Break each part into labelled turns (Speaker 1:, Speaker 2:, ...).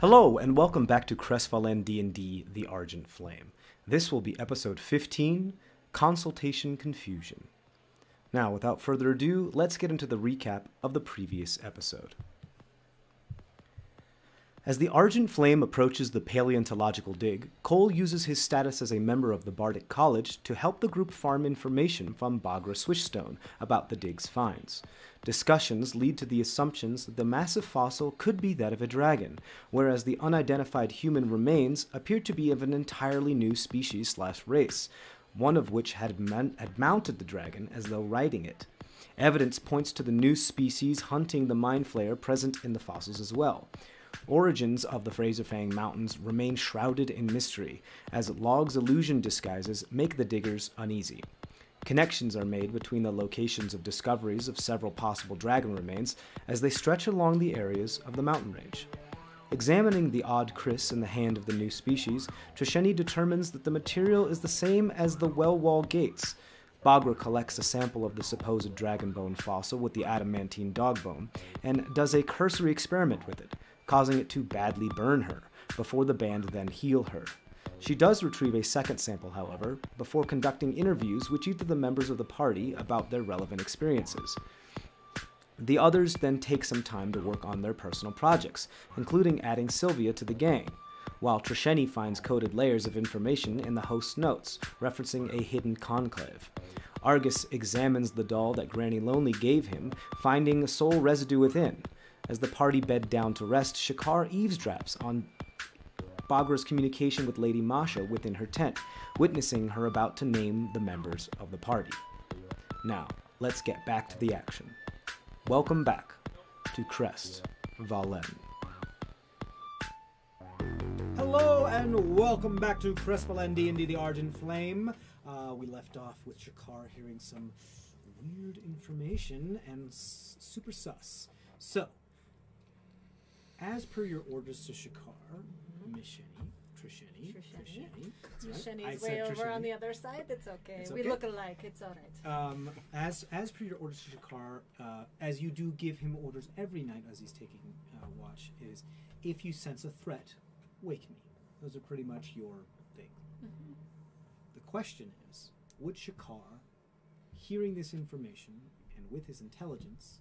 Speaker 1: Hello, and welcome back to CrestVahllen D&D, The Argent Flame. This will be episode 15, Consultation Confusion. Now, without further ado, let's get into the recap of the previous episode. As the Argent Flame approaches the paleontological dig, Cole uses his status as a member of the Bardic College to help the group farm information from Bagra Swishstone about the dig's finds. Discussions lead to the assumptions that the massive fossil could be that of a dragon, whereas the unidentified human remains appear to be of an entirely new species/race, one of which had mounted the dragon as though riding it. Evidence points to the new species hunting the Mind Flayer present in the fossils as well. Origins of the Fraserfang Mountains remain shrouded in mystery, as Log's illusion disguises make the diggers uneasy. Connections are made between the locations of discoveries of several possible dragon remains as they stretch along the areas of the mountain range. Examining the odd kriss in the hand of the new species, Trisheni determines that the material is the same as the well wall gates. Bagra collects a sample of the supposed dragon bone fossil with the adamantine dog bone, and does a cursory experiment with it, causing it to badly burn her, before the band then heal her. She does retrieve a second sample, however, before conducting interviews with each of the members of the party about their relevant experiences. The others then take some time to work on their personal projects, including adding Sylvia to the gang, while Trisheni finds coded layers of information in the host's notes, referencing a hidden conclave. Argus examines the doll that Granny Lonely gave him, finding a soul residue within. As the party bed down to rest, Shakar eavesdrops on Bagra's communication with Lady Masha within her tent, witnessing her about to name the members of the party. Now, let's get back to the action. Welcome back to CrestVahllen.
Speaker 2: Hello and welcome back to CrestVahllen D&D, The Argent Flame. We left off with Shakar hearing some weird information and super sus. So, as per your orders to Shakar, Miss Trisheni. That's right.
Speaker 3: Trisheni's way over on the other side. It's okay.
Speaker 2: It's
Speaker 3: We
Speaker 2: okay.
Speaker 3: look alike. It's all right.
Speaker 2: As per your orders to Shakar, as you do give him orders every night as he's taking watch, is if you sense a threat, wake me. Those are pretty much your thing.
Speaker 3: Mm-hmm.
Speaker 2: The question is, would Shakar, hearing this information and with his intelligence,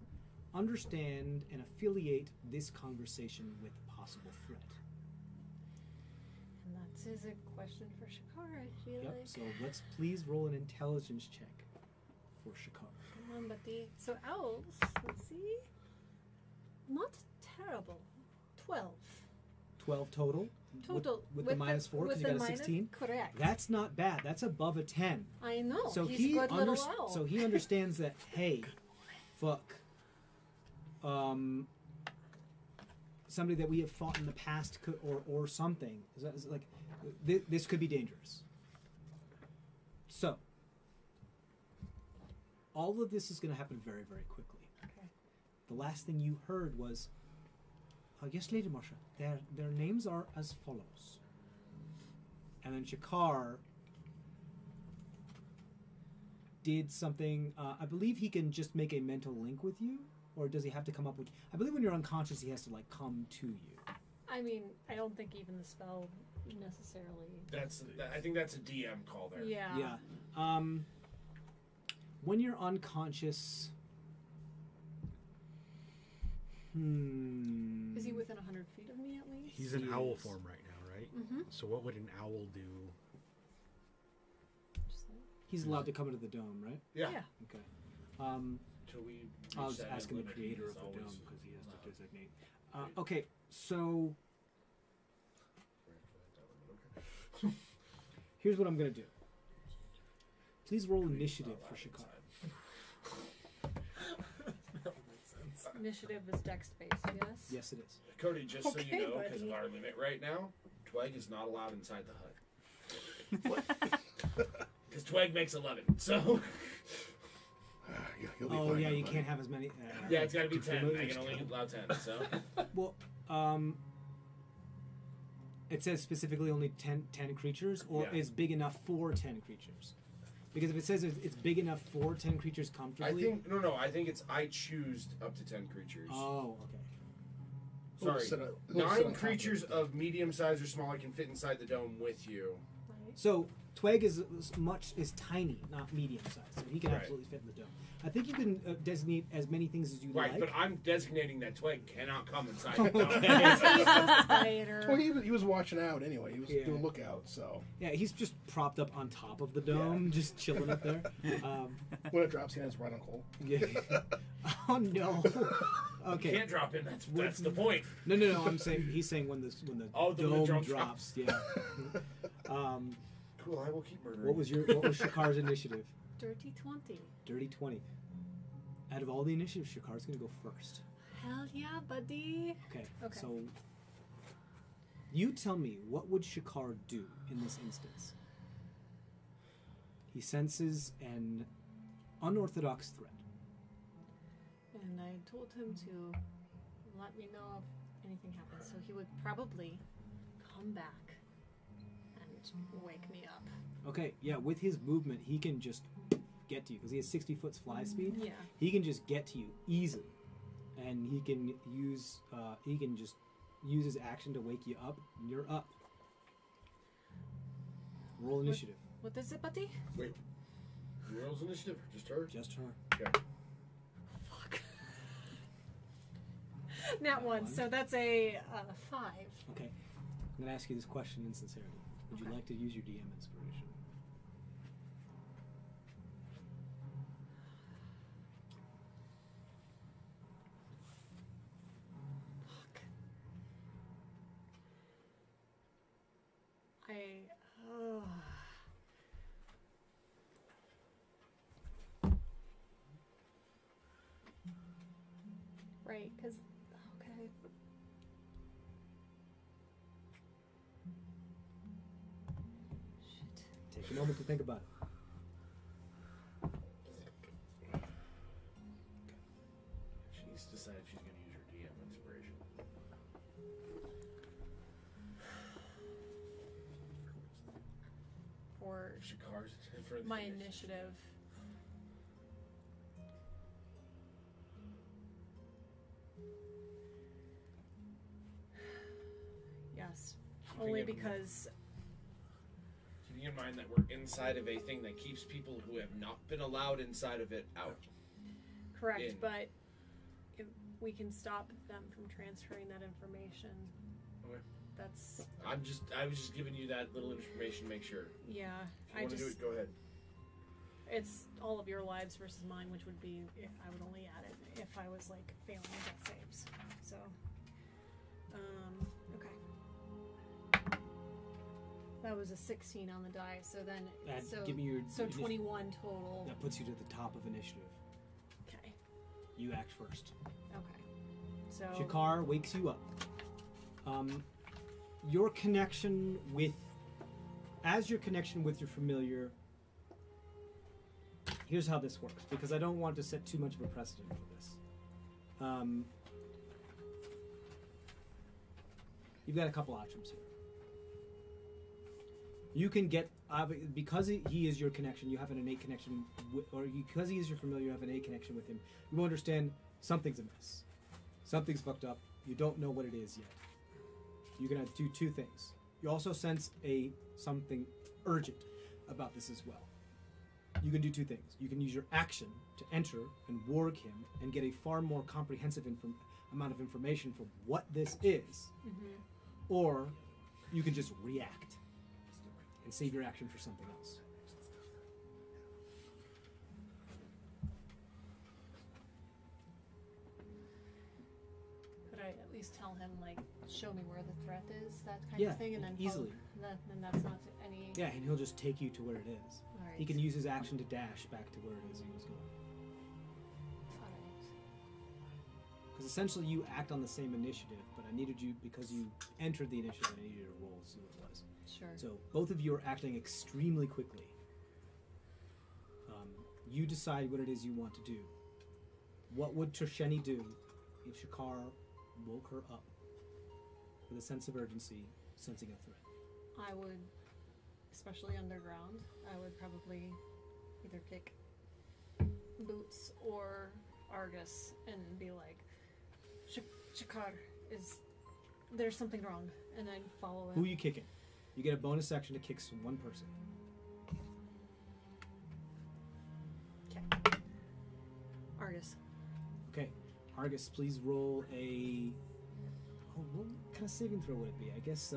Speaker 2: understand and affiliate this conversation with possible threat?
Speaker 3: And that is a question for Shakar, I feel
Speaker 2: Yep,
Speaker 3: like.
Speaker 2: so let's please roll an intelligence check for Shakar.
Speaker 3: Come on, buddy. So owls, let's see. Not terrible. 12.
Speaker 2: 12 total?
Speaker 3: Total.
Speaker 2: With the minus 4 because you got a 16?
Speaker 3: Correct.
Speaker 2: That's not bad. That's above a 10.
Speaker 3: I know.
Speaker 2: So
Speaker 3: He's a good little owl.
Speaker 2: So he understands that, hey, fuck. Somebody that we have fought in the past could, or something. Is it like, this could be dangerous. So, all of this is going to happen very, very quickly.
Speaker 3: Okay.
Speaker 2: The last thing you heard was, yes, Lady Marsha, their names are as follows. And then Shakar did something, I believe he can just make a mental link with you, or does he have to come up with, I believe when you're unconscious he has to like come to you.
Speaker 3: I mean, I don't think even the spell necessarily...
Speaker 4: I think that's a DM call there.
Speaker 3: Yeah.
Speaker 2: Yeah. When you're unconscious...
Speaker 3: Is he within 100 feet of me at least?
Speaker 5: He's in owl form right now, right?
Speaker 3: Mm-hmm.
Speaker 5: So what would an owl do?
Speaker 2: He's allowed to come into the dome, right?
Speaker 4: Yeah.
Speaker 2: Okay.
Speaker 4: Until we
Speaker 2: I was
Speaker 4: reach that
Speaker 2: asking the
Speaker 4: limit,
Speaker 2: creator of
Speaker 4: he's
Speaker 2: the dome
Speaker 4: always
Speaker 2: because he has to
Speaker 4: allowed.
Speaker 2: designate. Okay, so here's what I'm going to do. Please roll initiative for Shakar.
Speaker 3: Initiative is dex-based, yes?
Speaker 2: Yes, it is.
Speaker 4: Cody, just so
Speaker 3: Okay,
Speaker 4: you know, because
Speaker 3: buddy.
Speaker 4: of our limit right now, Tweg is not allowed inside the hut. Because Tweg makes 11, so...
Speaker 5: You'll be
Speaker 2: Oh,
Speaker 5: fine,
Speaker 2: yeah, you
Speaker 5: buddy.
Speaker 2: can't have as many...
Speaker 4: yeah, it's got to be 10. I
Speaker 2: familiars
Speaker 4: can only
Speaker 2: count.
Speaker 4: allow 10, so...
Speaker 2: Well, it says specifically only 10 creatures, or
Speaker 4: Yeah.
Speaker 2: is big enough for 10 creatures? Because if it says it's big enough for 10 creatures
Speaker 4: I
Speaker 2: comfortably...
Speaker 4: think... No, I think it's I choose up to 10 creatures.
Speaker 2: Oh, okay.
Speaker 4: Sorry,
Speaker 6: sit on
Speaker 4: 9
Speaker 6: top of
Speaker 4: creatures
Speaker 6: it.
Speaker 4: of medium size or smaller can fit inside the dome with you.
Speaker 3: Right.
Speaker 2: So Tweg is tiny, not medium sized, so he can
Speaker 4: Right.
Speaker 2: absolutely fit in the dome. I think you can designate as many things as you
Speaker 4: Right,
Speaker 2: like.
Speaker 4: but I'm designating that Twig cannot come inside the dome.
Speaker 3: He's a spider.
Speaker 6: Well, he was watching out anyway. He was
Speaker 2: Yeah.
Speaker 6: doing lookout. So
Speaker 2: Yeah, he's just propped up on top of the dome, just chilling up there.
Speaker 6: when it drops, he has right on coal.
Speaker 2: Yeah. Oh no. Okay.
Speaker 4: You can't drop in. That's the point.
Speaker 2: No. I'm saying he's saying when the
Speaker 4: When the
Speaker 2: dome
Speaker 4: dome
Speaker 2: drops. Yeah.
Speaker 4: Cool. I will keep murdering.
Speaker 2: What was Shakar's initiative?
Speaker 3: Dirty 20.
Speaker 2: Dirty 20. Out of all the initiatives, Shakar's gonna go first.
Speaker 3: Hell yeah, buddy.
Speaker 2: Okay.
Speaker 3: Okay.
Speaker 2: So you tell me, what would Shakar do in this instance? He senses an unorthodox threat.
Speaker 3: And I told him to let me know if anything happens. So he would probably come back and wake me up.
Speaker 2: Okay, yeah, with his movement, he can just get to you because he has 60 foot fly speed.
Speaker 3: Yeah.
Speaker 2: He can just get to you easily, and he can just use his action to wake you up, and you're up. Roll initiative.
Speaker 3: What is it, buddy?
Speaker 4: Wait. Who rolls initiative? Just her?
Speaker 2: Just her.
Speaker 4: Okay.
Speaker 3: Fuck. Nat 1, so that's a 5.
Speaker 2: Okay, I'm gonna ask you this question in sincerity. Would you
Speaker 3: Okay.
Speaker 2: like to use your DM inspiration?
Speaker 3: Fuck. Right, because, okay. Shit.
Speaker 2: Take a moment to think about it.
Speaker 4: She's decided she's going to use her DM inspiration.
Speaker 3: For
Speaker 4: Shakar's for the
Speaker 3: my initiative. Yes. Only
Speaker 4: Keeping in-
Speaker 3: because
Speaker 4: Keeping in mind that we're inside of a thing that keeps people who have not been allowed inside of it out.
Speaker 3: correct,
Speaker 4: in.
Speaker 3: but if we can stop them from transferring that information.
Speaker 4: Okay.
Speaker 3: That's
Speaker 4: I was just giving you that little information to make sure.
Speaker 3: yeah.
Speaker 4: If you want to do it, go ahead.
Speaker 3: It's all of your lives versus mine, which would be if I would only add it if I was like failing death saves. So, okay. That was a 16 on the die. So then,
Speaker 2: Give me your
Speaker 3: so 21 total.
Speaker 2: That puts you to the top of initiative.
Speaker 3: Okay.
Speaker 2: You act first.
Speaker 3: Okay. So
Speaker 2: Shakar wakes you up. Your connection with your familiar. Here's how this works, because I don't want to set too much of a precedent for this. You've got a couple options here. You can get, because he is your connection, you have an innate connection, because he is your familiar, you have an innate connection with him. You understand something's amiss. Something's fucked up. You don't know what it is yet. You can do two things. You also sense something urgent about this as well. You can do two things. You can use your action to enter and warg him and get a far more comprehensive amount of information for what this is. Or you can just react and save your action for something else.
Speaker 3: could I at least tell him like show me where the threat is, that kind
Speaker 2: Yeah,
Speaker 3: of thing, and then
Speaker 2: easily.
Speaker 3: Then that's not any.
Speaker 2: Yeah, and he'll just take you to where it is.
Speaker 3: All right.
Speaker 2: He can use his action to dash back to where it is he was going.
Speaker 3: All right.
Speaker 2: Because essentially you act on the same initiative, but I needed you, because you entered the initiative, I needed you to roll to see what it was.
Speaker 3: Sure.
Speaker 2: So both of you are acting extremely quickly. You decide what it is you want to do. What would Tersheni do if Shakar woke her up with a sense of urgency, sensing a threat?
Speaker 3: I would, especially underground, I would probably either kick Boots or Argus and be like, Shakar, there's something wrong, and I follow
Speaker 2: Who are
Speaker 3: it.
Speaker 2: you kicking? You get a bonus action to kick one person.
Speaker 3: Okay. Argus.
Speaker 2: Okay. Argus, please roll a... Oh, what kind of saving throw would it be? I guess,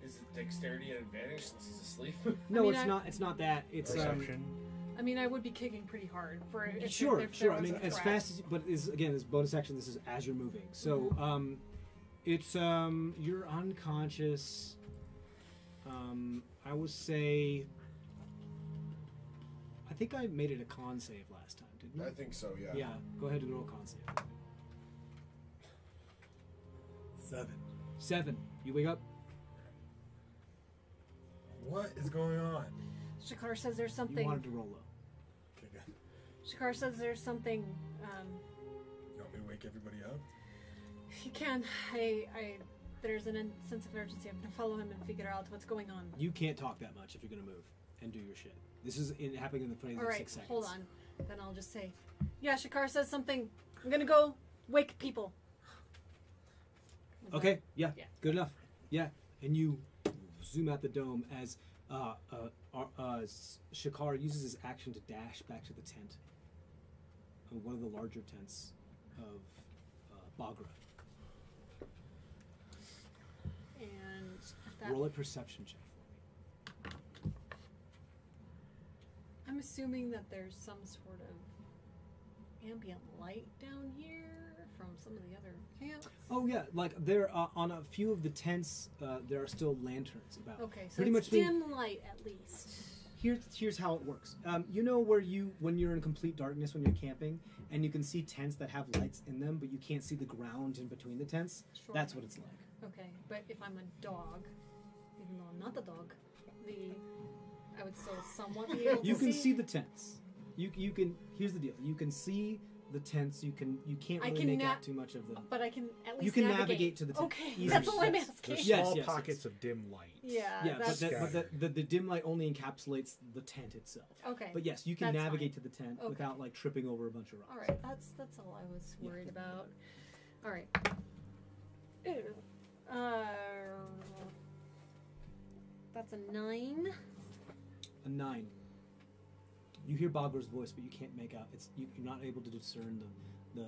Speaker 4: Is it dexterity at advantage since he's asleep?
Speaker 2: No,
Speaker 3: mean,
Speaker 2: it's not. It's not that. It's
Speaker 5: Perception.
Speaker 3: I mean, I would be kicking pretty hard for if
Speaker 2: Sure,
Speaker 3: if
Speaker 2: sure.
Speaker 3: there
Speaker 2: I
Speaker 3: was
Speaker 2: mean,
Speaker 3: a
Speaker 2: as
Speaker 3: threat.
Speaker 2: fast as, but is again, this bonus action. This is as you're moving. So, it's you're unconscious. I would say. I think I made it a con save last time, didn't I?
Speaker 6: I think so, yeah.
Speaker 2: Yeah. Go ahead and roll a con save.
Speaker 5: 7.
Speaker 2: 7. You wake up.
Speaker 5: What is going on?
Speaker 3: Shakar says there's
Speaker 2: You
Speaker 3: something.
Speaker 2: wanted to roll low.
Speaker 5: Okay, good.
Speaker 3: Shakar says there's something.
Speaker 5: You want me to wake everybody up?
Speaker 3: If you can, there's a sense of urgency. I'm gonna follow him and figure out what's going on.
Speaker 2: You can't talk that much if you're gonna move and do your shit. This is happening in the phase
Speaker 3: All
Speaker 2: of
Speaker 3: right,
Speaker 2: 6 seconds.
Speaker 3: hold on. Then I'll just say, yeah, Shakar says something. I'm gonna go wake people. Is
Speaker 2: Okay,
Speaker 3: that-
Speaker 2: yeah,
Speaker 3: Yeah.
Speaker 2: good enough. Yeah, and you zoom out the dome as Shakar uses his action to dash back to the tent. One of the larger tents of Bagra.
Speaker 3: And at that,
Speaker 2: Roll a perception check for me.
Speaker 3: I'm assuming that there's some sort of ambient light down here from some of the other camps.
Speaker 2: Oh yeah, like there on a few of the tents, there are still lanterns about.
Speaker 3: Okay, so
Speaker 2: Pretty
Speaker 3: it's
Speaker 2: much being-
Speaker 3: dim light at least.
Speaker 2: Here's how it works. You know when you're in complete darkness when you're camping, and you can see tents that have lights in them, but you can't see the ground in between the tents.
Speaker 3: Sure.
Speaker 2: That's what it's like.
Speaker 3: Okay, but if I'm a dog, even though I'm not the dog, I would still somewhat be able to
Speaker 2: You can see the tents. You can. Here's the deal. You can see the tents. You can't
Speaker 3: I
Speaker 2: really
Speaker 3: can
Speaker 2: make
Speaker 3: na-
Speaker 2: out too much of them.
Speaker 3: But I can at least
Speaker 2: You can navigate to the tent.
Speaker 3: Okay,
Speaker 2: easily.
Speaker 3: that's all I'm
Speaker 2: Yes.
Speaker 3: asking.
Speaker 5: There's
Speaker 2: Yes,
Speaker 5: small
Speaker 2: yes,
Speaker 5: pockets
Speaker 2: yes.
Speaker 5: of dim light.
Speaker 3: Yeah,
Speaker 2: Yeah, but
Speaker 3: that's
Speaker 2: the dim light only encapsulates the tent itself.
Speaker 3: okay.
Speaker 2: But yes, you can
Speaker 3: That's
Speaker 2: navigate
Speaker 3: fine.
Speaker 2: to the tent
Speaker 3: Okay.
Speaker 2: without like tripping over a bunch of rocks.
Speaker 3: All right, that's all I was worried about. All right. Ew. That's a 9.
Speaker 2: A 9. You hear Bagra's voice, but you can't make out. You're not able to discern the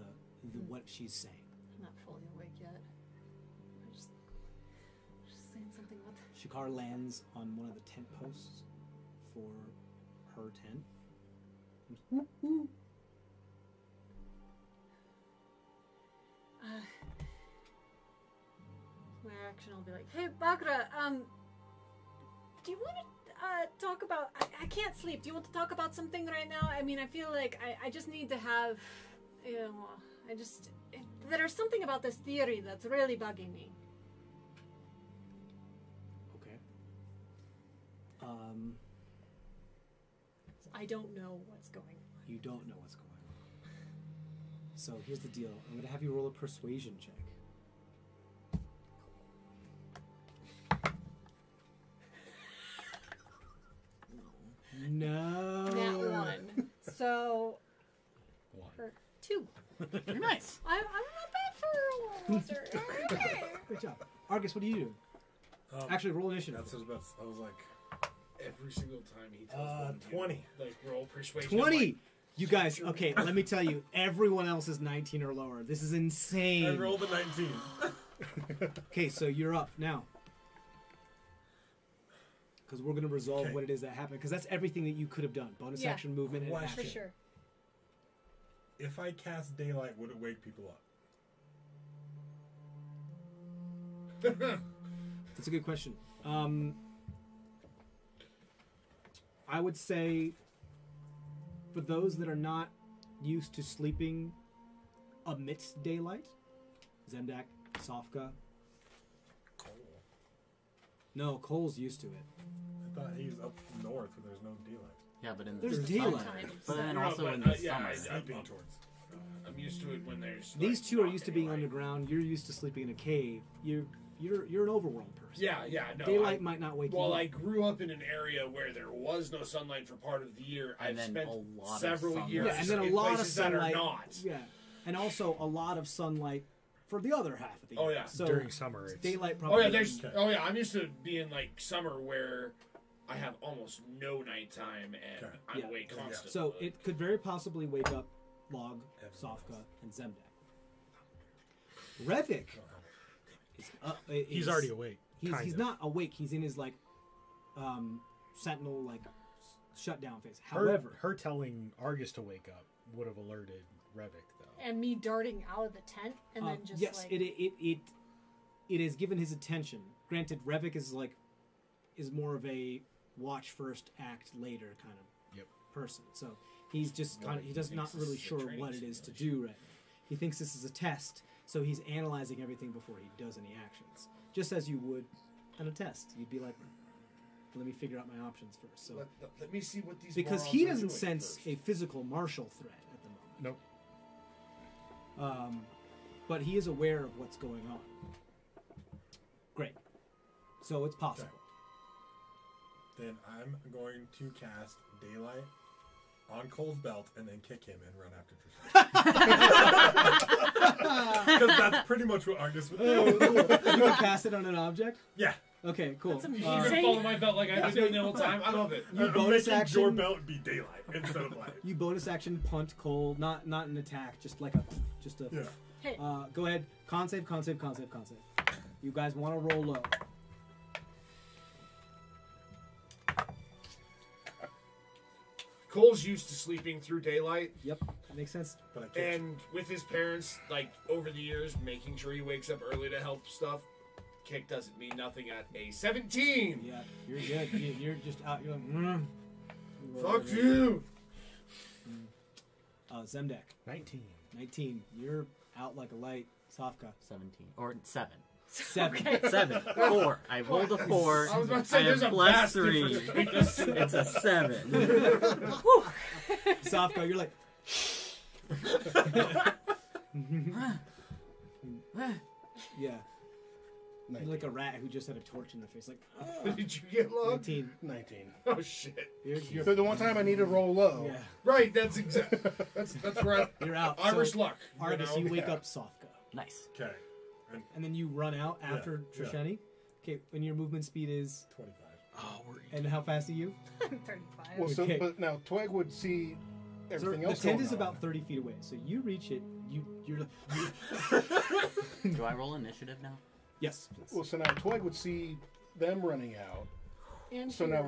Speaker 2: what she's saying.
Speaker 3: I'm not fully awake yet. I'm just saying something about
Speaker 2: Shakar lands on one of the tent posts for her tent.
Speaker 3: my action. I'll be like, "Hey, Bagra, do you want to talk about? I can't sleep. Do you want to talk about something right now? I mean, I feel like I just need to have, there's something about this theory that's really bugging me."
Speaker 2: Okay.
Speaker 3: I don't know what's going on.
Speaker 2: You don't know what's going on. So here's the deal. I'm going to have you roll a persuasion check. No.
Speaker 3: That one. So,
Speaker 5: 1.
Speaker 3: for 2.
Speaker 7: You're nice.
Speaker 3: I'm not bad for a monster. Okay.
Speaker 2: Good job. Argus, what do you do? Actually, roll initiative.
Speaker 5: That's what I was like,
Speaker 4: Every single time he tells them to,
Speaker 5: 20.
Speaker 4: like roll persuasion.
Speaker 2: 20!
Speaker 4: I'm like,
Speaker 2: You guys, okay, let me tell you, everyone else is 19 or lower. This is insane.
Speaker 5: I rolled a 19.
Speaker 2: Okay, so you're up now. Because we're going to resolve
Speaker 5: Okay.
Speaker 2: what it is that happened. Because that's everything that you could have done. Bonus
Speaker 3: Yeah.
Speaker 2: action, movement, and
Speaker 5: Question.
Speaker 3: For
Speaker 2: action.
Speaker 3: sure.
Speaker 5: If I cast daylight, would it wake people up?
Speaker 2: That's a good question. I would say for those that are not used to sleeping amidst daylight, Zemdak, Sofka.
Speaker 5: Cole.
Speaker 2: No, Cole's used to it.
Speaker 5: I thought he's up north where there's no daylight.
Speaker 7: Yeah, but in
Speaker 2: There's
Speaker 7: the
Speaker 2: daylight.
Speaker 3: Sometimes.
Speaker 7: But then
Speaker 4: No,
Speaker 7: also
Speaker 4: but,
Speaker 7: in the
Speaker 4: yeah,
Speaker 7: summer.
Speaker 5: Sleeping towards.
Speaker 4: I'm used to it when there's.
Speaker 2: These
Speaker 4: like,
Speaker 2: two are
Speaker 4: not
Speaker 2: used to being
Speaker 4: daylight.
Speaker 2: underground. You're used to sleeping in a cave. You're an overworld person.
Speaker 4: Yeah, yeah, no.
Speaker 2: Daylight might not wake you
Speaker 4: Well,
Speaker 2: up.
Speaker 4: I grew up in an area where there was no sunlight for part of the year.
Speaker 7: And
Speaker 4: I've
Speaker 7: then
Speaker 4: spent
Speaker 7: a lot of
Speaker 4: several
Speaker 7: sunlight.
Speaker 4: years
Speaker 2: Yeah, and then a
Speaker 4: in
Speaker 2: lot of
Speaker 4: places
Speaker 2: sunlight.
Speaker 4: that are not.
Speaker 2: Yeah, and also a lot of sunlight for the other half of the year.
Speaker 4: Oh, yeah.
Speaker 2: So
Speaker 7: During summer, it's
Speaker 2: daylight
Speaker 4: Oh
Speaker 2: probably.
Speaker 4: yeah, I'm used to being like summer where I have almost no nighttime and I'm
Speaker 2: Yeah.
Speaker 4: awake constantly.
Speaker 2: So it could very possibly wake up Log, Sofka, and Zemdak. Revik
Speaker 7: he's already awake.
Speaker 2: He's
Speaker 7: kind of.
Speaker 2: not awake. He's in his like sentinel like shutdown phase. However,
Speaker 7: her telling Argus to wake up would have alerted Revik, though.
Speaker 3: And me darting out of the tent and then just
Speaker 2: yes,
Speaker 3: like
Speaker 2: it has given his attention. Granted, Revik is more of a watch first, act later kind of person. So he's just not really sure what it is to do right now. He thinks this is a test, so he's analyzing everything before he does any actions. Just as you would on a test. You'd be like, let me figure out my options first. So
Speaker 4: let me see what these
Speaker 2: because
Speaker 4: morons
Speaker 2: he
Speaker 4: are
Speaker 2: doesn't
Speaker 4: doing
Speaker 2: sense
Speaker 4: first.
Speaker 2: a physical martial threat at the moment.
Speaker 7: Nope.
Speaker 2: But he is aware of what's going on. Great. So it's possible.
Speaker 5: Then I'm going to cast Daylight on Cole's belt and then kick him and run after Trisha. Because that's pretty much what Argus would do.
Speaker 2: You can cast it on an object?
Speaker 5: Yeah.
Speaker 2: Okay, cool.
Speaker 3: That's
Speaker 4: You're
Speaker 3: amazing.
Speaker 4: gonna follow my belt like I've been doing the whole time. I love it.
Speaker 2: You
Speaker 5: I'm
Speaker 2: bonus
Speaker 5: making
Speaker 2: action.
Speaker 5: your belt be Daylight instead of light.
Speaker 2: You bonus action punt Cole, not an attack, just a.
Speaker 5: Yeah.
Speaker 3: Hit.
Speaker 2: Go ahead. Con save. You guys want to roll low.
Speaker 4: Cole's used to sleeping through daylight,
Speaker 2: Yep, that makes sense.
Speaker 5: But I can't.
Speaker 4: and with his parents, like over the years, making sure he wakes up early to help stuff. Kick doesn't mean nothing at a 17.
Speaker 2: Yeah, you're good. You're just out. You're like,
Speaker 4: Fuck you.
Speaker 2: Zemdak,
Speaker 7: 19.
Speaker 2: 19. You're out like a light. Sofka,
Speaker 8: 17 or 7.
Speaker 2: 7.
Speaker 8: 7. 4. I rolled a 4.
Speaker 4: I was about to say,
Speaker 8: I
Speaker 4: there's
Speaker 8: have
Speaker 4: a
Speaker 8: plus
Speaker 4: vast
Speaker 8: 3.
Speaker 4: difference between this.
Speaker 8: It's a 7.
Speaker 2: Sofka, you're like. Yeah, you're like a rat who just had a torch in the face. Like,
Speaker 4: Did you get low?
Speaker 2: 19.
Speaker 6: 19.
Speaker 4: Oh shit!
Speaker 2: You're
Speaker 6: So the one time I need to roll low.
Speaker 2: yeah,
Speaker 4: Right, that's exactly. That's right.
Speaker 2: you're out.
Speaker 4: Irish
Speaker 2: So,
Speaker 4: luck.
Speaker 2: Argus,
Speaker 4: you
Speaker 2: you
Speaker 4: know?
Speaker 2: wake up Sofka.
Speaker 8: Nice.
Speaker 5: Okay.
Speaker 2: And then you run out after
Speaker 5: yeah.
Speaker 2: Trishani. Okay, and your movement speed is.
Speaker 5: 25.
Speaker 7: Oh, we're
Speaker 2: And how fast are you?
Speaker 3: I'm 35.
Speaker 6: Well, so
Speaker 2: Okay.
Speaker 6: but now Twig would see
Speaker 2: So
Speaker 6: everything
Speaker 2: the
Speaker 6: else.
Speaker 2: tent
Speaker 6: going
Speaker 2: is
Speaker 6: on.
Speaker 2: about 30 feet away. So you reach it. You're like,
Speaker 8: Do I roll initiative now?
Speaker 2: yes, please.
Speaker 6: Well, so now Twig would see them running out.
Speaker 3: And
Speaker 6: So
Speaker 3: here.
Speaker 6: now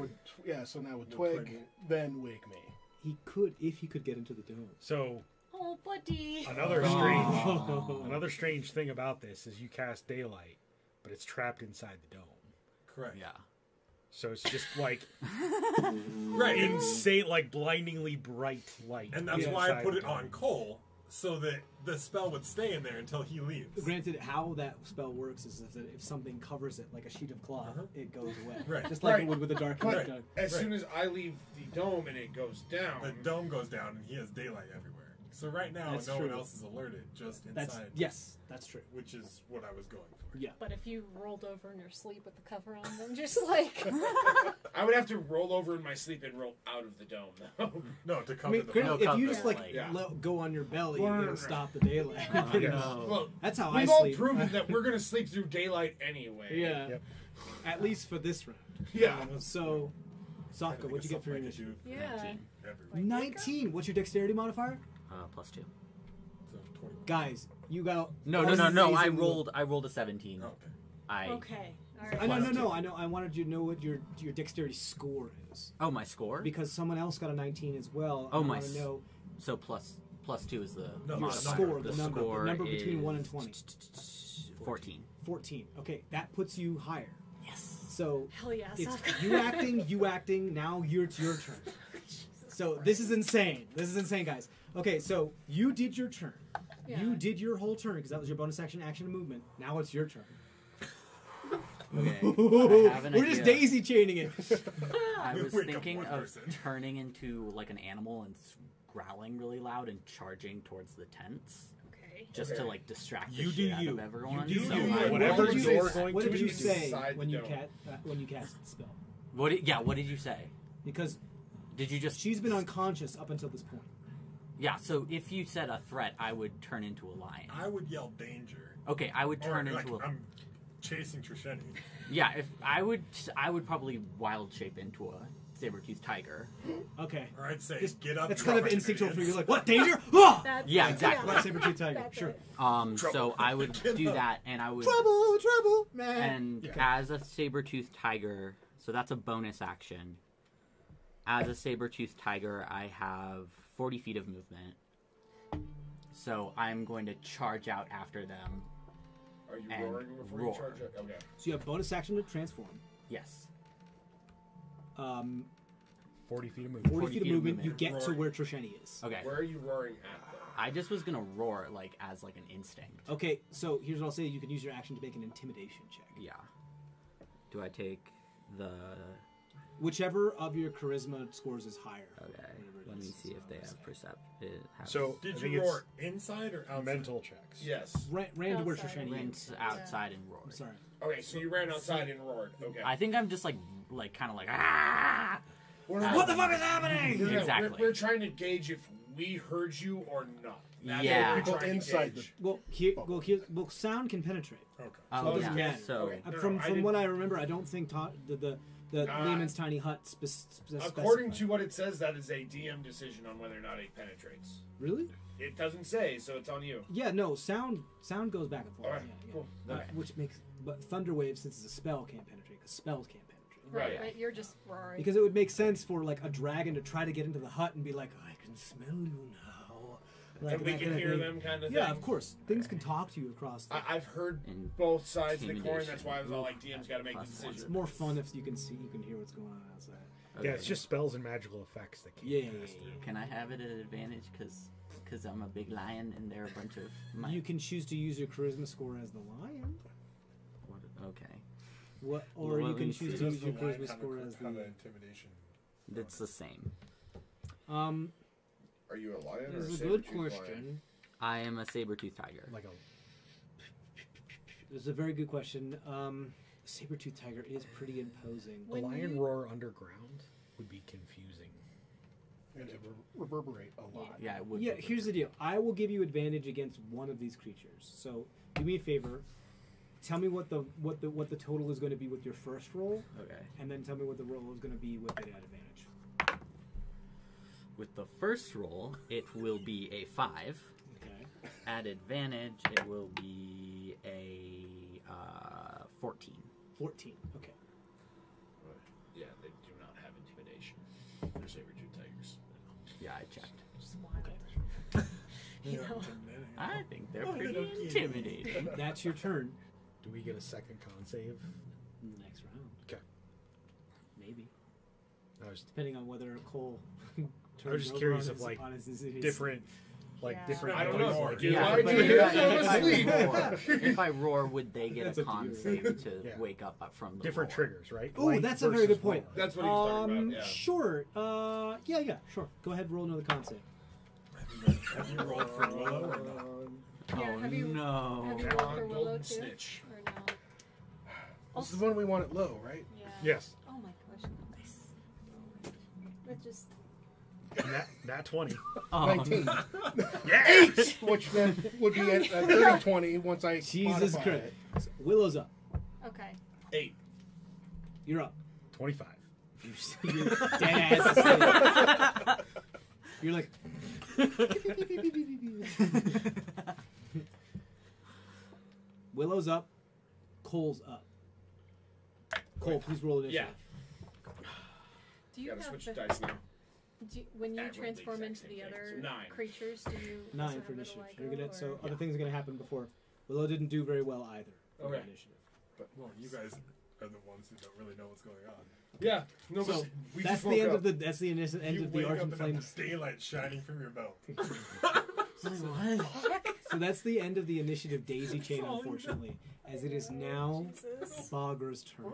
Speaker 6: would Twig
Speaker 5: Twig.
Speaker 6: then wake me.
Speaker 2: He could if he could get into the dome.
Speaker 7: So
Speaker 3: Oh, buddy.
Speaker 7: another
Speaker 8: Oh.
Speaker 7: strange thing about this is you cast daylight, but it's trapped inside the dome.
Speaker 5: Correct.
Speaker 8: Yeah.
Speaker 7: So it's just like
Speaker 5: Right.
Speaker 7: insane, like blindingly bright light.
Speaker 5: And that's
Speaker 2: Yeah.
Speaker 5: why I
Speaker 7: inside
Speaker 5: put
Speaker 7: the
Speaker 5: it on
Speaker 7: dome.
Speaker 5: Cole, so that the spell would stay in there until he leaves.
Speaker 2: Granted, how that spell works is that if something covers it like a sheet of cloth,
Speaker 5: Uh-huh.
Speaker 2: it goes away.
Speaker 5: Right.
Speaker 2: Just like
Speaker 4: Right.
Speaker 2: it would with the dark
Speaker 5: Right.
Speaker 2: dark.
Speaker 4: As
Speaker 5: Right.
Speaker 4: soon as I leave the dome and it goes down,
Speaker 5: The dome goes down and he has daylight everywhere. So right now,
Speaker 2: That's
Speaker 5: no
Speaker 2: true.
Speaker 5: one else is alerted, just
Speaker 2: That's
Speaker 5: inside.
Speaker 2: yes, that's true.
Speaker 5: Which is what I was going for.
Speaker 2: Yeah.
Speaker 3: But if you rolled over in your sleep with the cover on, then just like.
Speaker 4: I would have to roll over in my sleep and roll out of the dome. though.
Speaker 5: No, to
Speaker 2: I
Speaker 5: cover
Speaker 2: mean,
Speaker 5: the
Speaker 2: granted,
Speaker 8: No
Speaker 2: if you
Speaker 8: cover,
Speaker 2: just like
Speaker 8: like-
Speaker 4: Yeah.
Speaker 2: go on your belly,
Speaker 4: Right.
Speaker 2: it'll stop the daylight.
Speaker 8: Oh, no.
Speaker 4: Well,
Speaker 2: That's how I
Speaker 4: we've all
Speaker 2: sleep.
Speaker 4: proven that we're gonna sleep through daylight anyway.
Speaker 2: Yeah.
Speaker 7: Yep.
Speaker 2: At least for this round.
Speaker 4: Yeah.
Speaker 2: So,
Speaker 5: I
Speaker 2: Sofka,
Speaker 5: think
Speaker 2: what'd you
Speaker 5: it's
Speaker 2: get for your
Speaker 5: something I
Speaker 2: initiative?
Speaker 5: could
Speaker 3: Yeah.
Speaker 8: 19.
Speaker 5: do every
Speaker 3: Like,
Speaker 2: 19. What's your dexterity modifier?
Speaker 8: Plus 2.
Speaker 5: So 20.
Speaker 2: Guys, you got
Speaker 8: No. I
Speaker 2: amazing-
Speaker 8: rolled a 17.
Speaker 5: Oh, okay.
Speaker 8: I
Speaker 3: Okay. All right.
Speaker 2: No. I know. I wanted you to know what your dexterity score is
Speaker 8: Oh, my score?
Speaker 2: because someone else got a 19 as well.
Speaker 8: Oh,
Speaker 2: and I
Speaker 8: my
Speaker 2: want to know
Speaker 8: So plus 2 is the
Speaker 5: No,
Speaker 2: your
Speaker 8: modifier.
Speaker 2: score,
Speaker 8: The
Speaker 2: the number
Speaker 8: score
Speaker 2: between 1 and
Speaker 8: is
Speaker 2: 20.
Speaker 8: 14.
Speaker 2: 14. Okay, that puts you higher.
Speaker 8: Yes.
Speaker 2: So
Speaker 3: Hell yeah.
Speaker 2: it's
Speaker 3: Sofka.
Speaker 2: you acting. Now it's your turn. So this is insane. This is insane, guys. Okay, so you did your turn.
Speaker 3: Yeah.
Speaker 2: You did your whole turn because that was your bonus action, and movement. Now it's your turn.
Speaker 8: Okay. I have an
Speaker 2: We're just
Speaker 8: idea.
Speaker 2: daisy chaining it.
Speaker 8: I was
Speaker 5: Wake up
Speaker 8: thinking
Speaker 5: one
Speaker 8: of
Speaker 5: person.
Speaker 8: turning into like an animal and growling really loud and charging towards the tents,
Speaker 3: Okay.
Speaker 8: just to like distract the
Speaker 7: You do
Speaker 8: shit out
Speaker 7: you.
Speaker 8: of everyone.
Speaker 7: You do
Speaker 8: so
Speaker 7: you.
Speaker 8: I-
Speaker 7: Whatever
Speaker 2: What did
Speaker 7: you're
Speaker 2: say-
Speaker 7: going
Speaker 2: what
Speaker 7: to
Speaker 2: did you
Speaker 7: do.
Speaker 2: say
Speaker 4: Inside
Speaker 2: when
Speaker 4: the
Speaker 2: you
Speaker 4: dome.
Speaker 2: when you cast the spell?
Speaker 8: What did you say?
Speaker 2: Because
Speaker 8: Did you just?
Speaker 2: she's been unconscious up until this point.
Speaker 8: Yeah, so if you said a threat, I would turn into a lion.
Speaker 5: I would yell danger.
Speaker 8: Okay, I would turn
Speaker 5: or,
Speaker 8: into
Speaker 5: like,
Speaker 8: a...
Speaker 5: I'm chasing Trisheni.
Speaker 8: Yeah, if I would probably wild shape into a saber-toothed tiger.
Speaker 2: Okay.
Speaker 5: Or I'd say,
Speaker 2: Just-
Speaker 5: get up.
Speaker 2: That's
Speaker 5: drop
Speaker 2: kind of
Speaker 5: it,
Speaker 2: instinctual for you. You're
Speaker 5: idiots.
Speaker 2: like, what, danger? Ah!
Speaker 3: That's,
Speaker 8: Yeah, exactly.
Speaker 2: Right, saber-tooth tiger.
Speaker 3: That's
Speaker 2: Sure.
Speaker 3: it.
Speaker 8: So I would do that, and I would...
Speaker 2: Trouble, man.
Speaker 8: And as a saber-toothed tiger, so that's a bonus action. As a saber-toothed tiger, I have 40 feet of movement. So I'm going to charge out after them.
Speaker 4: Are you
Speaker 8: And
Speaker 4: roaring before
Speaker 8: roar.
Speaker 4: you charge it? Okay.
Speaker 2: So you have bonus action to transform.
Speaker 8: Yes.
Speaker 7: 40 feet of movement.
Speaker 2: 40 feet of movement. You get to
Speaker 5: Roaring.
Speaker 2: where Trisheni is.
Speaker 8: Okay.
Speaker 4: Where are you roaring at, though?
Speaker 8: I just was going to roar, like, as, like, an instinct.
Speaker 2: Okay, so here's what I'll say. You can use your action to make an intimidation check.
Speaker 8: Yeah. Do I take the...
Speaker 2: Whichever of your charisma scores is higher.
Speaker 8: Okay.
Speaker 2: Whatever it
Speaker 8: Let me
Speaker 2: is.
Speaker 8: see if they have percept...
Speaker 7: So
Speaker 5: Did
Speaker 7: I think
Speaker 5: you
Speaker 7: it's
Speaker 5: roar inside or outside?
Speaker 7: mental checks.
Speaker 4: Yes.
Speaker 2: Ran to where
Speaker 3: Outside.
Speaker 2: Trisheni
Speaker 8: Went
Speaker 2: is.
Speaker 8: outside and roared.
Speaker 2: I'm sorry.
Speaker 4: Okay, so you ran outside and roared. Okay.
Speaker 8: I think I'm just, like kind of like, ah!
Speaker 2: What the fuck is happening?
Speaker 4: No,
Speaker 8: Exactly.
Speaker 4: We're trying to gauge if we heard you or not. That's
Speaker 8: Yeah.
Speaker 4: what we're
Speaker 6: People
Speaker 4: trying to
Speaker 6: inside
Speaker 4: gauge.
Speaker 2: Well, sound can penetrate.
Speaker 5: Okay.
Speaker 8: Oh,
Speaker 2: it doesn't
Speaker 8: yeah.
Speaker 2: matter.
Speaker 8: So,
Speaker 4: Okay. No,
Speaker 2: From
Speaker 4: I didn't-
Speaker 2: what I remember, I don't think the Lehman's tiny hut
Speaker 4: According
Speaker 2: specified.
Speaker 4: to what it says, that is a DM decision on whether or not it penetrates.
Speaker 2: Really?
Speaker 4: It doesn't say, so it's on you.
Speaker 2: Yeah, no. Sound goes back and forth.
Speaker 4: All right,
Speaker 2: Yeah,
Speaker 4: cool.
Speaker 2: yeah.
Speaker 8: Okay.
Speaker 2: Which makes thunder wave, since it's a spell, can't penetrate because spells can't penetrate.
Speaker 3: Right,
Speaker 8: Right.
Speaker 3: but you're just roaring.
Speaker 2: Because it would make sense for like a dragon to try to get into the hut and be like, I can smell you now. Like,
Speaker 4: And we
Speaker 2: that
Speaker 4: can
Speaker 2: kind of
Speaker 4: hear
Speaker 2: thing.
Speaker 4: them kind of
Speaker 2: Yeah,
Speaker 4: thing.
Speaker 2: of course. Things can talk to you across.
Speaker 4: I've heard
Speaker 8: And
Speaker 4: both sides of the coin.
Speaker 8: intimidation.
Speaker 4: That's why I was all like, DM's got to make the
Speaker 8: Plus one.
Speaker 2: It's
Speaker 4: decision.
Speaker 2: more fun if you can hear what's going on outside.
Speaker 8: okay.
Speaker 7: Yeah, it's just spells and magical effects that can't
Speaker 2: Yeah,
Speaker 7: pass through.
Speaker 8: Can I have it at an advantage because I'm a big lion and they're a bunch of my...
Speaker 2: You can choose to use your charisma score as the lion.
Speaker 8: What, okay.
Speaker 2: What, or
Speaker 8: Well,
Speaker 2: you
Speaker 8: let
Speaker 2: can
Speaker 8: me
Speaker 2: choose
Speaker 8: see.
Speaker 2: to
Speaker 5: Does
Speaker 2: use
Speaker 5: the
Speaker 2: your
Speaker 5: lion
Speaker 2: charisma
Speaker 5: have
Speaker 2: score
Speaker 5: a-
Speaker 2: as
Speaker 5: have an
Speaker 2: the.
Speaker 5: intimidation?
Speaker 8: It's the same.
Speaker 4: Are you a lion or a
Speaker 2: This is a good
Speaker 4: saber-toothed
Speaker 2: question.
Speaker 4: lion?
Speaker 8: I am a saber-toothed tiger.
Speaker 7: Like a
Speaker 2: This is a very good question. Saber-tooth tiger is pretty imposing.
Speaker 7: the
Speaker 3: When
Speaker 7: lion
Speaker 3: you-
Speaker 7: roar underground would be confusing.
Speaker 6: And it reverberate a lot.
Speaker 8: Yeah, it would.
Speaker 2: Yeah,
Speaker 8: be.
Speaker 2: here's the deal. I will give you advantage against one of these creatures. So do me a favor. Tell me what the total is going to be with your first roll,
Speaker 8: Okay.
Speaker 2: and then tell me what the roll is going to be with it at advantage.
Speaker 8: With the first roll, it will be a 5.
Speaker 2: Okay.
Speaker 8: At advantage, it will be a 14.
Speaker 2: 14. Okay.
Speaker 4: Yeah, they do not have intimidation. They're saber-toothed tigers.
Speaker 8: Yeah, I checked.
Speaker 3: Just wild. You know.
Speaker 8: I think they're
Speaker 5: Oh,
Speaker 8: pretty
Speaker 5: they're cute.
Speaker 8: intimidating.
Speaker 2: That's your turn.
Speaker 7: Do we get a second con save?
Speaker 2: In the next round.
Speaker 7: Okay.
Speaker 2: Maybe.
Speaker 7: I was
Speaker 2: Depending on whether Cole
Speaker 7: just
Speaker 2: over
Speaker 7: curious
Speaker 2: on
Speaker 7: of,
Speaker 2: his-
Speaker 7: like,
Speaker 2: on his
Speaker 7: different, like
Speaker 3: Yeah.
Speaker 7: different.
Speaker 4: I don't
Speaker 7: noises,
Speaker 4: know.
Speaker 7: like-
Speaker 4: Dude,
Speaker 8: Yeah,
Speaker 4: why'd
Speaker 8: but
Speaker 4: you
Speaker 8: if
Speaker 4: hear
Speaker 8: I-
Speaker 4: that?
Speaker 8: if I roar, would they get
Speaker 2: That's
Speaker 8: a
Speaker 2: up to
Speaker 8: con
Speaker 2: you.
Speaker 8: save to
Speaker 7: Yeah.
Speaker 8: wake up from the
Speaker 7: different
Speaker 8: roar?
Speaker 7: triggers, right?
Speaker 2: Oh,
Speaker 7: Light
Speaker 2: that's a very
Speaker 7: versus
Speaker 2: good point.
Speaker 7: roar.
Speaker 4: That's what he was talking about, yeah.
Speaker 2: Sure. Yeah, sure. Go ahead, roll another con save.
Speaker 5: Have you rolled for Willow or not?
Speaker 3: Yeah,
Speaker 8: Oh,
Speaker 3: have you
Speaker 8: no.
Speaker 3: have you
Speaker 4: Come
Speaker 3: rolled
Speaker 4: on,
Speaker 3: for Willow
Speaker 4: golden
Speaker 3: too?
Speaker 4: snitch.
Speaker 3: Or no?
Speaker 6: This is the one we want at low, right?
Speaker 3: Yeah.
Speaker 7: Yes.
Speaker 3: Oh my gosh, nice. That just
Speaker 7: Nat 20.
Speaker 8: Oh,
Speaker 6: 19.
Speaker 7: Yeah.
Speaker 6: Which then would be at 30-20 once I
Speaker 2: Jesus
Speaker 6: modify
Speaker 2: Christ.
Speaker 6: it.
Speaker 2: So Willow's up.
Speaker 3: okay.
Speaker 4: 8.
Speaker 2: You're up.
Speaker 7: 25.
Speaker 2: You're dead ass asleep. You're like. Willow's up. Cole's up. Cole, please roll initiative.
Speaker 3: Do you
Speaker 4: Gotta
Speaker 3: have
Speaker 4: switch
Speaker 3: the,
Speaker 4: dice now.
Speaker 3: when you
Speaker 4: Yeah, we're the
Speaker 3: transform
Speaker 4: exact
Speaker 3: into
Speaker 4: same
Speaker 3: the
Speaker 4: thing.
Speaker 3: other
Speaker 4: So 9.
Speaker 3: creatures, do you also
Speaker 2: 9
Speaker 3: have
Speaker 2: for
Speaker 3: vitiligo,
Speaker 2: initiative. You're gonna, so
Speaker 3: or-
Speaker 2: other things are going to happen before. Willow didn't do very well either. For
Speaker 4: Okay.
Speaker 2: initiative.
Speaker 5: But well, you guys are the ones who don't really know what's going on.
Speaker 4: Yeah. No,
Speaker 2: So
Speaker 4: but we
Speaker 2: that's
Speaker 4: just
Speaker 2: the
Speaker 4: woke
Speaker 2: end
Speaker 4: up.
Speaker 2: of the. That's the end
Speaker 5: You
Speaker 2: of the
Speaker 5: wake
Speaker 2: Argent
Speaker 5: up and
Speaker 2: Flames.
Speaker 5: have daylight shining from your belt.
Speaker 2: So that's the end of the initiative daisy chain, unfortunately, as it is now
Speaker 3: Jesus.
Speaker 2: Bagra's turn.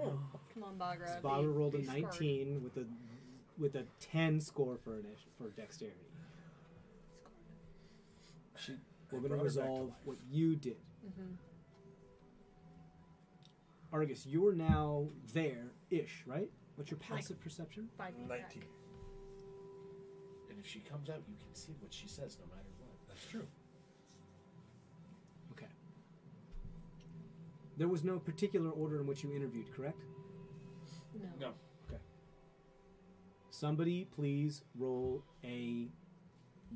Speaker 3: Come on, Bagra.
Speaker 2: Bagra rolled a
Speaker 3: be smart.
Speaker 2: 19 with a 10 score for dexterity. We're going to
Speaker 5: brought her back to
Speaker 2: resolve
Speaker 5: life.
Speaker 2: what you did.
Speaker 3: Mhm.
Speaker 2: Argus, you're now there-ish, right? What's your passive perception?
Speaker 3: 5 feet
Speaker 5: 19.
Speaker 3: back.
Speaker 4: And And if she comes out, you can see what she says no matter what.
Speaker 5: That's true.
Speaker 2: Okay. There was no particular order in which you interviewed, correct?
Speaker 4: No.
Speaker 2: Okay. Somebody please roll a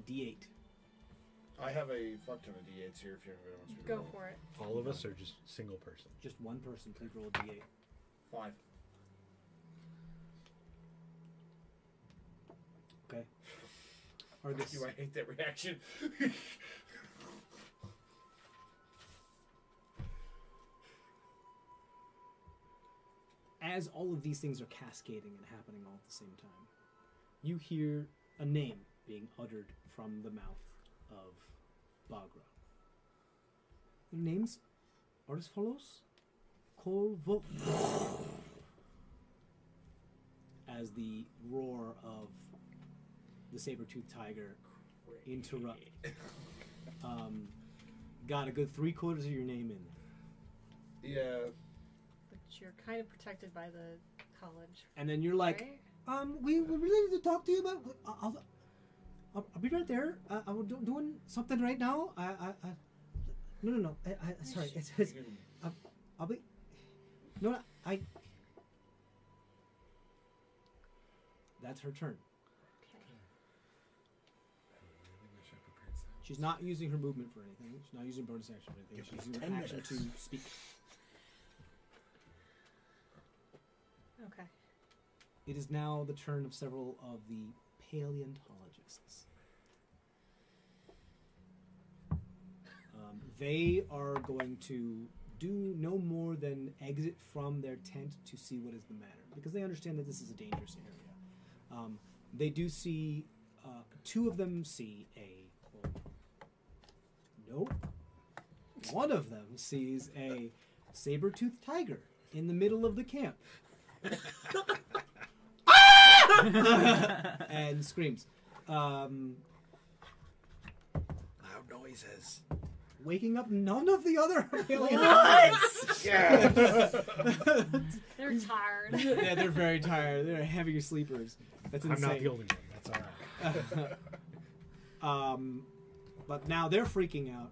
Speaker 2: d8.
Speaker 4: I have a fuck ton of D8s here if anybody wants me to
Speaker 3: Go
Speaker 4: roll.
Speaker 3: for it.
Speaker 7: All of us, or just single person?
Speaker 2: Just one person, please roll a d8.
Speaker 4: 5.
Speaker 2: Okay. Are this
Speaker 4: Do I hate that reaction?
Speaker 2: as all of these things are cascading and happening all at the same time, you hear a name being uttered from the mouth of Bagra. The names are as follows. As the roar of the saber-toothed tiger interrupt. Got a good 3/4 of your name in there.
Speaker 4: Yeah.
Speaker 3: But you're kind of protected by the college.
Speaker 2: And then you're like,
Speaker 3: right?
Speaker 2: we really need to talk to you about. I'll be right there. I'm doing something right now. No. Sorry. It's I'll be. No. That's her turn.
Speaker 3: Okay.
Speaker 5: I really wish I prepared sound.
Speaker 2: She's not using her movement for anything. She's not using bonus action for anything.
Speaker 5: Give
Speaker 2: She's
Speaker 5: us
Speaker 2: using
Speaker 5: 10
Speaker 2: her action
Speaker 5: minutes.
Speaker 2: to speak.
Speaker 3: Okay.
Speaker 2: It is now the turn of several of the paleontologists. They are going to do no more than exit from their tent to see what is the matter, because they understand that this is a dangerous area. They do see, two of them see nope. One of them sees a saber-toothed tiger in the middle of the camp. And screams.
Speaker 7: Loud noises.
Speaker 2: Waking up none of the other
Speaker 3: What?
Speaker 4: Yeah.
Speaker 3: They're tired.
Speaker 2: Yeah, they're very tired. They're heavier sleepers. That's insane.
Speaker 7: I'm not the only one. That's all right.
Speaker 2: But now they're freaking out.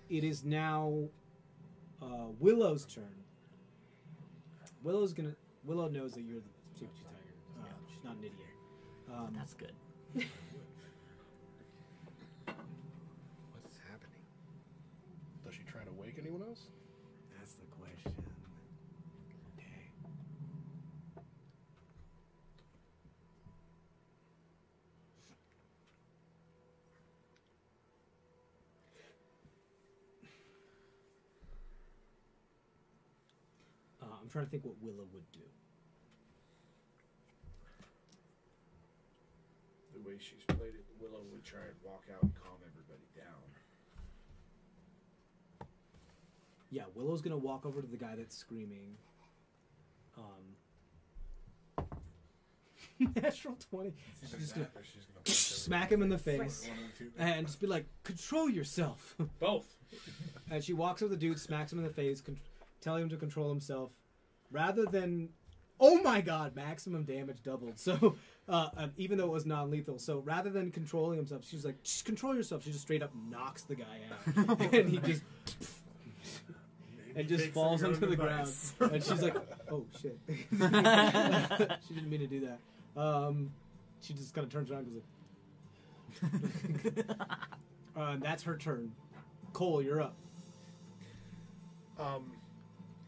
Speaker 2: It is now Willow's turn. Willow knows that you're the saber-tooth tiger. She's not an idiot.
Speaker 8: That's good.
Speaker 7: What's happening? Does she try to wake anyone else?
Speaker 2: That's the question. Okay. I'm trying to think what Willow would do.
Speaker 4: The way she's played it, Willow would try and walk out and calm everybody down.
Speaker 2: Yeah, Willow's gonna walk over to the guy that's screaming. Natural 20.
Speaker 5: She's
Speaker 2: She's
Speaker 5: gonna
Speaker 2: gonna
Speaker 5: punch
Speaker 2: smack him in the face
Speaker 5: One of the two.
Speaker 2: and just be like, "Control yourself."
Speaker 4: Both.
Speaker 2: And she walks over to the dude, smacks him in the face, telling him to control himself, rather than, oh my god, maximum damage doubled. So, even though it was non-lethal, so rather than controlling himself, she's like, just control yourself. She just straight up knocks the guy out, and he just
Speaker 5: Maybe takes
Speaker 2: falls
Speaker 5: some
Speaker 2: onto the
Speaker 5: good
Speaker 2: ground.
Speaker 5: advice.
Speaker 2: And she's like, oh shit. She didn't mean to do that. She just kind of turns around and goes like, and that's her turn. Cole, you're up.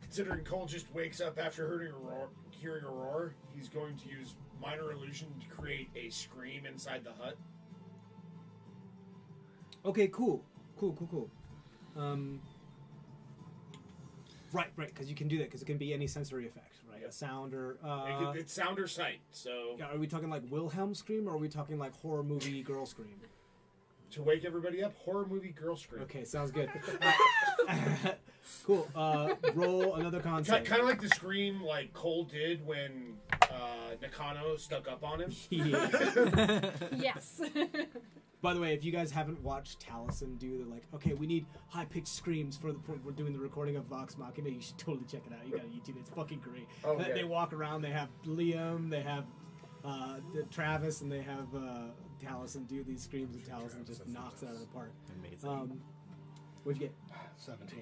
Speaker 4: Considering Cole just wakes up after hearing a roar, he's going to use minor illusion to create a scream inside the hut.
Speaker 2: Okay, cool. Right, because you can do that, because it can be any sensory effect, right?
Speaker 4: Yep.
Speaker 2: A sound or...
Speaker 4: It's sound or sight, so...
Speaker 2: yeah, are we talking like Wilhelm scream, or are we talking like horror movie girl scream?
Speaker 4: To wake everybody up, horror movie girl scream.
Speaker 2: Okay, sounds good. Cool. Roll another con save.
Speaker 4: Kind of like the scream like Cole did when Nakano stuck up on him.
Speaker 2: Yeah.
Speaker 3: Yes.
Speaker 2: By the way, if you guys haven't watched Taliesin do the okay, we need high-pitched screams for we're doing the recording of Vox Machina, you should totally check it out. You got it on YouTube. It's fucking great.
Speaker 4: Okay.
Speaker 2: They walk around. They have Liam. They have Travis, and they have Taliesin do these screams, and Taliesin just knocks it out of the park.
Speaker 8: Amazing.
Speaker 2: What'd you get?
Speaker 6: 17.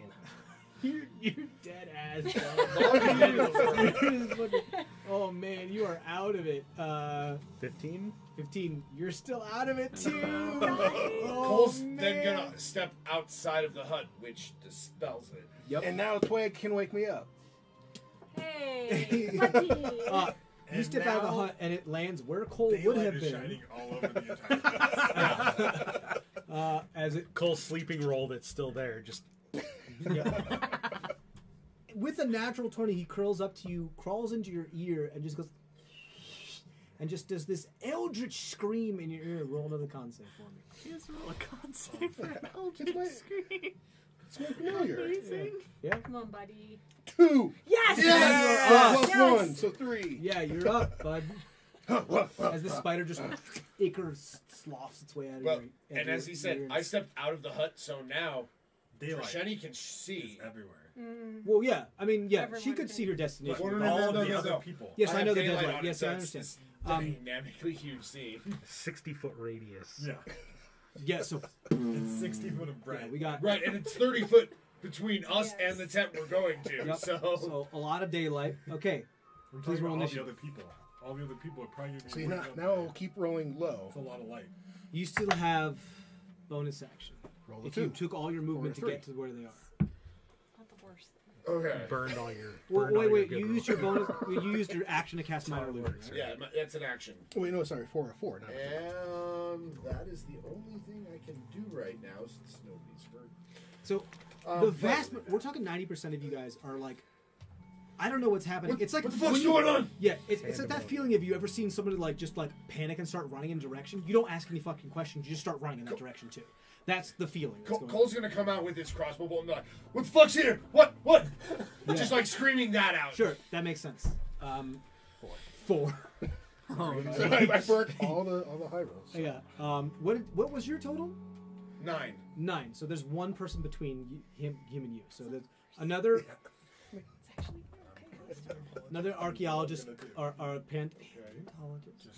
Speaker 2: You're dead ass. Oh man, you are out of it.
Speaker 7: 15?
Speaker 2: 15. You're still out of it too.
Speaker 4: Cole's
Speaker 2: man.
Speaker 4: then gonna step outside of the hut, which dispels it.
Speaker 2: Yep.
Speaker 6: And now Twig can wake me up.
Speaker 3: Hey, buddy.
Speaker 2: You step out of the hut and it lands where Cole would
Speaker 5: Daylight
Speaker 2: have
Speaker 5: is
Speaker 2: been.
Speaker 5: shining all over the entire place.
Speaker 2: As it
Speaker 7: Cole's sleeping roll that's still there. Just
Speaker 2: with a natural 20, he curls up to you, crawls into your ear, and just goes, and just does this eldritch scream in your ear. Roll another con save for me.
Speaker 8: Just roll a con save for an
Speaker 6: It's
Speaker 8: eldritch
Speaker 6: my-
Speaker 8: scream.
Speaker 6: It's my familiar.
Speaker 8: Amazing.
Speaker 2: Yeah.
Speaker 3: Come on, buddy.
Speaker 6: 2.
Speaker 3: Yes!
Speaker 6: Yes!
Speaker 2: You're up.
Speaker 6: Plus
Speaker 3: Yes!
Speaker 6: 1, so 3.
Speaker 2: Yeah, you're up, bud. As the spider just ichor sloughs its way out of
Speaker 4: Well,
Speaker 2: your
Speaker 4: and as he said,
Speaker 2: ear.
Speaker 4: I stepped out of the hut, so now
Speaker 5: Daylight
Speaker 4: Shani can
Speaker 5: is
Speaker 4: see.
Speaker 5: everywhere.
Speaker 2: Well, yeah. I mean, yeah.
Speaker 3: Everyone
Speaker 2: she could
Speaker 3: can-
Speaker 2: see her destination.
Speaker 4: But-
Speaker 2: but-
Speaker 5: All
Speaker 4: no,
Speaker 5: of
Speaker 4: no,
Speaker 5: the
Speaker 4: no,
Speaker 5: other
Speaker 4: no.
Speaker 5: people.
Speaker 2: Yes, I
Speaker 4: have
Speaker 2: know the
Speaker 4: daylight
Speaker 2: deadlight.
Speaker 4: on
Speaker 2: Yes,
Speaker 4: it,
Speaker 2: I
Speaker 4: so it's
Speaker 2: understand.
Speaker 4: this dynamically huge scene.
Speaker 7: 60-foot radius.
Speaker 5: Yeah.
Speaker 2: Yeah, so
Speaker 5: It's 60 foot of bright.
Speaker 2: yeah, we got
Speaker 4: Right, and it's 30 foot between us
Speaker 3: Yes.
Speaker 4: and the tent we're going to.
Speaker 2: Yep.
Speaker 4: So
Speaker 2: a lot of daylight. Okay,
Speaker 5: We're
Speaker 2: Please
Speaker 5: talking
Speaker 2: roll
Speaker 5: about all the
Speaker 2: initiative.
Speaker 5: other people. All the other people are probably going to
Speaker 6: See, now I'll keep rolling low.
Speaker 5: It's a lot of light.
Speaker 2: you still have bonus action.
Speaker 6: Roll a
Speaker 2: If you
Speaker 6: 2.
Speaker 2: took all your movement to
Speaker 6: Or a
Speaker 2: get to where they are.
Speaker 3: Not the worst.
Speaker 4: okay.
Speaker 7: Burned all your.
Speaker 2: Well,
Speaker 7: burned all
Speaker 2: wait.
Speaker 7: your
Speaker 2: You
Speaker 7: good
Speaker 2: used your
Speaker 7: rolls.
Speaker 2: bonus. You used your action to cast minor illusion. Right?
Speaker 4: Yeah, that's an action.
Speaker 6: Wait, no, sorry. 4 or 4. Not a 4.
Speaker 4: That is the only thing I can do right now since nobody's hurt.
Speaker 2: So the vast. We're talking 90% of you guys are like, I don't know what's happening. It's like
Speaker 4: what the fuck's
Speaker 2: when you-
Speaker 4: going on?
Speaker 2: Yeah, it's like that feeling. Have you ever seen somebody like just like panic and start running in a direction? You don't ask any fucking questions. You just start running in that direction too. That's the feeling. That's going on.
Speaker 4: Cole's gonna come out with his crossbow bolt and be like, "What the fuck's here? What? What?"
Speaker 2: Yeah.
Speaker 4: Just like screaming that out.
Speaker 2: Sure, that makes sense. 4.
Speaker 6: So I burnt all the high rolls.
Speaker 2: Yeah. What was your total?
Speaker 4: 9.
Speaker 2: 9. So there's one person between him and you. So there's another
Speaker 3: It's actually okay.
Speaker 2: another archaeologist or paleontologist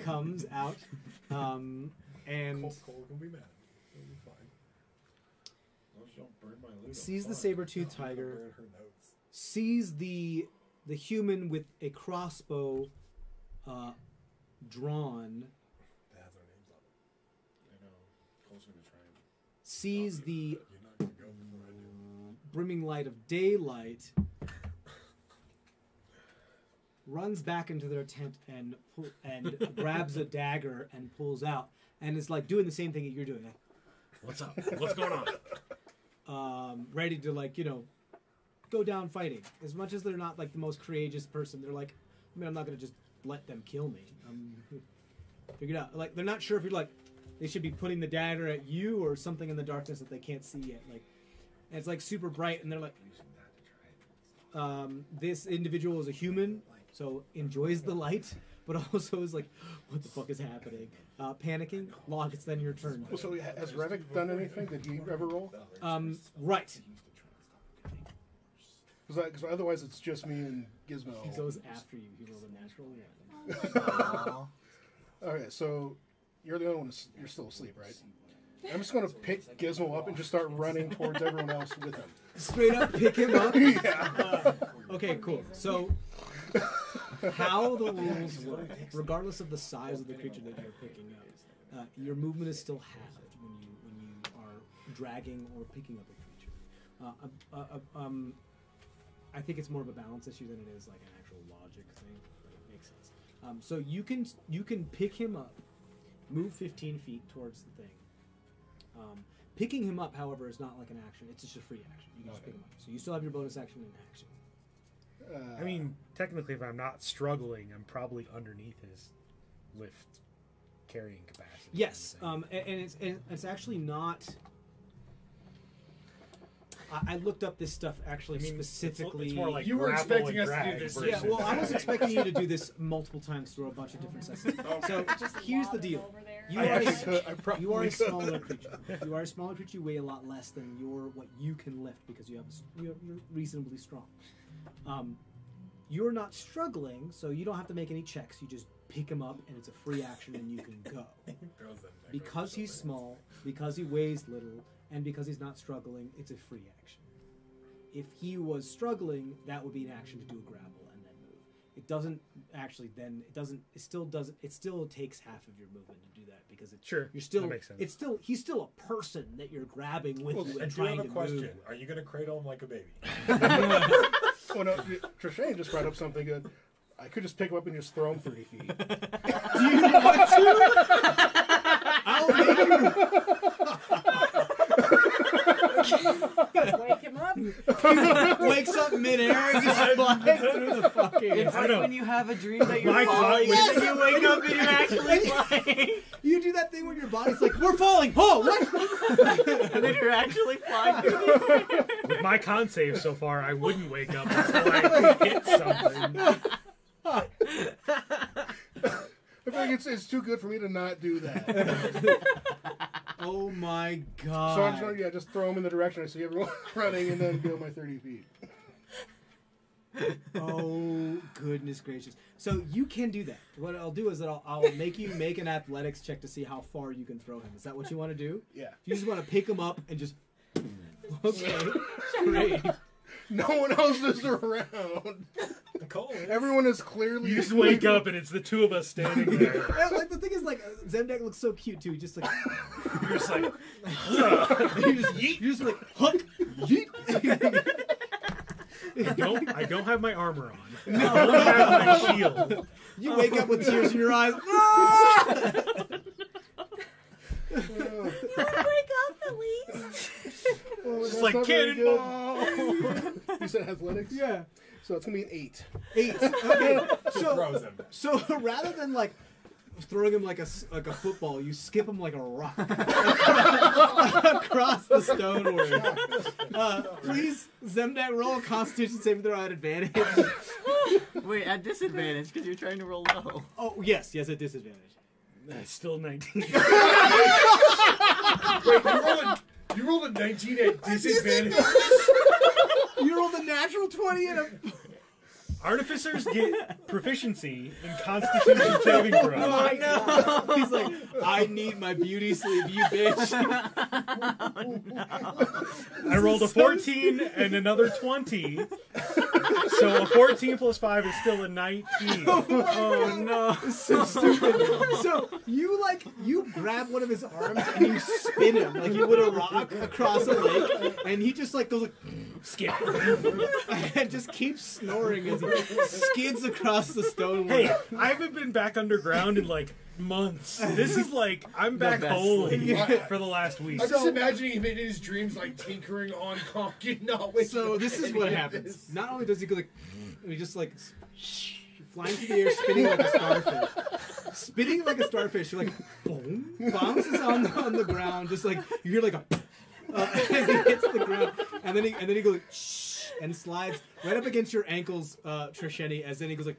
Speaker 2: comes out, and
Speaker 5: Cole can be mad. It'll be fine.
Speaker 4: Don't burn my loot.
Speaker 2: sees the saber-toothed tiger,
Speaker 5: Burn her notes.
Speaker 2: sees the human with a crossbow drawn,
Speaker 5: That has our names on it.
Speaker 4: I know. Cole's gonna try and.
Speaker 2: sees the
Speaker 5: You're not going to go before I do.
Speaker 2: brimming light of daylight, runs back into their tent and grabs a dagger and pulls out, and is like doing the same thing that you're doing,
Speaker 7: What's up? What's going on?
Speaker 2: ready to like go down fighting. As much as they're not like the most courageous person, they're like, I mean, I'm not gonna just let them kill me. Figure it out. Like they're not sure if you're like they should be putting the dagger at you or something in the darkness that they can't see yet. Like, and it's like super bright, and they're like, this individual is a human, so enjoys the light, but also is like, what the fuck is happening? Panicking. Log, it's then your turn.
Speaker 6: Well, so has Revik done anything? Did he ever roll?
Speaker 2: Right.
Speaker 6: Because otherwise it's just me and Gizmo.
Speaker 2: He goes after you. He rolls a natural 1.
Speaker 6: Okay, so you're the only one. You're still asleep, right? I'm just gonna pick Gizmo up and just start running towards everyone else with him.
Speaker 2: Straight up pick him up.
Speaker 6: Yeah.
Speaker 2: Okay, cool. So, how the rules work, regardless of the size of the creature that you're picking up, your movement is still halved when you are dragging or picking up a creature. I think it's more of a balance issue than it is like an actual logic thing. But it makes sense. So you can pick him up, move 15 feet towards the thing. Picking him up, however, is not like an action. It's just a free action. You can just pick him up. So you still have your bonus action in action.
Speaker 7: I mean, technically, if I'm not struggling, I'm probably underneath his lift carrying capacity.
Speaker 2: Yes,
Speaker 7: kind of thing.
Speaker 2: and it's actually not. I looked up this stuff actually
Speaker 7: I mean,
Speaker 2: specifically.
Speaker 7: It's more like
Speaker 4: You were
Speaker 7: grapple
Speaker 4: expecting
Speaker 7: and
Speaker 4: us to do
Speaker 7: drag
Speaker 4: this.
Speaker 7: versus-
Speaker 2: Yeah, well, I was expecting you to do this multiple times through a bunch of different sessions. So
Speaker 3: Just
Speaker 2: here's the
Speaker 3: lob him
Speaker 2: deal:
Speaker 3: over there.
Speaker 2: you
Speaker 6: I
Speaker 2: are
Speaker 6: actually could. I probably
Speaker 2: you are a
Speaker 6: could.
Speaker 2: smaller creature. You are a smaller creature. You weigh a lot less than what you can lift because you're reasonably strong. You're not struggling, so you don't have to make any checks. You just pick him up, and it's a free action, and you can go.
Speaker 5: He throws them back
Speaker 2: Because
Speaker 5: over
Speaker 2: he's
Speaker 5: his
Speaker 2: small, because he weighs little, and because he's not struggling, it's a free action. If he was struggling, that would be an action to do a grapple and then move. It doesn't actually then it still takes half of your movement to do that because it's
Speaker 7: Sure,
Speaker 2: you're still
Speaker 7: that makes sense.
Speaker 2: he's still a person that you're grabbing with
Speaker 5: Well,
Speaker 2: you
Speaker 5: I
Speaker 2: and
Speaker 5: do
Speaker 2: trying
Speaker 5: have a
Speaker 2: to
Speaker 5: question.
Speaker 2: move.
Speaker 5: Are you going to cradle him like a baby?
Speaker 6: Oh no, Trishane just brought up something good. I could just pick him up and just throw him 30 feet.
Speaker 2: Do you want to? I'll make
Speaker 3: Wake him up.
Speaker 2: you wakes up midair and just flies through the fucking.
Speaker 8: It's like when you have a dream that you're
Speaker 7: My
Speaker 8: falling,
Speaker 7: God,
Speaker 8: and then you wake up and you're actually flying,
Speaker 2: You do that thing where your body's like, we're falling. Oh, what?
Speaker 8: and then you're actually flying through the air.
Speaker 7: With my con save so far, I wouldn't wake up until I hit something.
Speaker 6: I feel like it's too good for me to not do that.
Speaker 2: Oh my god.
Speaker 6: So I just throw him in the direction I see everyone running and then go my 30 feet.
Speaker 2: Oh goodness gracious! So you can do that. What I'll do is that I'll make you make an athletics check to see how far you can throw him. Is that what you want to do?
Speaker 6: Yeah.
Speaker 2: You just want to pick him up and just. Okay. Great.
Speaker 6: No one else is around.
Speaker 5: Cole.
Speaker 6: Everyone is clearly.
Speaker 7: You just wake up and it's the two of us standing there.
Speaker 2: And, like the thing is, like Zemdak looks so cute too. Just like
Speaker 7: You're just like,
Speaker 2: you just like hook. Yeet.
Speaker 7: I don't have my armor on. I don't have my shield.
Speaker 2: You wake up with tears in your eyes. Ah!
Speaker 3: Wake up at least.
Speaker 6: Oh,
Speaker 7: Just
Speaker 6: that's
Speaker 7: like
Speaker 6: not very good.
Speaker 7: cannonball.
Speaker 6: You said athletics?
Speaker 2: Yeah.
Speaker 6: So it's gonna be an 8.
Speaker 2: 8. Okay.
Speaker 5: Throws him.
Speaker 2: So rather than like throwing him like a football, you skip him like a rock across the stonework. Please, Zemdak, roll a Constitution saving throw at advantage.
Speaker 8: Wait, at disadvantage because you're trying to roll low.
Speaker 2: Oh yes, at disadvantage.
Speaker 7: That's still 19.
Speaker 4: Wait, you rolled a 19 at disadvantage.
Speaker 2: You rolled a natural 20 and a.
Speaker 7: Artificers get proficiency in Constitution saving throws.
Speaker 2: Oh no! He's like, I need my beauty sleep, you bitch.
Speaker 7: I rolled a 14 and another 20. So a 14 plus 5 is still a 19. Oh no.
Speaker 2: So stupid. So you grab one of his arms and you spin him like you would a rock across a lake, and he just like goes like skip and just keeps snoring as he skids across the stone.
Speaker 7: Hey, I haven't been back underground in like months. This is like I'm back
Speaker 8: best
Speaker 7: home
Speaker 4: sleep.
Speaker 7: for the last week.
Speaker 4: I'm just imagining him in his dreams, like tinkering on Conk, not with.
Speaker 2: So this is what happens. Not only does he go like, he just like flying through the air, spinning like a starfish. Spinning like a starfish, you're like, boom, bounces on the ground, just like you hear like a as he hits the ground, and then he goes like, shh, and slides right up against your ankles, Trisheni, as then he goes like.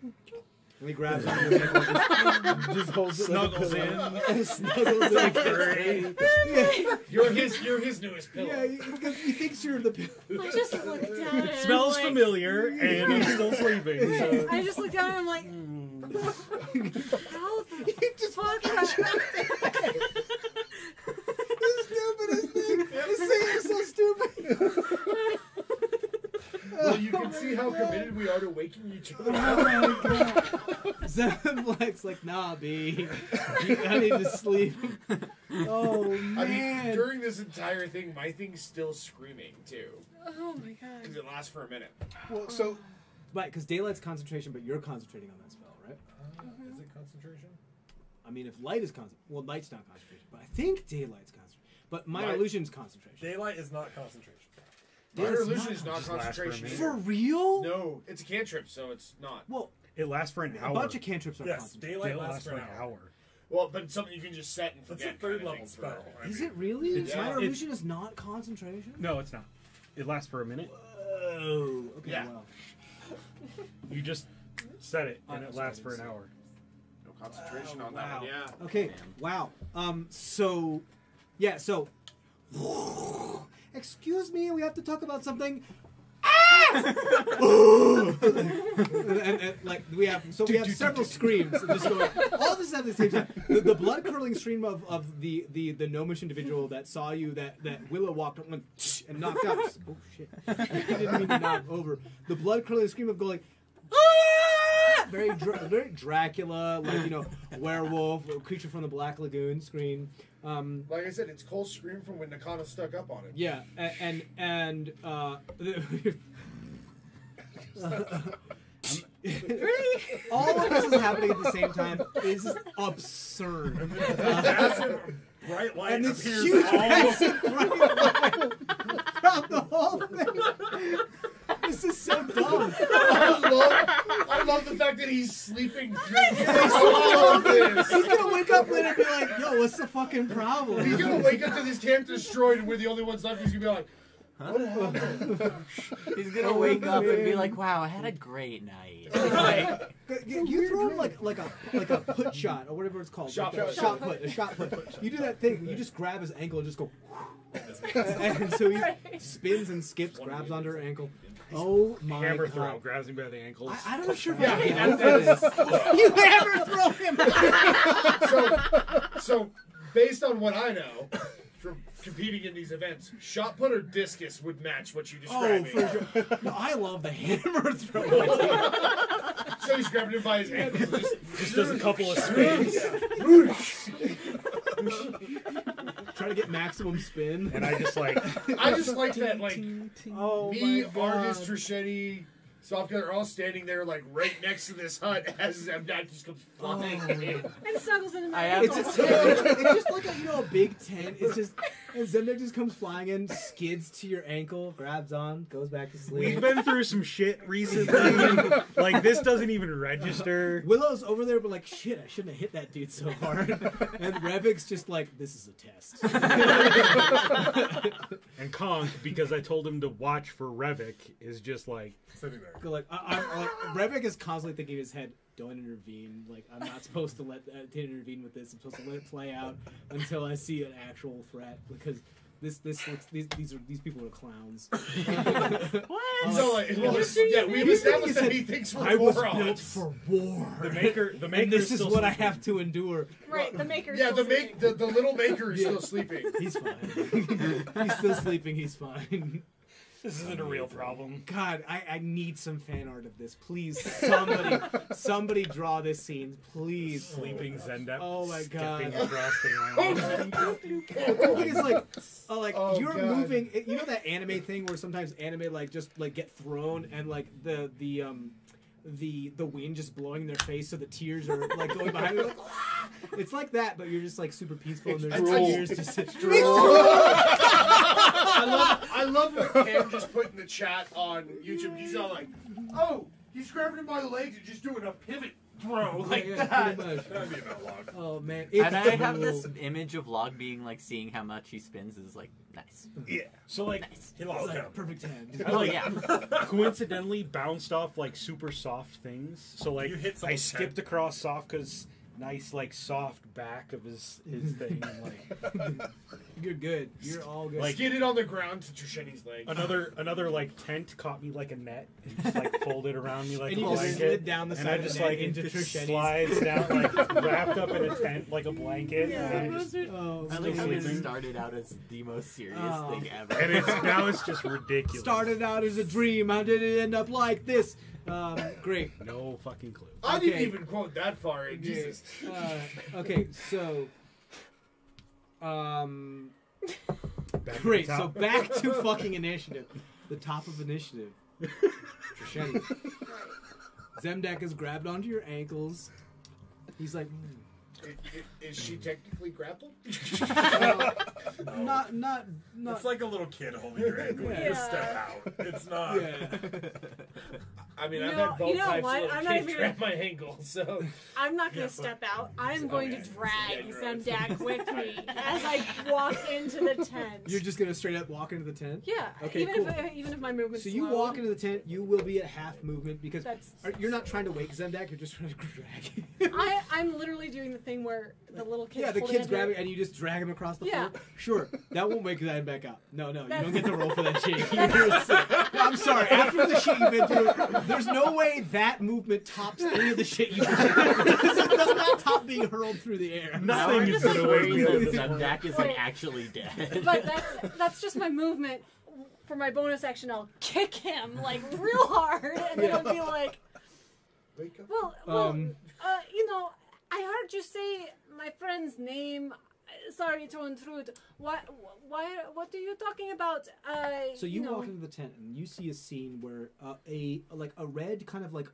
Speaker 2: And he grabs onto your ankle and just holds it
Speaker 7: Snuggles
Speaker 2: like a
Speaker 7: in.
Speaker 2: pillow. And snuggles like
Speaker 7: Great.
Speaker 2: Yeah,
Speaker 4: You're his newest pillow.
Speaker 2: yeah, because he thinks you're the pillow.
Speaker 3: I just looked down and
Speaker 7: It smells
Speaker 3: I'm like,
Speaker 7: familiar, and I'm still sleeping. So.
Speaker 3: I just looked down and I'm like, how the fuck did I
Speaker 2: The stupidest thing. This thing is so stupid.
Speaker 4: Well, you can see how committed we are to waking each other
Speaker 2: Oh
Speaker 4: up.
Speaker 2: my god. Zemblak's like, nah, B. I need to sleep. Oh, man.
Speaker 4: I mean, during this entire thing, my thing's still screaming too,
Speaker 3: Oh my god.
Speaker 4: because it lasts for a minute.
Speaker 6: Well, so
Speaker 2: But, because daylight's concentration, but you're concentrating on that spell, right?
Speaker 5: Is it concentration?
Speaker 2: I mean, if light is well, light's not concentration, but I think daylight's concentration. But minor
Speaker 5: Light-
Speaker 2: illusion's concentration.
Speaker 5: Daylight is not concentration.
Speaker 4: Minor
Speaker 2: It's
Speaker 4: illusion
Speaker 2: not-
Speaker 4: is not
Speaker 7: just lasts for a
Speaker 4: concentration.
Speaker 7: minute.
Speaker 2: For
Speaker 4: either.
Speaker 2: real?
Speaker 4: No, it's a cantrip, so it's not.
Speaker 2: Well,
Speaker 7: It lasts for an
Speaker 2: a
Speaker 7: hour.
Speaker 2: bunch of cantrips are
Speaker 5: Yes,
Speaker 2: concentration.
Speaker 5: daylight
Speaker 7: It
Speaker 5: lasts for an hour.
Speaker 4: Well, but it's something you can just set and
Speaker 5: That's
Speaker 4: forget.
Speaker 5: a third
Speaker 4: kind of
Speaker 5: level
Speaker 4: thing
Speaker 5: spell.
Speaker 4: for-
Speaker 2: Is it really?
Speaker 7: It's-
Speaker 2: Minor
Speaker 7: it's-
Speaker 2: illusion is not concentration?
Speaker 7: No, it's not. It lasts for a minute.
Speaker 2: Oh, okay,
Speaker 4: Yeah.
Speaker 2: well.
Speaker 7: You just set it, and
Speaker 2: Oh,
Speaker 7: it lasts
Speaker 2: sorry,
Speaker 7: for an hour.
Speaker 4: No concentration on that
Speaker 2: Wow.
Speaker 4: one. Yeah.
Speaker 2: Okay, wow. So, yeah, so. Excuse me, we have to talk about something. Ah! and like we have several screams just going all this at the same time. The blood curdling scream of the gnomish individual that saw you that Willow walked up and knocked out. Oh shit! I didn't mean to knock over. The blood curdling scream of going. Ah! Very Dracula, like werewolf, creature from the Black Lagoon scream.
Speaker 4: Like I said, it's Cole's scream from when Nakana stuck up on him.
Speaker 2: Yeah, and all of this is happening at the same time is absurd.
Speaker 5: Massive bright light
Speaker 2: And this
Speaker 5: appears
Speaker 2: huge
Speaker 5: all
Speaker 2: massive bright light throughout the whole thing. This is so dumb.
Speaker 4: I love the fact that he's sleeping through all of this.
Speaker 2: He's gonna wake up later and be like, "Yo, what's the fucking problem?"
Speaker 4: He's gonna wake up to this camp destroyed and we're the only ones left. He's gonna be like,
Speaker 8: Huh? He's gonna wake up and be like, "Wow, I had a great night."
Speaker 2: You throw him like a put shot or whatever it's called.
Speaker 4: Shot put.
Speaker 2: A shot put. You do that thing where you just grab his ankle and just go, and so he spins and skips, grabs onto her ankle. Oh my
Speaker 7: Hammer
Speaker 2: god!
Speaker 7: throw, grabs him by the ankles.
Speaker 2: I'm not sure if
Speaker 4: Yeah,
Speaker 2: hammer throw is. You hammer throw him.
Speaker 4: so based on what I know from competing in these events, shot put or discus would match what you
Speaker 2: Oh,
Speaker 4: described.
Speaker 2: for sure. No, I love the hammer throw.
Speaker 4: So he's grabbing him by his ankles.
Speaker 7: Just does a couple of spins,
Speaker 2: Trying to get maximum spin.
Speaker 7: and I just like
Speaker 4: I just like that, like,
Speaker 2: Oh
Speaker 4: me,
Speaker 2: my god.
Speaker 4: Argus, Trisheni, Sofka are all standing there, like, right next to this hut as Zemdak just comes flying in.
Speaker 3: And snuggles in
Speaker 8: I
Speaker 3: my
Speaker 8: have-
Speaker 2: It's just like a big tent. It's just and Zemdak just comes flying in, skids to your ankle, grabs on, goes back to sleep.
Speaker 7: we've been through some shit recently. Like this doesn't even register.
Speaker 2: Willow's over there, but like, shit, I shouldn't have hit that dude so hard. And Revik's just like, this is a test.
Speaker 7: And Conk, because I told him to watch for Revik, is just like,
Speaker 5: sitting there.
Speaker 2: Go like, I'm like, Revik is constantly thinking in his head, don't intervene. Like, I'm not supposed to to intervene with this. I'm supposed to let it play out until I see an actual threat because these people are clowns.
Speaker 8: What?
Speaker 4: So, like, we've established that he thinks we're
Speaker 2: I was
Speaker 4: morons.
Speaker 2: built for war.
Speaker 7: the maker
Speaker 2: and this is
Speaker 7: still
Speaker 2: what I
Speaker 7: sleeping.
Speaker 2: have to endure.
Speaker 3: Right, the maker's
Speaker 4: Yeah,
Speaker 3: still
Speaker 4: the
Speaker 3: sleeping.
Speaker 4: the little maker is still sleeping.
Speaker 2: He's fine. He's still sleeping. He's fine.
Speaker 7: This isn't a real problem.
Speaker 2: God, I need some fan art of this. Please, somebody draw this scene, please.
Speaker 7: Sleeping Zendep.
Speaker 2: Oh my God.
Speaker 7: Skipping across the island.
Speaker 2: The thing is like
Speaker 6: Oh,
Speaker 2: you're
Speaker 6: God.
Speaker 2: moving. You know that anime thing where sometimes anime just get thrown and like the wind just blowing in their face, so the tears are like going behind you. Like, "Ah!" It's like that, but you're just like super peaceful and there's
Speaker 6: drool.
Speaker 2: tears just.
Speaker 4: I love what Cam just put in the chat on YouTube. He's all like, "Oh, he's grabbing him by the legs and just doing a pivot throw like
Speaker 2: Yeah,
Speaker 4: that."
Speaker 2: pretty much.
Speaker 5: That'd be about log.
Speaker 2: Oh man,
Speaker 8: And I have
Speaker 2: cool.
Speaker 8: this image of Log being like seeing how much he spins is like nice.
Speaker 7: Yeah. So like,
Speaker 5: He
Speaker 2: It's
Speaker 5: lost
Speaker 2: like
Speaker 5: count.
Speaker 2: perfect hand.
Speaker 7: I
Speaker 8: Oh
Speaker 7: like
Speaker 8: yeah.
Speaker 7: coincidentally bounced off like super soft things. So like
Speaker 5: You hit
Speaker 7: I
Speaker 5: someone's
Speaker 7: skipped
Speaker 5: head.
Speaker 7: across soft because nice like soft back of his thing. And, like
Speaker 2: You're good. You're all good.
Speaker 7: Like-
Speaker 4: Get it on the ground to Trisheni's leg.
Speaker 7: another like tent caught me like a net and just like folded around me like
Speaker 2: and
Speaker 7: a
Speaker 2: you just
Speaker 7: blanket.
Speaker 2: slid down the
Speaker 7: And
Speaker 2: side
Speaker 7: I
Speaker 2: of
Speaker 7: just
Speaker 2: the net
Speaker 7: like
Speaker 2: into
Speaker 7: it just
Speaker 2: Trisheni's.
Speaker 7: slides down like wrapped up in a tent like a blanket. And then it just,
Speaker 2: Oh,
Speaker 8: I like how
Speaker 2: man.
Speaker 8: it started out as the most serious
Speaker 2: Oh.
Speaker 8: thing ever.
Speaker 7: and now it's just ridiculous.
Speaker 2: Started out as a dream. How did it end up like this? Great.
Speaker 7: No fucking clue.
Speaker 4: I didn't
Speaker 2: Okay.
Speaker 4: even quote that far in. Jesus.
Speaker 2: Okay, so
Speaker 7: Back at the
Speaker 2: great. So
Speaker 7: top.
Speaker 2: back to fucking initiative. The top of initiative. Trisheni. Zemdak is grabbed onto your ankles. He's like,
Speaker 4: Is she technically grappled?
Speaker 2: not.
Speaker 5: It's like a little kid holding your ankle when you
Speaker 3: Yeah.
Speaker 5: step out. It's not.
Speaker 2: Yeah.
Speaker 4: I mean,
Speaker 3: You
Speaker 4: I've
Speaker 3: know-
Speaker 4: had both
Speaker 3: you know
Speaker 4: types
Speaker 3: what?
Speaker 4: of
Speaker 3: I'm not
Speaker 4: kids
Speaker 3: even
Speaker 4: grab my ankle, so.
Speaker 3: I'm not going
Speaker 5: Yeah,
Speaker 3: to step out. I'm going to
Speaker 5: Okay.
Speaker 3: drag
Speaker 4: Yeah, you're right.
Speaker 3: Zemdak with me as I walk into the tent.
Speaker 2: You're just gonna straight up walk into the tent.
Speaker 3: Yeah,
Speaker 2: Okay,
Speaker 3: even
Speaker 2: cool.
Speaker 3: if my movement's
Speaker 2: So you
Speaker 3: slow,
Speaker 2: walk into the tent. You will be at half movement because
Speaker 3: That's
Speaker 2: you're not trying to wake Zemdak. You're just trying to drag him.
Speaker 3: I'm literally doing the thing thing where the little kids.
Speaker 2: Yeah, the
Speaker 3: holding
Speaker 2: kids
Speaker 3: onto
Speaker 2: grab
Speaker 3: it.
Speaker 2: it and you just drag him across the
Speaker 3: Yeah.
Speaker 2: floor. Sure, that won't make that back up. No, you
Speaker 3: That's-
Speaker 2: don't get the roll for that shit. I'm sorry. After the shit you've been through, there's no way that movement tops any of the shit you've been through. It does not top being hurled through the air.
Speaker 7: Nothing is
Speaker 8: Just
Speaker 7: gonna wake me
Speaker 8: worried
Speaker 7: up.
Speaker 8: that Zemdak is like
Speaker 3: Wait.
Speaker 8: actually dead.
Speaker 3: But that's just my movement. For my bonus action, I'll kick him like real hard, and then I'll be like,
Speaker 5: Wake up.
Speaker 3: well, you know, I heard you say my friend's name. Sorry to intrude. What are you talking about?
Speaker 2: So you
Speaker 3: know.
Speaker 2: walk into the tent and you see a scene where a red kind of like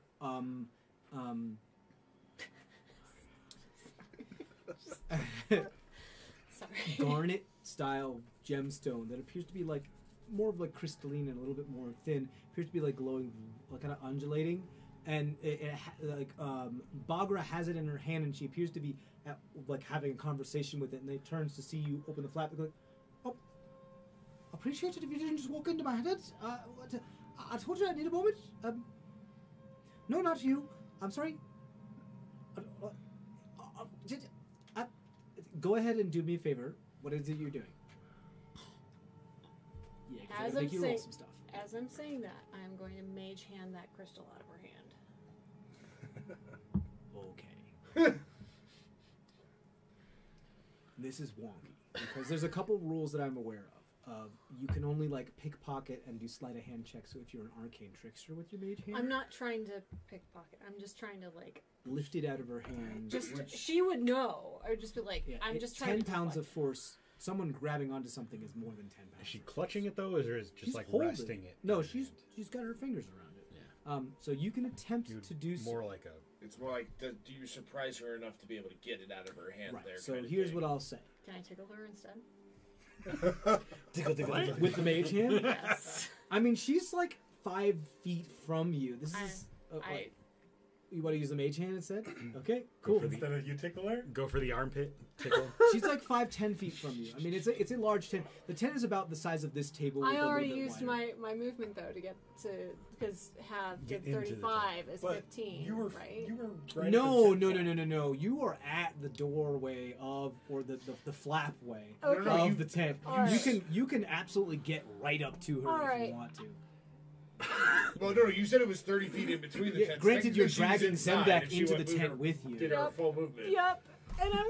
Speaker 3: Sorry.
Speaker 2: garnet style gemstone that appears to be like more of like crystalline and a little bit more thin. Appears to be like glowing, like kind of undulating, and Bagra has it in her hand and she appears to be like having a conversation with it. And they turns to see you open the flap. They go, "Oh, appreciate it if you didn't just walk into my head. I told you I need a moment. No, not you. I'm sorry. Go ahead and do me a favor. What is it you're doing? Yeah, 'cause I
Speaker 3: As
Speaker 2: gotta
Speaker 3: I'm
Speaker 2: make you roll
Speaker 3: saying,
Speaker 2: some stuff.
Speaker 3: as I'm saying that, I am going to mage hand that crystal out of her hand.
Speaker 2: Okay. This is wonky because there's a couple rules that I'm aware of. You can only like pickpocket and do sleight of hand checks. So if you're an arcane trickster with your mage hand,
Speaker 3: I'm not trying to pickpocket. I'm just trying to like.
Speaker 2: lift it out of her hand.
Speaker 3: She would know. I would just be like,
Speaker 2: Yeah,
Speaker 3: I'm just trying
Speaker 2: 10
Speaker 3: to.
Speaker 2: pounds of force. Someone grabbing onto something is more than 10 pounds.
Speaker 7: Is she
Speaker 2: of force.
Speaker 7: clutching it though, or is it just
Speaker 2: She's
Speaker 7: like
Speaker 2: holding
Speaker 7: resting it?
Speaker 2: No,
Speaker 7: in her
Speaker 2: she's
Speaker 7: hand?
Speaker 2: got her fingers around it.
Speaker 7: Yeah.
Speaker 2: So you can attempt
Speaker 7: You'd
Speaker 2: to do
Speaker 7: more like a.
Speaker 4: It's more like, do you surprise her enough to be able to get it out of her hand
Speaker 2: right.
Speaker 4: there?
Speaker 2: So
Speaker 4: kind of
Speaker 2: here's
Speaker 4: thing.
Speaker 2: what I'll say.
Speaker 3: Can I tickle her instead?
Speaker 6: Tickle.
Speaker 2: With the mage hand,
Speaker 3: Yes.
Speaker 2: I mean she's like 5 feet from you. This is. You want to use the mage hand instead? Okay, cool.
Speaker 5: Instead of you tickle her?
Speaker 7: Go for the armpit tickle.
Speaker 2: She's like 5-10 feet from you. I mean, it's a large tent. The tent is about the size of this table. with
Speaker 3: I
Speaker 2: a little
Speaker 3: already
Speaker 2: bit
Speaker 3: used
Speaker 2: wider.
Speaker 3: my movement though to get to because have
Speaker 7: Get
Speaker 3: did
Speaker 7: into the
Speaker 3: 35 is
Speaker 5: But
Speaker 3: 15.
Speaker 5: you were
Speaker 3: right.
Speaker 5: You were right
Speaker 2: No.
Speaker 5: at the tent flap.
Speaker 2: You are at the doorway of, or the flap way
Speaker 3: Okay.
Speaker 2: of the tent.
Speaker 3: Alright.
Speaker 2: You can absolutely get right up to her if
Speaker 3: Alright.
Speaker 2: you want to.
Speaker 4: Well, no, you said it was 30 feet in between the
Speaker 2: Yeah,
Speaker 4: tents.
Speaker 2: granted, you're
Speaker 4: Technically, she was
Speaker 2: dragging
Speaker 4: inside,
Speaker 2: Zemdak
Speaker 4: and she
Speaker 2: into
Speaker 4: went
Speaker 2: the
Speaker 4: moving-
Speaker 2: tent with you.
Speaker 4: Did her
Speaker 3: Yep.
Speaker 4: full movement.
Speaker 3: Yep. And I'm.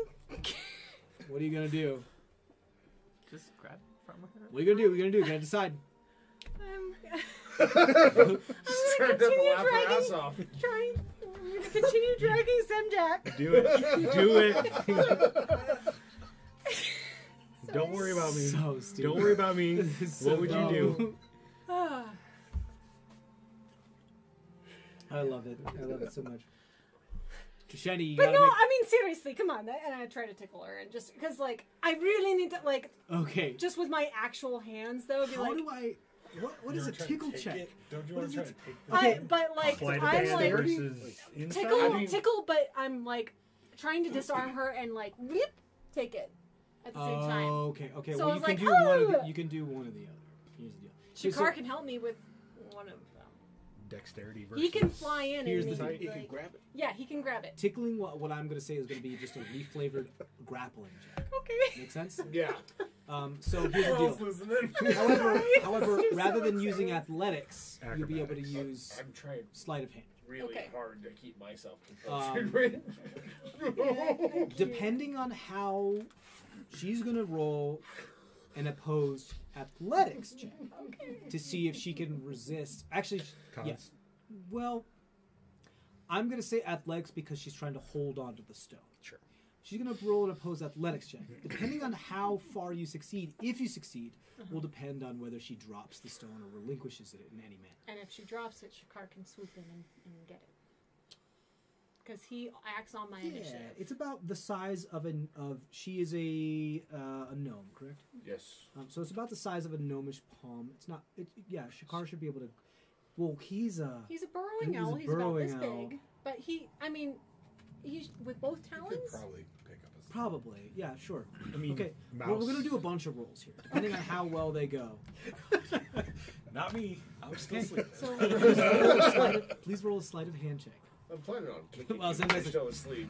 Speaker 2: What are you gonna do?
Speaker 8: Just grab it from her.
Speaker 2: What are you gonna do? You gotta decide.
Speaker 4: Just trying to
Speaker 3: continue
Speaker 4: laugh her
Speaker 3: dragging-
Speaker 4: ass off.
Speaker 3: I'm gonna continue dragging Zemdak.
Speaker 7: Do it. Do it. Don't worry about me.
Speaker 2: So stupid.
Speaker 7: Don't worry about me.
Speaker 2: This is so
Speaker 7: What would you
Speaker 2: dumb.
Speaker 7: do?
Speaker 2: I love it. I love it so much. Shiny, you
Speaker 3: But
Speaker 2: gotta
Speaker 3: no,
Speaker 2: make...
Speaker 3: I mean seriously, come on. And I try to tickle her, and just because like I really need to like
Speaker 2: Okay.
Speaker 3: just with my actual hands though, be
Speaker 2: How
Speaker 3: like.
Speaker 2: do I... What is
Speaker 5: You
Speaker 2: a
Speaker 5: were trying to
Speaker 2: tickle
Speaker 5: take
Speaker 2: check?
Speaker 5: it? Don't you
Speaker 2: What
Speaker 5: want to
Speaker 2: is
Speaker 5: try
Speaker 2: it?
Speaker 5: to take
Speaker 2: Okay.
Speaker 3: But like
Speaker 7: Sleight of
Speaker 3: I'm
Speaker 7: hand
Speaker 3: like
Speaker 7: versus inside.
Speaker 3: tickle,
Speaker 4: I mean-
Speaker 3: tickle, but I'm like trying to disarm her and like whip, take it at the same time.
Speaker 2: Okay.
Speaker 3: So
Speaker 2: Well,
Speaker 3: I
Speaker 2: you
Speaker 3: was
Speaker 2: can
Speaker 3: like,
Speaker 2: do one.
Speaker 3: "Oh!"
Speaker 2: You can do one or the other. Here's the deal.
Speaker 3: Shakar can help me with one of them.
Speaker 7: Dexterity versus.
Speaker 3: He can fly in
Speaker 2: Here's
Speaker 3: and
Speaker 2: the
Speaker 3: maybe,
Speaker 2: deal.
Speaker 6: You can
Speaker 3: like,
Speaker 6: grab it.
Speaker 3: yeah, he can grab it.
Speaker 2: Tickling. What I'm going to say is going to be just a reflavored grappling check.
Speaker 3: Okay.
Speaker 2: Make sense?
Speaker 4: Yeah.
Speaker 2: So here's the
Speaker 5: We're all
Speaker 2: deal.
Speaker 5: listening.
Speaker 2: However,
Speaker 3: Let's do
Speaker 2: rather
Speaker 3: so
Speaker 2: than
Speaker 3: much
Speaker 2: using
Speaker 3: so.
Speaker 2: athletics, you'll be able to
Speaker 7: Acrobatics.
Speaker 2: use
Speaker 4: I'm trying
Speaker 2: sleight of hand.
Speaker 4: really
Speaker 3: Okay.
Speaker 4: hard to keep myself composed.
Speaker 2: Depending on how she's going to roll an opposed athletics check to see if she can resist. Actually,
Speaker 7: Cons.
Speaker 2: yes. Well, I'm going to say athletics because she's trying to hold on to the stone.
Speaker 7: Sure.
Speaker 2: She's going to roll an opposed athletics check. Depending on how far you succeed, if you succeed, will depend on whether she drops the stone or relinquishes it in any manner.
Speaker 3: And if she drops it, Shakar can swoop in and get it. Because he acts on my
Speaker 2: Yeah,
Speaker 3: initiative.
Speaker 2: it's about the size of she is a gnome, correct?
Speaker 4: Yes.
Speaker 2: So it's about the size of a gnomish palm. It's not. Yeah, Shakar should be able to. Well, he's a.
Speaker 3: He's a burrowing
Speaker 2: He's a
Speaker 3: owl. He's about
Speaker 2: burrowing
Speaker 3: this
Speaker 2: owl.
Speaker 3: big. But he's with both
Speaker 5: You could
Speaker 3: talons.
Speaker 5: probably pick up a
Speaker 2: Probably, yeah, sure.
Speaker 7: I mean,
Speaker 2: Okay,
Speaker 7: mouse.
Speaker 2: well, we're gonna do a bunch of rolls here, depending on how well they go.
Speaker 7: Not me. I'm still asleep.
Speaker 3: So
Speaker 2: Please roll a sleight of hand check.
Speaker 4: I'm planning on kicking
Speaker 2: Well,
Speaker 4: you
Speaker 2: Zemdak's
Speaker 4: if you're still asleep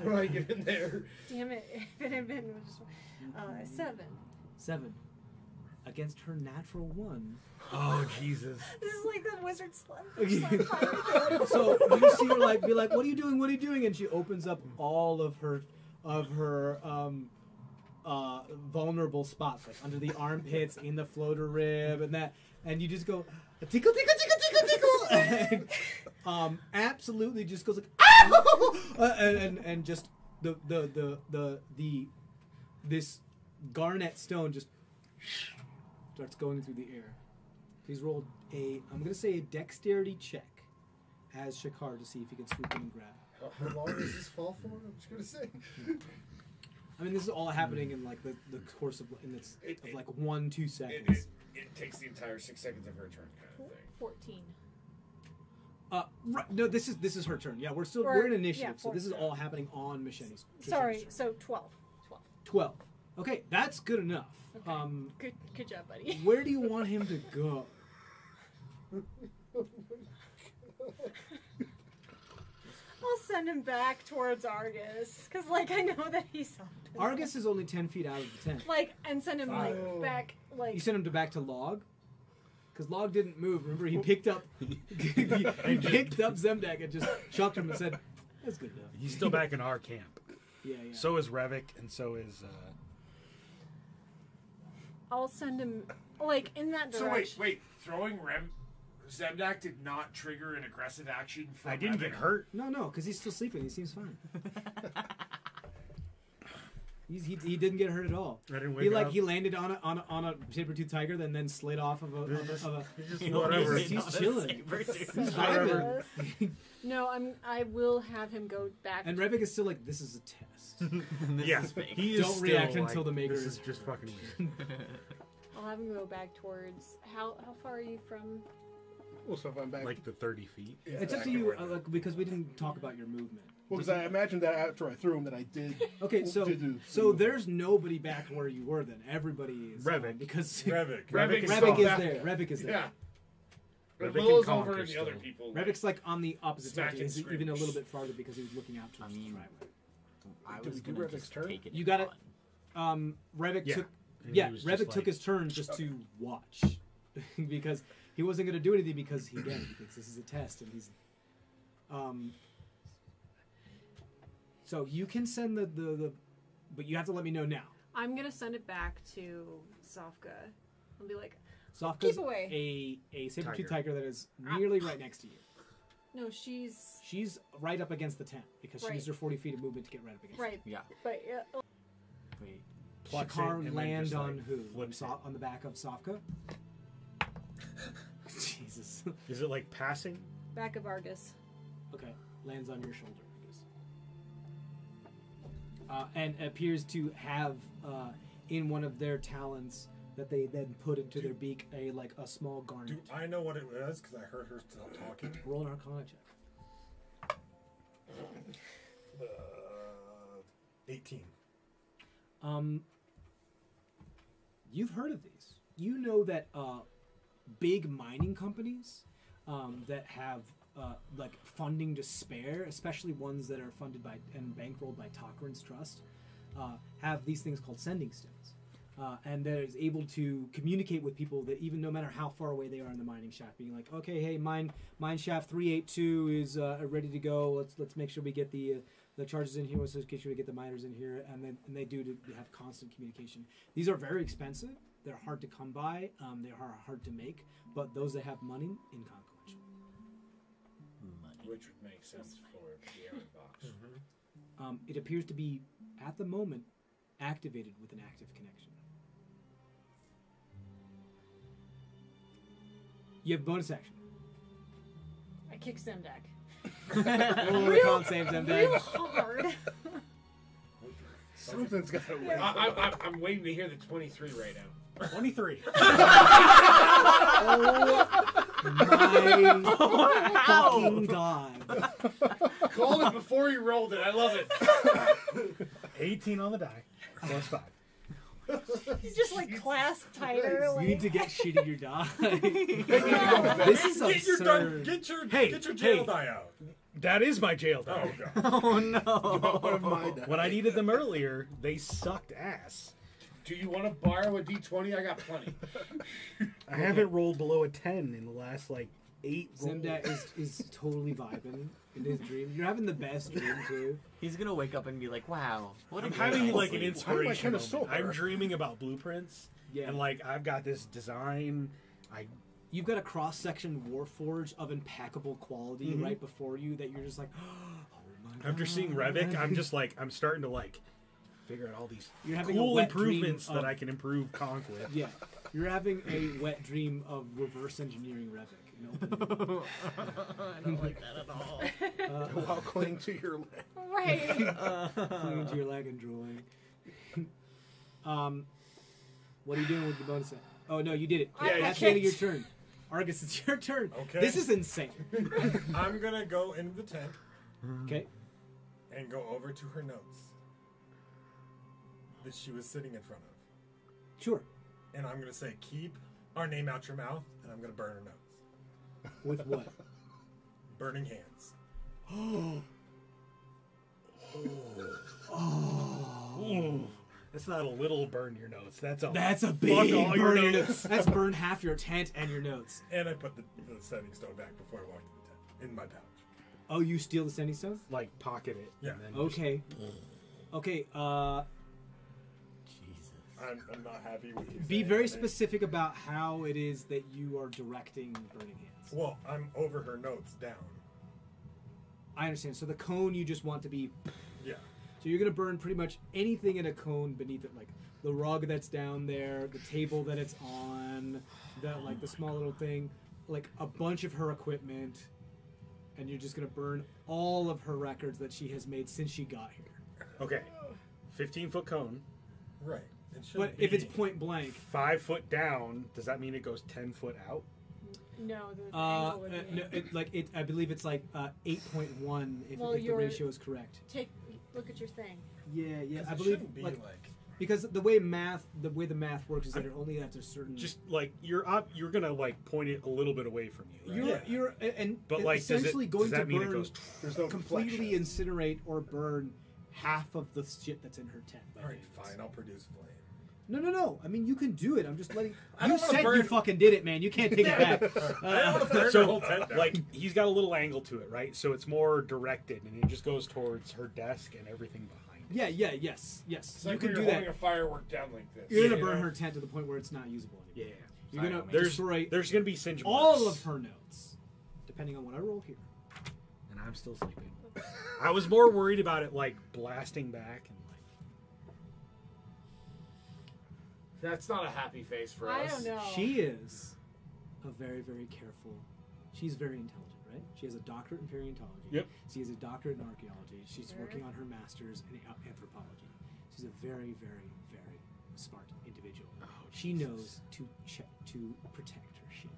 Speaker 4: when I get in there.
Speaker 3: Damn it! If it had been just 7.
Speaker 2: 7 against her natural 1.
Speaker 7: Oh Jesus!
Speaker 3: This is like the wizard slumber.
Speaker 2: So you see her like be like, "What are you doing? What are you doing?" And she opens up all of her vulnerable spots, like under the armpits, in the floater rib, and that, and you just go tickle, tickle, tickle, tickle, tickle, and absolutely just goes like, and just this garnet stone just starts going through the air. Please roll I'm gonna say a dexterity check as Shakar to see if he can swoop in and grab it.
Speaker 4: How long does this fall for? I'm just gonna say.
Speaker 2: I mean, this is all happening in like the course of like 1-2 seconds.
Speaker 4: It takes the entire 6 seconds of her turn, kind of thing.
Speaker 3: 14.
Speaker 2: Right, no, this is her turn. Yeah, we're in initiative, so this is all happening on Machini's.
Speaker 3: Sorry, so 12.
Speaker 2: 12. Okay, that's good enough.
Speaker 3: Okay. Good job, buddy.
Speaker 2: Where do you want him to go?
Speaker 3: I'll send him back towards Argus, because, like, I know that he's something.
Speaker 2: Argus is only 10 feet out of the tent.
Speaker 3: Like, and send him, like, back, like...
Speaker 2: You sent him back to Log? Because Log didn't move. Remember, he picked up he picked up Zemdak and just chucked him and said, that's good enough.
Speaker 7: He's still back in our camp.
Speaker 2: Yeah.
Speaker 7: So is Revik, and so is...
Speaker 3: I'll send him, like, in that direction.
Speaker 4: So wait. Throwing Zemdak did not trigger an aggressive action from
Speaker 7: I didn't get hurt.
Speaker 2: No, because he's still sleeping. He seems fine. He didn't get hurt at all.
Speaker 7: I didn't wake up.
Speaker 2: He landed on a saber-tooth tiger, then slid off of a
Speaker 7: whatever.
Speaker 2: He's chilling. He's
Speaker 7: Whatever.
Speaker 2: vibing.
Speaker 3: No, I will have him go back.
Speaker 2: And Revik is still like, this is a test.
Speaker 7: Yeah, he is
Speaker 2: Don't
Speaker 7: still
Speaker 2: react
Speaker 7: like,
Speaker 2: until the maker
Speaker 7: this
Speaker 2: is
Speaker 7: is just fucking weird.
Speaker 3: I'll have him go back towards. How far are you from?
Speaker 6: Well, so if I'm back,
Speaker 7: Like the 30 feet.
Speaker 6: yeah,
Speaker 2: It's up
Speaker 6: back
Speaker 2: to
Speaker 6: in
Speaker 2: you,
Speaker 6: where-
Speaker 2: because we didn't talk about your movement.
Speaker 6: Well, because I imagined that after I threw him, that I did.
Speaker 2: Okay, so
Speaker 6: did do-
Speaker 2: so there's nobody back where you were then. Everybody is
Speaker 7: Revik.
Speaker 2: because
Speaker 5: Revik.
Speaker 2: Revik is
Speaker 4: still
Speaker 2: there.
Speaker 4: back.
Speaker 2: Revik is there.
Speaker 4: Yeah.
Speaker 7: Revik
Speaker 4: Willow's
Speaker 7: and Conk
Speaker 4: over
Speaker 7: are
Speaker 4: and the other
Speaker 7: still-
Speaker 4: people.
Speaker 2: Revik's like on the opposite side.
Speaker 4: Smacking
Speaker 2: He's even a
Speaker 4: screamers.
Speaker 2: little bit farther because he was looking out towards the
Speaker 8: I mean,
Speaker 2: driveway.
Speaker 8: I
Speaker 6: Did
Speaker 8: was
Speaker 6: we do
Speaker 8: gonna
Speaker 6: Revik's
Speaker 8: just
Speaker 6: turn?
Speaker 8: take it.
Speaker 2: You got it.
Speaker 8: on.
Speaker 2: Revik
Speaker 7: Yeah.
Speaker 2: took.
Speaker 7: And
Speaker 2: Yeah,
Speaker 7: he was
Speaker 2: Revik
Speaker 7: just
Speaker 2: took
Speaker 7: like-
Speaker 2: his turn just to watch because he wasn't going to do anything because he thinks this is a test and he's. So you can send the but you have to let me know now.
Speaker 3: I'm gonna send it back to Sofka. I'll be like,
Speaker 2: Sofka's
Speaker 3: Keep away.
Speaker 2: a saber-tooth tiger that is nearly right next to you.
Speaker 3: no, she's
Speaker 2: She's right up against the tent because she
Speaker 3: Right.
Speaker 2: used her 40 feet of movement to get right up against
Speaker 3: right,
Speaker 8: Yeah.
Speaker 3: but
Speaker 8: Wait.
Speaker 2: it.
Speaker 7: Plucks it
Speaker 2: Shakar
Speaker 7: and then
Speaker 2: land
Speaker 7: just,
Speaker 2: on
Speaker 7: like,
Speaker 2: who?
Speaker 7: flips it.
Speaker 2: On the back of Sofka? Jesus.
Speaker 7: Is it like passing?
Speaker 3: back of Argus.
Speaker 2: Okay, lands on your shoulder, I guess. And appears to have in one of their talons that they then put into their beak a small garnet.
Speaker 5: Do I know what it was? Because I heard her still talking.
Speaker 2: Roll an Arcana check.
Speaker 5: 18.
Speaker 2: You've heard of these. You know that big mining companies that have funding to spare, especially ones that are funded by and bankrolled by Tokran's Trust, have these things called sending stones. And that is able to communicate with people that even no matter how far away they are in the mining shaft, being like, okay, hey, mine shaft 382 is ready to go. Let's make sure we get the charges in here. Let's make sure we get the miners in here, and they do to have constant communication. These are very expensive. They're hard to come by. They are hard to make, but those that have money, inconsequential.
Speaker 4: Which would make sense for the Aaron box.
Speaker 2: It appears to be at the moment activated with an active connection. You have bonus action.
Speaker 3: I kick Zemdak.
Speaker 2: Roll the con save,
Speaker 3: Real
Speaker 2: Zemdak.
Speaker 3: hard.
Speaker 6: Something's got to wait.
Speaker 4: I'm waiting to hear the 23 right now.
Speaker 7: 23.
Speaker 2: My fucking god.
Speaker 4: Called it before you rolled it. I love it.
Speaker 7: 18 on the die. Plus 5.
Speaker 3: He's just like clasped tighter.
Speaker 2: You
Speaker 3: Like,
Speaker 2: need to get shitty your die. This is
Speaker 5: Get your
Speaker 2: absurd.
Speaker 5: get your
Speaker 7: Hey,
Speaker 5: jail
Speaker 7: hey.
Speaker 5: die out.
Speaker 7: That is my jail die.
Speaker 8: Oh no!
Speaker 6: One of my dice.
Speaker 7: When I needed them earlier, they sucked ass.
Speaker 4: Do you want to borrow a D20? I got plenty.
Speaker 7: I haven't rolled below a 10 in the last, like, 8 rolls.
Speaker 2: Zemdat is totally vibing in his dream. You're having the best dream, too.
Speaker 8: He's gonna wake up and be like, "Wow, what a
Speaker 7: I'm
Speaker 8: great
Speaker 7: having,
Speaker 8: night's
Speaker 7: like, an
Speaker 8: sleep."
Speaker 7: inspiration
Speaker 6: kinda
Speaker 7: moment.
Speaker 6: sore?
Speaker 7: I'm dreaming about blueprints.
Speaker 2: Yeah.
Speaker 7: And, like, I've got this design.
Speaker 2: You've got a cross-section Warforge of impeccable quality right before you that you're just like, oh my god.
Speaker 7: After seeing Revik, I'm just, like, I'm starting to, like, figure out all these
Speaker 2: You're having a
Speaker 7: cool
Speaker 2: wet
Speaker 7: improvements
Speaker 2: dream
Speaker 7: that
Speaker 2: of-
Speaker 7: I can improve Conk with.
Speaker 2: Yeah. You're having a wet dream of reverse engineering Revik.
Speaker 8: I don't like that at all.
Speaker 6: While clinging to your leg.
Speaker 3: Right.
Speaker 2: Clinging to your leg and drooling. What are you doing with the bonus set? Oh, no, you did it.
Speaker 3: Yeah,
Speaker 2: That's
Speaker 3: you
Speaker 2: the end of your
Speaker 3: kicked.
Speaker 2: turn. Argus, it's your turn.
Speaker 5: Okay.
Speaker 2: This is insane.
Speaker 5: I'm gonna go into the tent
Speaker 2: Okay.
Speaker 5: and go over to her notes that she was sitting in front of.
Speaker 2: Sure.
Speaker 5: And I'm gonna say, keep our name out your mouth, and I'm gonna burn her notes.
Speaker 2: With what?
Speaker 5: Burning hands.
Speaker 7: Ooh. That's not a little burn your notes. That's a
Speaker 2: That's a
Speaker 7: fuck
Speaker 2: big
Speaker 7: all your
Speaker 2: burn your
Speaker 7: notes.
Speaker 2: notes. That's burn half your tent and your notes.
Speaker 5: And I put the sending stone back before I walked in the tent, in my pouch.
Speaker 2: Oh, you steal the sending stone?
Speaker 7: Like pocket it.
Speaker 5: Yeah.
Speaker 7: And then
Speaker 2: Okay. Okay,
Speaker 8: Jesus.
Speaker 5: I'm not happy with you.
Speaker 2: be
Speaker 5: saying
Speaker 2: very
Speaker 5: that.
Speaker 2: specific about how it is that you are directing burning hands.
Speaker 5: Well, I'm over her notes down.
Speaker 2: I understand. So the cone you just want to be...
Speaker 5: Yeah.
Speaker 2: So you're going to burn pretty much anything in a cone beneath it, like the rug that's down there, the table that it's on, the small little thing, like a bunch of her equipment, and you're just going to burn all of her records that she has made since she got here.
Speaker 7: Okay. 15-foot cone.
Speaker 5: Right. It should
Speaker 2: But
Speaker 5: be.
Speaker 2: if it's point blank,
Speaker 7: 5 foot down, does that mean it goes 10 foot out?
Speaker 3: No, the angle would be...
Speaker 2: I believe it's like 8.1 if
Speaker 3: Well,
Speaker 2: the
Speaker 3: you're-
Speaker 2: ratio is correct.
Speaker 3: Look at your thing.
Speaker 2: Yeah, yeah.
Speaker 5: 'Cause
Speaker 2: I
Speaker 5: it
Speaker 2: believe
Speaker 5: shouldn't be
Speaker 2: like
Speaker 5: like
Speaker 2: because the way the math works is that it only after a certain.
Speaker 7: Just like you're gonna like point it a little bit away from you, right?
Speaker 2: You're and
Speaker 7: But like,
Speaker 2: essentially
Speaker 7: does
Speaker 2: going
Speaker 7: that
Speaker 2: to
Speaker 7: mean
Speaker 2: burn
Speaker 7: it goes?
Speaker 6: There's no
Speaker 2: completely
Speaker 6: deflection.
Speaker 2: incinerate or burn half of the shit that's in her tent. by
Speaker 5: all right,
Speaker 2: doing this.
Speaker 5: fine. I'll produce flame.
Speaker 2: No. I mean, you can do it. I'm just letting.
Speaker 5: I
Speaker 2: You
Speaker 5: don't wanna
Speaker 2: said you
Speaker 5: burn-
Speaker 2: fucking did it, man. You can't take it back.
Speaker 5: I don't want to burn the
Speaker 7: So
Speaker 5: whole tent down.
Speaker 7: like he's got a little angle to it, right? So it's more directed, and it just goes towards her desk and everything behind it.
Speaker 2: Yes.
Speaker 4: It's
Speaker 2: You
Speaker 4: like
Speaker 2: can
Speaker 4: when
Speaker 2: do
Speaker 4: you're holding
Speaker 2: that.
Speaker 4: a firework down like this.
Speaker 2: You're gonna
Speaker 4: You
Speaker 2: burn
Speaker 4: know?
Speaker 2: her tent to the point where it's not usable anymore.
Speaker 7: Yeah.
Speaker 2: You're gonna
Speaker 8: There's-
Speaker 2: destroy
Speaker 7: There's gonna be singe
Speaker 2: all
Speaker 7: marks,
Speaker 2: of her notes, depending on what I roll here.
Speaker 7: and I'm still sleeping. I was more worried about it like blasting back and like.
Speaker 4: That's not a happy face for
Speaker 3: I
Speaker 4: us.
Speaker 3: don't know.
Speaker 2: She is a very, very careful. She's very intelligent, right? She has a doctorate in paleontology.
Speaker 7: Yep.
Speaker 2: She has a doctorate in archaeology. She's
Speaker 3: Sure.
Speaker 2: working on her master's in anthropology. She's a very, very, very smart individual. She knows to protect her shit.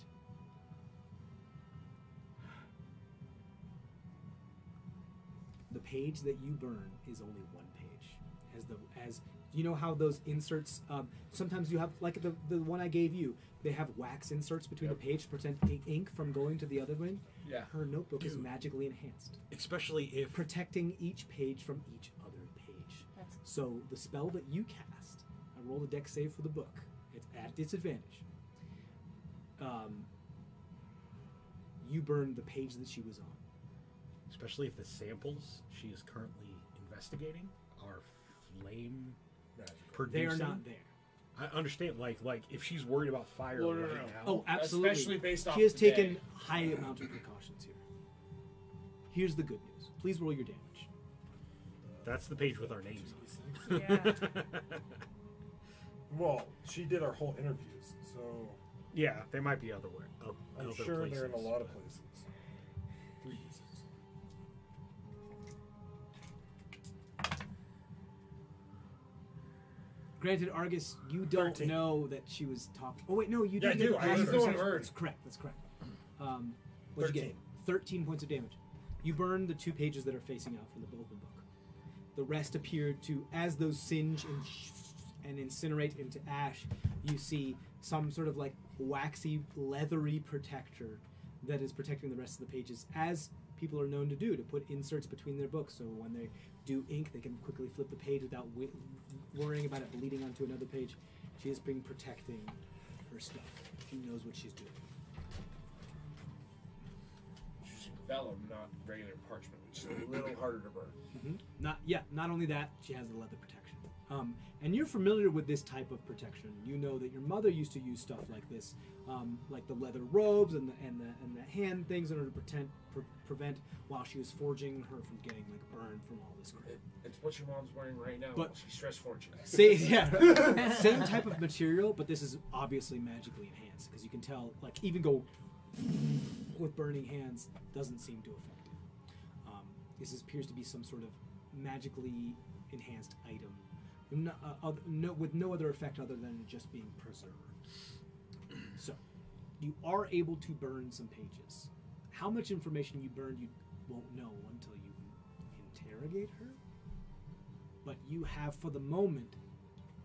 Speaker 2: The page that you burn is only one page. As you know how those inserts sometimes you have like the one I gave you, they have wax inserts between the page to prevent ink from going to the other one.
Speaker 4: Yeah.
Speaker 2: Her notebook is
Speaker 7: Dude.
Speaker 2: magically enhanced,
Speaker 7: Especially if
Speaker 2: protecting each page from each other page.
Speaker 3: That's
Speaker 2: So the spell that you cast, I rolled a dex save for the book. It's at disadvantage. You burned the page that she was on.
Speaker 7: especially if the samples she is currently investigating are flame
Speaker 5: Magical.
Speaker 7: producing.
Speaker 2: They are not there.
Speaker 7: I understand, like if she's worried about fire
Speaker 4: No, no,
Speaker 7: right
Speaker 4: no.
Speaker 7: now.
Speaker 2: Oh, absolutely.
Speaker 4: Especially based off
Speaker 2: She has
Speaker 4: today.
Speaker 2: taken high amount of precautions here. Here's the good news. Please roll your damage.
Speaker 7: That's the page with our names
Speaker 3: yeah.
Speaker 5: Well, she did our whole interviews, so
Speaker 7: on. Yeah, there might be other
Speaker 5: I'm
Speaker 7: other
Speaker 5: sure
Speaker 7: places.
Speaker 5: they're in a lot of places. 3 pieces.
Speaker 2: Granted, Argus, you don't
Speaker 5: 13.
Speaker 2: know that she was talking. Oh wait, no, you
Speaker 5: Yeah, I
Speaker 2: did.
Speaker 5: do.
Speaker 2: get
Speaker 5: I
Speaker 2: passive
Speaker 5: heard her.
Speaker 2: perception.
Speaker 4: Heard.
Speaker 2: That's correct. That's correct. What'd you get?
Speaker 5: 13.
Speaker 2: 13 points of damage. You burn the 2 pages that are facing out from the open book. The rest appear to, as those singe and incinerate into ash, you see some sort of like waxy, leathery protector that is protecting the rest of the pages. As people are known to do, to put inserts between their books, so when they do ink, they can quickly flip the page without worrying about it bleeding onto another page. She has been protecting her stuff. She knows what she's doing.
Speaker 4: She's vellum, not regular parchment, which is a little harder to burn.
Speaker 2: Not only that, she has the leather protection. And you're familiar with this type of protection. You know that your mother used to use stuff like this, like the leather robes and the hand things in order to prevent while she was forging her from getting like burned from all this crap.
Speaker 4: It's what your mom's wearing right now.
Speaker 2: But-
Speaker 4: While she's stress fortune.
Speaker 2: Same type of material, but this is obviously magically enhanced because you can tell, like, even go with burning hands doesn't seem to affect it. This appears to be some sort of magically enhanced item, with no other effect other than it just being preserved. So, you are able to burn some pages. How much information you burned, you won't know until you interrogate her. But you have, for the moment,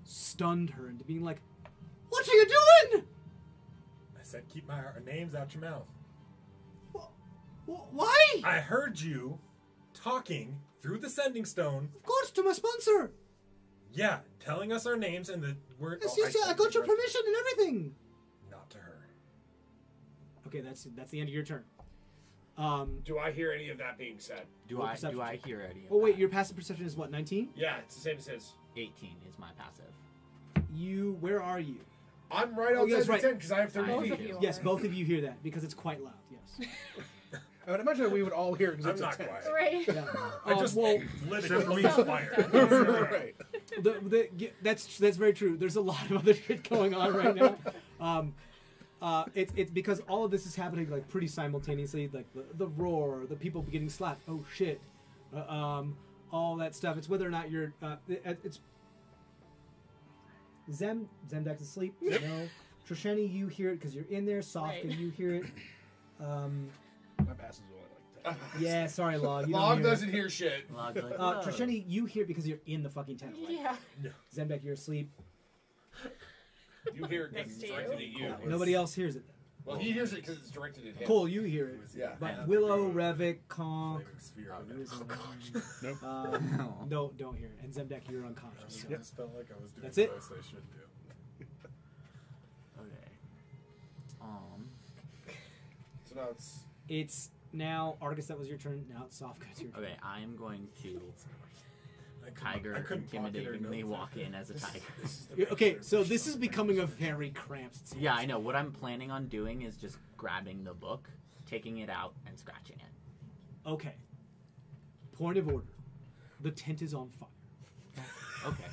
Speaker 2: stunned her into being like, "What are you doing?"
Speaker 5: I said, keep our names out your mouth.
Speaker 2: Why?
Speaker 5: I heard you talking through the sending stone.
Speaker 2: Of course, to my sponsor.
Speaker 5: Yeah, telling us our names and the word.
Speaker 2: Yes, I got your permission and everything.
Speaker 5: Not to her.
Speaker 2: Okay, that's the end of your turn.
Speaker 4: Do I hear any of that being said?
Speaker 8: Do
Speaker 2: Roll
Speaker 8: I
Speaker 2: perception check.
Speaker 8: hear any of
Speaker 2: Oh wait,
Speaker 8: that?
Speaker 2: your passive perception is what, 19?
Speaker 4: Yeah, it's the same as his.
Speaker 8: 18 is my passive.
Speaker 2: Where are you?
Speaker 4: I'm right
Speaker 2: Oh,
Speaker 4: outside
Speaker 2: yes,
Speaker 4: the
Speaker 2: right.
Speaker 4: tent because I have 30
Speaker 3: Both
Speaker 4: feet.
Speaker 3: of you.
Speaker 2: Yes, both of you hear that because it's quite loud. Yes.
Speaker 6: I would imagine that we would all hear it because
Speaker 5: I'm
Speaker 6: it's
Speaker 5: not
Speaker 6: a tent.
Speaker 5: quiet.
Speaker 3: Right.
Speaker 2: Yeah.
Speaker 5: I just
Speaker 2: well,
Speaker 5: lit a
Speaker 7: Except
Speaker 5: complete
Speaker 7: we-
Speaker 5: fire.
Speaker 6: Right.
Speaker 2: that's very true. There's a lot of other shit going on right now. It's because all of this is happening like pretty simultaneously, like the roar, the people getting slapped. Oh shit, all that stuff. It's whether or not you're. It's Zemdak's asleep. No, Trisheni, you hear it because you're in there. Sofka,
Speaker 3: Right.
Speaker 2: you hear it.
Speaker 6: My pass is only like 10.
Speaker 2: Yeah, sorry, Log. You don't
Speaker 4: Log
Speaker 2: hear it.
Speaker 4: doesn't hear shit.
Speaker 8: Log's like, "Whoa."
Speaker 2: Trisheni, you hear it because you're in the fucking tent. Like,
Speaker 3: Yeah.
Speaker 2: Zemdak, you're asleep.
Speaker 4: You hear it because
Speaker 3: Next
Speaker 4: it's
Speaker 3: to
Speaker 4: directed
Speaker 3: you.
Speaker 4: at you.
Speaker 2: Nobody else hears it.
Speaker 4: Well, he hears it because it's directed at him.
Speaker 2: Cole, you hear it.
Speaker 4: Yeah.
Speaker 2: But Willow, Revik, Conk.
Speaker 5: Flaming sphere
Speaker 8: Oh,
Speaker 5: of
Speaker 8: no.
Speaker 5: it.
Speaker 8: No.
Speaker 2: Don't hear it. And Zemdak, you're unconscious.
Speaker 5: I just felt like I was doing
Speaker 2: That's
Speaker 5: the
Speaker 2: it.
Speaker 5: best I should do.
Speaker 8: Okay.
Speaker 4: So now it's.
Speaker 2: It's now, Argus, that was your turn. Now it's Sofka, it's your turn.
Speaker 8: Okay, I am going to
Speaker 5: I
Speaker 8: tiger
Speaker 5: couldn't pocket her
Speaker 8: intimidatingly
Speaker 5: notes.
Speaker 8: walk in as a tiger.
Speaker 2: Okay, so this is becoming a very cramped scene.
Speaker 8: Yeah, I know. What I'm planning on doing is just grabbing the book, taking it out, and scratching it.
Speaker 2: Okay. Point of order. The tent is on fire.
Speaker 8: Okay.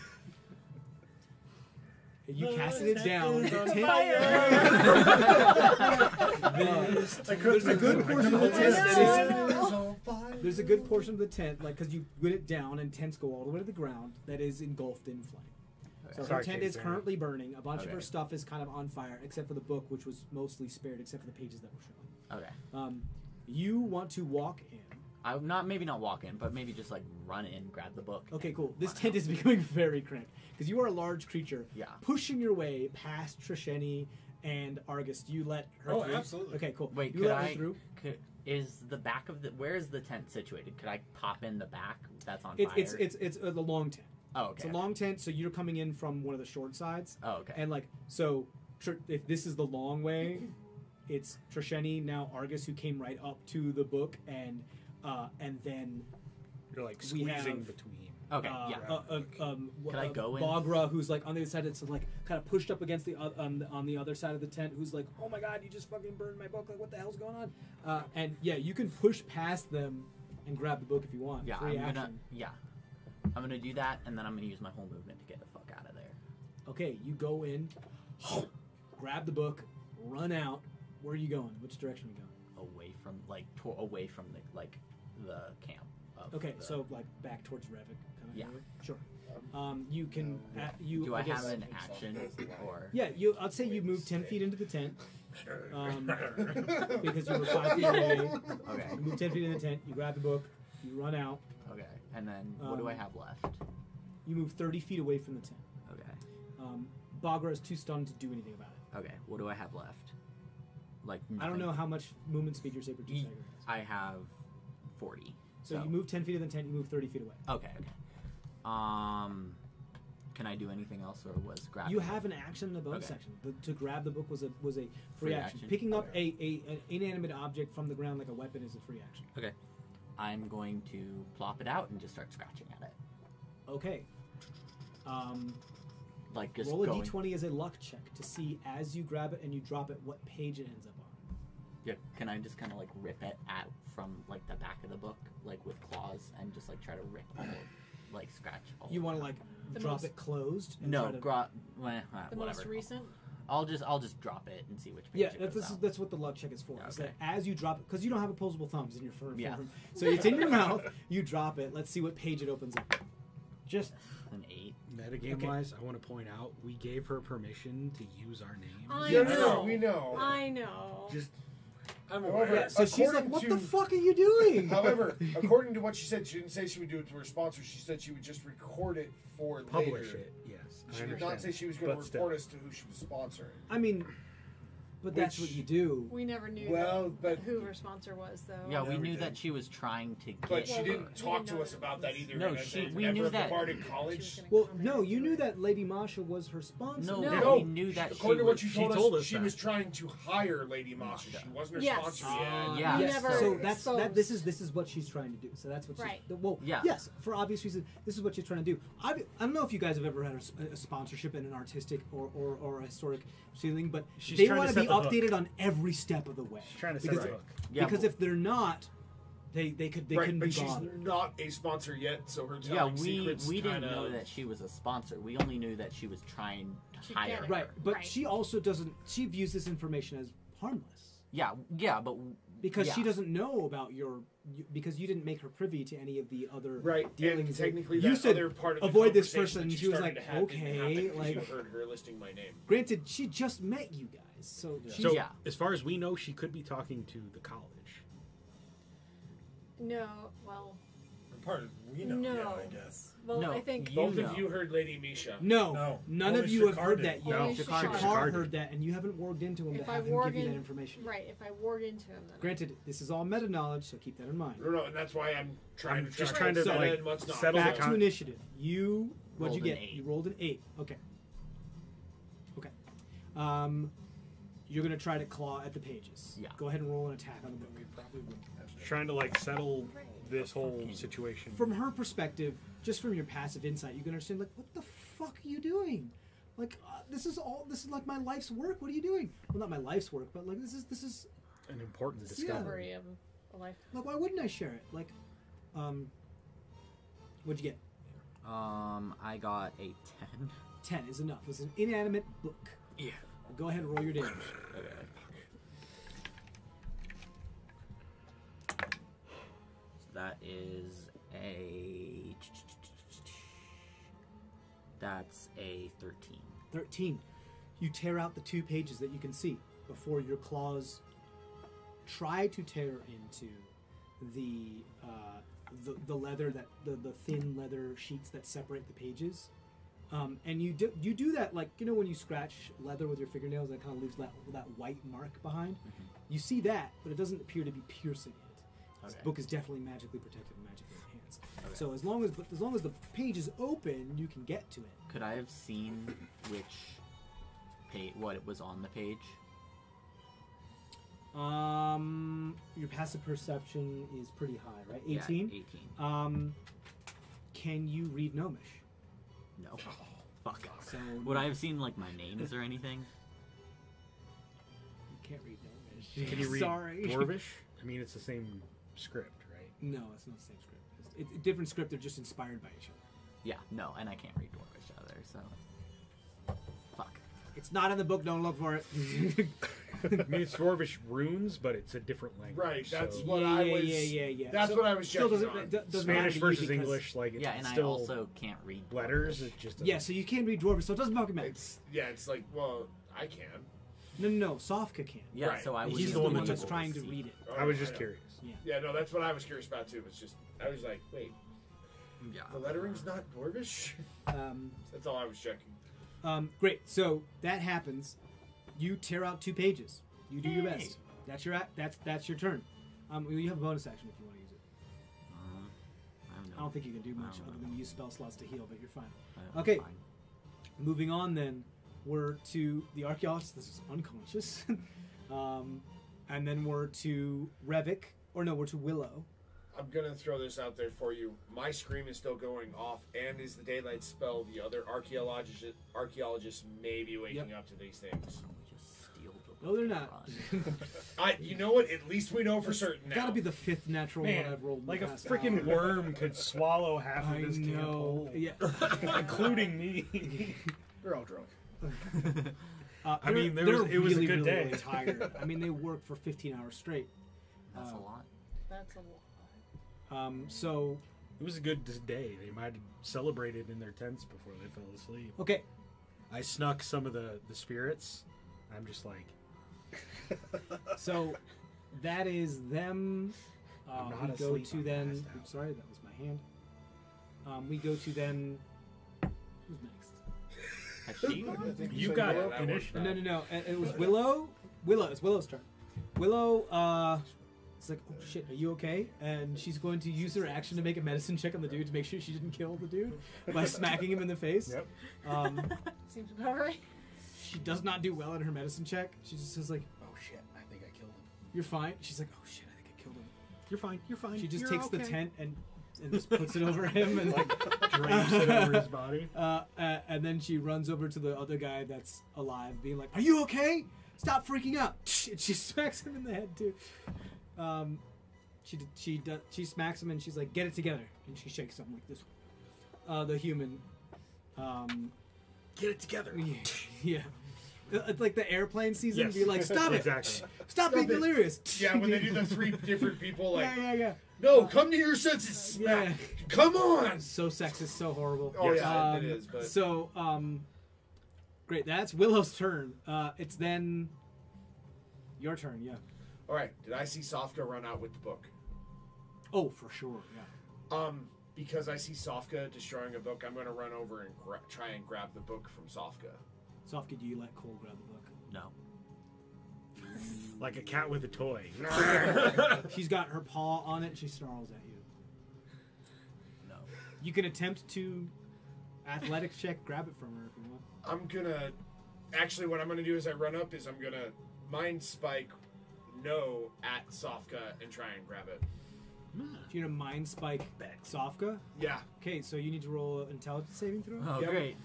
Speaker 2: You casted it down. The tent, there's a good portion of the tent that is. There's a good portion of the tent, like, because you put it down and tents go all the way to the ground, that is engulfed in flame. So her
Speaker 7: Sorry,
Speaker 2: tent
Speaker 7: Kate,
Speaker 2: is
Speaker 7: Darren.
Speaker 2: currently burning. A bunch of
Speaker 8: Okay.
Speaker 2: her stuff is kind of on fire, except for the book, which was mostly spared, except for the pages that were shown.
Speaker 8: Okay.
Speaker 2: You want to walk in.
Speaker 8: Maybe not walk in, but maybe just like run in, grab the book.
Speaker 2: Okay,
Speaker 8: and
Speaker 2: cool. This
Speaker 8: run
Speaker 2: tent
Speaker 8: out.
Speaker 2: is becoming very cramped because you are a large creature.
Speaker 8: Yeah.
Speaker 2: Pushing your way past Trisheni and Argus. Do you let her
Speaker 5: Oh,
Speaker 2: through?
Speaker 5: absolutely.
Speaker 2: Okay, cool.
Speaker 8: Wait,
Speaker 2: you
Speaker 8: could
Speaker 2: let her
Speaker 8: I?
Speaker 2: through?
Speaker 8: Is the back of the? Where is the tent situated? Could I pop in the back? That's on
Speaker 2: It's
Speaker 8: fire.
Speaker 2: it's the long tent.
Speaker 8: Oh,
Speaker 2: It's
Speaker 8: okay.
Speaker 2: a long tent, so you're coming in from one of the short sides,
Speaker 8: Oh, okay.
Speaker 2: and like so. If this is the long way, it's Trisheni now Argus who came right up to the book, and then
Speaker 7: You're like
Speaker 2: We
Speaker 7: squeezing
Speaker 2: have-
Speaker 7: between.
Speaker 8: Okay. Yeah. Could I go in?
Speaker 2: Bagra, who's like on the other side, it's like kind of pushed up against the on the other side of the tent, who's like, "Oh my god, you just fucking burned my book! Like, what the hell's going on?" And yeah, you can push past them and grab the book if you want.
Speaker 8: Yeah.
Speaker 2: Free
Speaker 8: I'm
Speaker 2: action.
Speaker 8: gonna. Yeah. I'm gonna do that, and then I'm gonna use my whole movement to get the fuck out of there.
Speaker 2: Okay, you go in, grab the book, run out. Where are you going? Which direction are you going?
Speaker 8: Away from away from the camp. Of
Speaker 2: Okay,
Speaker 8: the-
Speaker 2: so like back towards Revit, kind of
Speaker 8: Yeah.
Speaker 2: area? Sure. You can you.
Speaker 8: Do I
Speaker 2: guess-
Speaker 8: have an action or?
Speaker 2: Yeah, I'd say you move 10 feet into the tent. Because you were 5 feet away.
Speaker 8: Okay.
Speaker 2: You move 10 feet in the tent, you grab the book, you run out,
Speaker 8: Okay. And then what do I have left?
Speaker 2: you move 30 feet away from the tent.
Speaker 8: Okay.
Speaker 2: Bagra is too stunned to do anything about it.
Speaker 8: Okay. What do I have left? Like
Speaker 2: I don't
Speaker 8: nothing.
Speaker 2: know how much movement speed your saber tooth
Speaker 8: Ye-
Speaker 2: tiger has.
Speaker 8: I have 40.
Speaker 2: So you move 10 feet of the tent, you move 30 feet away.
Speaker 8: Okay. Can I do anything else, or was grabbing?
Speaker 2: You have an action in the bonus
Speaker 8: Okay.
Speaker 2: section. To grab the book was a free action.
Speaker 8: action?
Speaker 2: Picking up an inanimate object from the ground like a weapon is a free action.
Speaker 8: Okay. I'm going to plop it out and just start scratching at it.
Speaker 2: Okay.
Speaker 8: Like just
Speaker 2: Roll a
Speaker 8: going.
Speaker 2: d20 as a luck check to see as you grab it and you drop it what page it ends up on.
Speaker 8: Yeah. Can I just kind of like rip it out from like the back of the book, like with claws, and just like try to rip all of, like scratch all.
Speaker 2: You
Speaker 8: of
Speaker 2: want
Speaker 8: it?
Speaker 2: to like
Speaker 3: The
Speaker 2: drop
Speaker 3: most-
Speaker 2: it closed? And
Speaker 8: No,
Speaker 2: try to,
Speaker 3: The
Speaker 8: whatever.
Speaker 3: most recent.
Speaker 8: I'll just drop it and see which page
Speaker 2: Yeah,
Speaker 8: it goes out.
Speaker 2: that's what the luck check is for. Is
Speaker 8: Okay.
Speaker 2: that as you drop it, because you don't have opposable thumbs in your fur.
Speaker 8: Yeah.
Speaker 2: So it's in your mouth. You drop it. Let's see what page it opens up.
Speaker 1: Just
Speaker 8: An 8.
Speaker 1: metagame wise, I want to point out we gave her permission to use our names.
Speaker 3: I
Speaker 4: Yeah,
Speaker 3: know.
Speaker 4: we know.
Speaker 3: I know.
Speaker 4: Just
Speaker 5: I'm
Speaker 4: However,
Speaker 5: aware.
Speaker 2: Yeah, so she's like,
Speaker 4: according
Speaker 2: "What
Speaker 4: to-
Speaker 2: the fuck are you doing?"
Speaker 4: However, according to what she said, she didn't say she would do it to her sponsor. She said she would just record it for
Speaker 1: Publish
Speaker 4: later.
Speaker 1: it, yes. I
Speaker 4: She did
Speaker 1: understand.
Speaker 4: not say she was going
Speaker 1: But
Speaker 4: to
Speaker 1: still.
Speaker 4: report us to who she was sponsoring.
Speaker 2: I mean, but that's
Speaker 4: Which-
Speaker 2: what you do.
Speaker 3: We never knew
Speaker 4: Well, but
Speaker 3: who her sponsor was, though.
Speaker 8: Yeah, we
Speaker 4: we
Speaker 8: knew
Speaker 4: did.
Speaker 8: that she was trying to get.
Speaker 4: But she
Speaker 3: Well,
Speaker 4: didn't
Speaker 3: we
Speaker 4: talk
Speaker 3: didn't
Speaker 4: to
Speaker 3: know
Speaker 4: us
Speaker 3: that
Speaker 4: about that either.
Speaker 8: No,
Speaker 4: and as
Speaker 8: she-
Speaker 4: a
Speaker 8: we
Speaker 4: member
Speaker 8: knew
Speaker 4: of the
Speaker 8: that-
Speaker 4: Bardic
Speaker 3: She was
Speaker 4: College.
Speaker 3: gonna
Speaker 2: Well,
Speaker 3: come
Speaker 2: no,
Speaker 3: and
Speaker 2: you
Speaker 3: do
Speaker 2: knew
Speaker 3: it.
Speaker 2: that Lady Masha was her sponsor.
Speaker 8: No,
Speaker 3: No.
Speaker 8: we knew that
Speaker 4: According to what
Speaker 8: she
Speaker 4: you told,
Speaker 1: told
Speaker 4: us,
Speaker 1: us
Speaker 4: she
Speaker 1: that.
Speaker 4: was trying to hire Lady Masha. She wasn't her
Speaker 3: Yes.
Speaker 4: sponsor
Speaker 8: Yeah.
Speaker 4: yet.
Speaker 3: We
Speaker 2: Yes,
Speaker 3: never
Speaker 2: so that's
Speaker 3: exposed.
Speaker 2: this is what she's trying to do. So that's what
Speaker 3: Right.
Speaker 2: she's well.
Speaker 8: Yeah.
Speaker 2: Yes, for obvious reasons, this is what she's trying to do. I don't know if you guys have ever had a sponsorship in an artistic or a historic feeling, but
Speaker 1: She's
Speaker 2: they
Speaker 1: trying
Speaker 2: want
Speaker 1: to
Speaker 2: to be
Speaker 1: set the hook.
Speaker 2: updated on every step of the way.
Speaker 1: She's trying to set
Speaker 2: because,
Speaker 1: the hook.
Speaker 8: Yeah,
Speaker 2: because
Speaker 8: but-
Speaker 2: if they're not, they couldn't
Speaker 4: Right,
Speaker 2: be
Speaker 4: but she's
Speaker 2: bothered.
Speaker 4: not a sponsor yet, so her
Speaker 8: Yeah,
Speaker 4: telling
Speaker 8: we
Speaker 4: secrets
Speaker 8: didn't
Speaker 4: kind
Speaker 8: know
Speaker 4: of...
Speaker 8: that she was a sponsor. We only knew that she was trying to
Speaker 3: To
Speaker 8: hire
Speaker 3: get
Speaker 8: her.
Speaker 3: it.
Speaker 2: Right, but
Speaker 3: Right.
Speaker 2: she also doesn't. She views this information as harmless
Speaker 8: Yeah, but
Speaker 2: because she
Speaker 8: yeah.
Speaker 2: doesn't know about because you didn't make her privy to any of the other
Speaker 4: Right, and
Speaker 2: dealings.
Speaker 4: technically
Speaker 2: you
Speaker 4: that
Speaker 2: said
Speaker 4: other part of the
Speaker 2: avoid this
Speaker 4: conversation
Speaker 2: person,
Speaker 4: that
Speaker 2: and she was
Speaker 4: started
Speaker 2: like,
Speaker 4: to have didn't happen
Speaker 2: okay,
Speaker 4: because
Speaker 2: like.
Speaker 4: you heard her listing my name.
Speaker 2: Granted, she just met you guys, so she's,
Speaker 1: So,
Speaker 8: Yeah.
Speaker 1: as far as we know, she could be talking to the college.
Speaker 3: No, well,
Speaker 5: Part of we know.
Speaker 3: no.
Speaker 5: Yeah, I guess.
Speaker 3: Well,
Speaker 8: No,
Speaker 3: I think
Speaker 8: you
Speaker 4: Both
Speaker 8: know.
Speaker 4: of you heard Lady Misha.
Speaker 2: no,
Speaker 5: No,
Speaker 2: none
Speaker 5: only
Speaker 2: of you have
Speaker 5: Shakar
Speaker 2: heard
Speaker 5: did.
Speaker 2: that yet.
Speaker 3: Only
Speaker 8: Shakar
Speaker 3: Shakar.
Speaker 2: Shakar
Speaker 1: did.
Speaker 2: heard that, and you haven't warged into him
Speaker 3: If
Speaker 2: to
Speaker 3: I
Speaker 2: have him
Speaker 3: warg
Speaker 2: give you that
Speaker 3: in-
Speaker 2: information.
Speaker 3: right. If I warg into him, then
Speaker 2: Granted, this is all meta knowledge, so keep that in mind.
Speaker 4: No, and that's why I'm trying
Speaker 1: I'm
Speaker 4: to
Speaker 1: just
Speaker 4: track
Speaker 1: trying to,
Speaker 4: it.
Speaker 1: like,
Speaker 4: And what's not.
Speaker 1: settle the
Speaker 2: Back
Speaker 1: con-
Speaker 2: to initiative. You what'd you
Speaker 8: Rolled an
Speaker 2: get?
Speaker 8: 8.
Speaker 2: You rolled an 8. Okay. Okay. You're gonna try to claw at the pages.
Speaker 8: Yeah.
Speaker 2: Go ahead and roll an attack on the book.
Speaker 1: Trying to like settle this whole situation.
Speaker 2: From her perspective, just from your passive insight, you can understand like, what the fuck are you doing? Like, this is like my life's work. What are you doing? Well, not my life's work, but like this is
Speaker 1: An important
Speaker 2: Yeah.
Speaker 1: discovery.
Speaker 3: discovery of a life.
Speaker 2: like, why wouldn't I share it? Like, what'd you get?
Speaker 8: I got a 10.
Speaker 2: 10 is enough. It's an inanimate book.
Speaker 8: Yeah.
Speaker 2: Go ahead and roll your damage.
Speaker 8: Okay. So that is a. That's a 13.
Speaker 2: 13. You tear out the 2 pages that you can see before your claws try to tear into the leather that the thin leather sheets that separate the pages. And you do that, like, you know, when you scratch leather with your fingernails, that kind of leaves that white mark behind. You see that, but it doesn't appear to be piercing it. This
Speaker 8: Okay.
Speaker 2: book is definitely magically protected and magically enhanced.
Speaker 8: Okay.
Speaker 2: So as long as the page is open, you can get to it.
Speaker 8: Could I have seen which what it was on the page?
Speaker 2: Your passive perception is pretty high, right?
Speaker 8: Yeah,
Speaker 2: 18.
Speaker 8: 18.
Speaker 2: Can you read Gnomish?
Speaker 8: No. Fuck.
Speaker 2: So
Speaker 8: Would I have seen like my names or anything?
Speaker 2: You can't read Gnomish.
Speaker 1: Can you read
Speaker 2: Sorry.
Speaker 1: Dwarvish? I mean, it's the same script, right?
Speaker 2: No, it's not the same script. It's a different script. They're just inspired by each other.
Speaker 8: Yeah, no, and I can't read Dwarvish either, so. Fuck.
Speaker 2: It's not in the book. Don't look for it.
Speaker 1: I mean, it's Dwarvish runes, but it's a different language.
Speaker 4: Right, that's
Speaker 1: so
Speaker 4: what I was...
Speaker 2: yeah.
Speaker 4: That's
Speaker 2: So-
Speaker 4: what I was
Speaker 2: Still
Speaker 4: checking
Speaker 2: doesn't,
Speaker 4: on.
Speaker 2: doesn't matter
Speaker 1: Spanish
Speaker 2: to you
Speaker 1: versus
Speaker 2: because-
Speaker 1: English, like it's
Speaker 8: Yeah, and I
Speaker 1: still
Speaker 8: also can't read
Speaker 1: letters.
Speaker 8: Dwarvish.
Speaker 1: It just doesn't.
Speaker 2: Yeah, so you can't read Dwarvish, so it doesn't fucking matter.
Speaker 4: It's like, well, I can.
Speaker 2: No. Sofka can.
Speaker 8: Yeah,
Speaker 4: Right.
Speaker 8: so I was
Speaker 2: He's
Speaker 1: the
Speaker 2: the
Speaker 1: one
Speaker 2: one
Speaker 1: that
Speaker 2: that's
Speaker 1: took
Speaker 2: trying
Speaker 8: to
Speaker 2: to read it.
Speaker 1: I was just
Speaker 4: know.
Speaker 1: curious.
Speaker 4: Yeah, no, that's what I was curious about too. It's just, I was like, wait,
Speaker 8: Yeah.
Speaker 4: the lettering's not Dwarvish? That's all I was checking.
Speaker 2: Great. So that happens. You tear out 2 pages. You do your best. That's your turn. You have a bonus action if you want to use it. don't think you can do much other than use spell slots to heal, but you're fine.
Speaker 8: I'm
Speaker 2: Okay.
Speaker 8: fine.
Speaker 2: Moving on then, we're to the archaeologist. This is unconscious. And then we're to Revik. Or no, we're to Willow.
Speaker 4: I'm gonna throw this out there for you. My scream is still going off, and is the daylight spell. The other archaeologists may be waking up to these things.
Speaker 8: Just steal the
Speaker 2: No, they're not.
Speaker 4: You know what? At least we know for certain now.
Speaker 2: Gotta be the 5th natural one
Speaker 7: Man,
Speaker 2: I've rolled. in
Speaker 7: like
Speaker 2: the
Speaker 7: a
Speaker 2: past
Speaker 7: freaking
Speaker 2: hour.
Speaker 7: worm could swallow half of
Speaker 2: I
Speaker 7: this camp
Speaker 2: know.
Speaker 7: whole,
Speaker 2: Yeah.
Speaker 7: including me.
Speaker 6: They're all drunk.
Speaker 7: I mean,
Speaker 2: they're
Speaker 7: it was a
Speaker 2: really,
Speaker 7: good
Speaker 2: really,
Speaker 7: day.
Speaker 2: Really tired. I mean, they work for 15 hours straight.
Speaker 8: That's a lot.
Speaker 3: That's a lot.
Speaker 2: So,
Speaker 7: It was a good day. They might have celebrated in their tents before they fell asleep.
Speaker 2: okay.
Speaker 7: I snuck some of the spirits. I'm just like,
Speaker 2: So, that is them.
Speaker 7: I'm not
Speaker 2: We go
Speaker 7: asleep,
Speaker 2: to
Speaker 7: I'm
Speaker 2: then.
Speaker 7: passed out.
Speaker 2: Oops, sorry, that was my hand. We go to then. Who's next?
Speaker 8: Has she?
Speaker 7: you
Speaker 6: said
Speaker 7: got
Speaker 6: Willow?
Speaker 4: That
Speaker 7: initiative.
Speaker 2: No. It was Willow. It's Willow's turn. Willow, it's like, oh shit, are you okay? And she's going to use her action to make a medicine check on the dude to make sure she didn't kill the dude by smacking him in the face.
Speaker 7: Yep.
Speaker 3: Seems about right.
Speaker 2: She does not do well in her medicine check. She just says like,
Speaker 6: Oh shit! I think I killed him.
Speaker 2: you're fine. She's like, oh shit, I think I killed him.
Speaker 7: You're fine. You're fine.
Speaker 2: She just
Speaker 7: You're
Speaker 2: takes the
Speaker 7: okay.
Speaker 2: tent and just puts it over him and
Speaker 7: drapes it over his body.
Speaker 2: and then she runs over to the other guy that's alive, being like, "Are you okay? Stop freaking out!" And she smacks him in the head too. She smacks him and she's like, "Get it together!" And she shakes him like this. The human.
Speaker 7: Get it together.
Speaker 2: Yeah. It's like the airplane season.
Speaker 7: Yes.
Speaker 2: Be like, "Stop it!
Speaker 7: Exactly.
Speaker 2: Stop being
Speaker 4: it."
Speaker 2: delirious!"
Speaker 4: Yeah, when they do the 3 different people, like,
Speaker 2: yeah.
Speaker 4: no, come to your senses, smack.
Speaker 2: Yeah.
Speaker 4: Come on.
Speaker 2: So sexist, so horrible.
Speaker 4: Oh yeah, it is. But
Speaker 2: So, great. That's Willow's turn. It's then your turn. Yeah.
Speaker 4: all right, did I see Sofka run out with the book?
Speaker 2: Oh, for sure. Yeah.
Speaker 4: Because I see Sofka destroying a book, I'm going to run over and try and grab the book from Sofka.
Speaker 2: Sofka, do you let Cole grab the book?
Speaker 8: No.
Speaker 7: Like a cat with a toy.
Speaker 2: She's got her paw on it and she snarls at you.
Speaker 8: No.
Speaker 2: You can attempt to athletics check, grab it from her if you want.
Speaker 4: I'm going to... Actually, what I'm going to do as I run up is I'm going to Mind Spike no at Sofka and try and grab it.
Speaker 2: You're gonna mind spike Sofka.
Speaker 4: Yeah.
Speaker 2: Okay, so you need to roll an intelligence saving throw.
Speaker 8: Oh,
Speaker 4: Yep.
Speaker 8: great.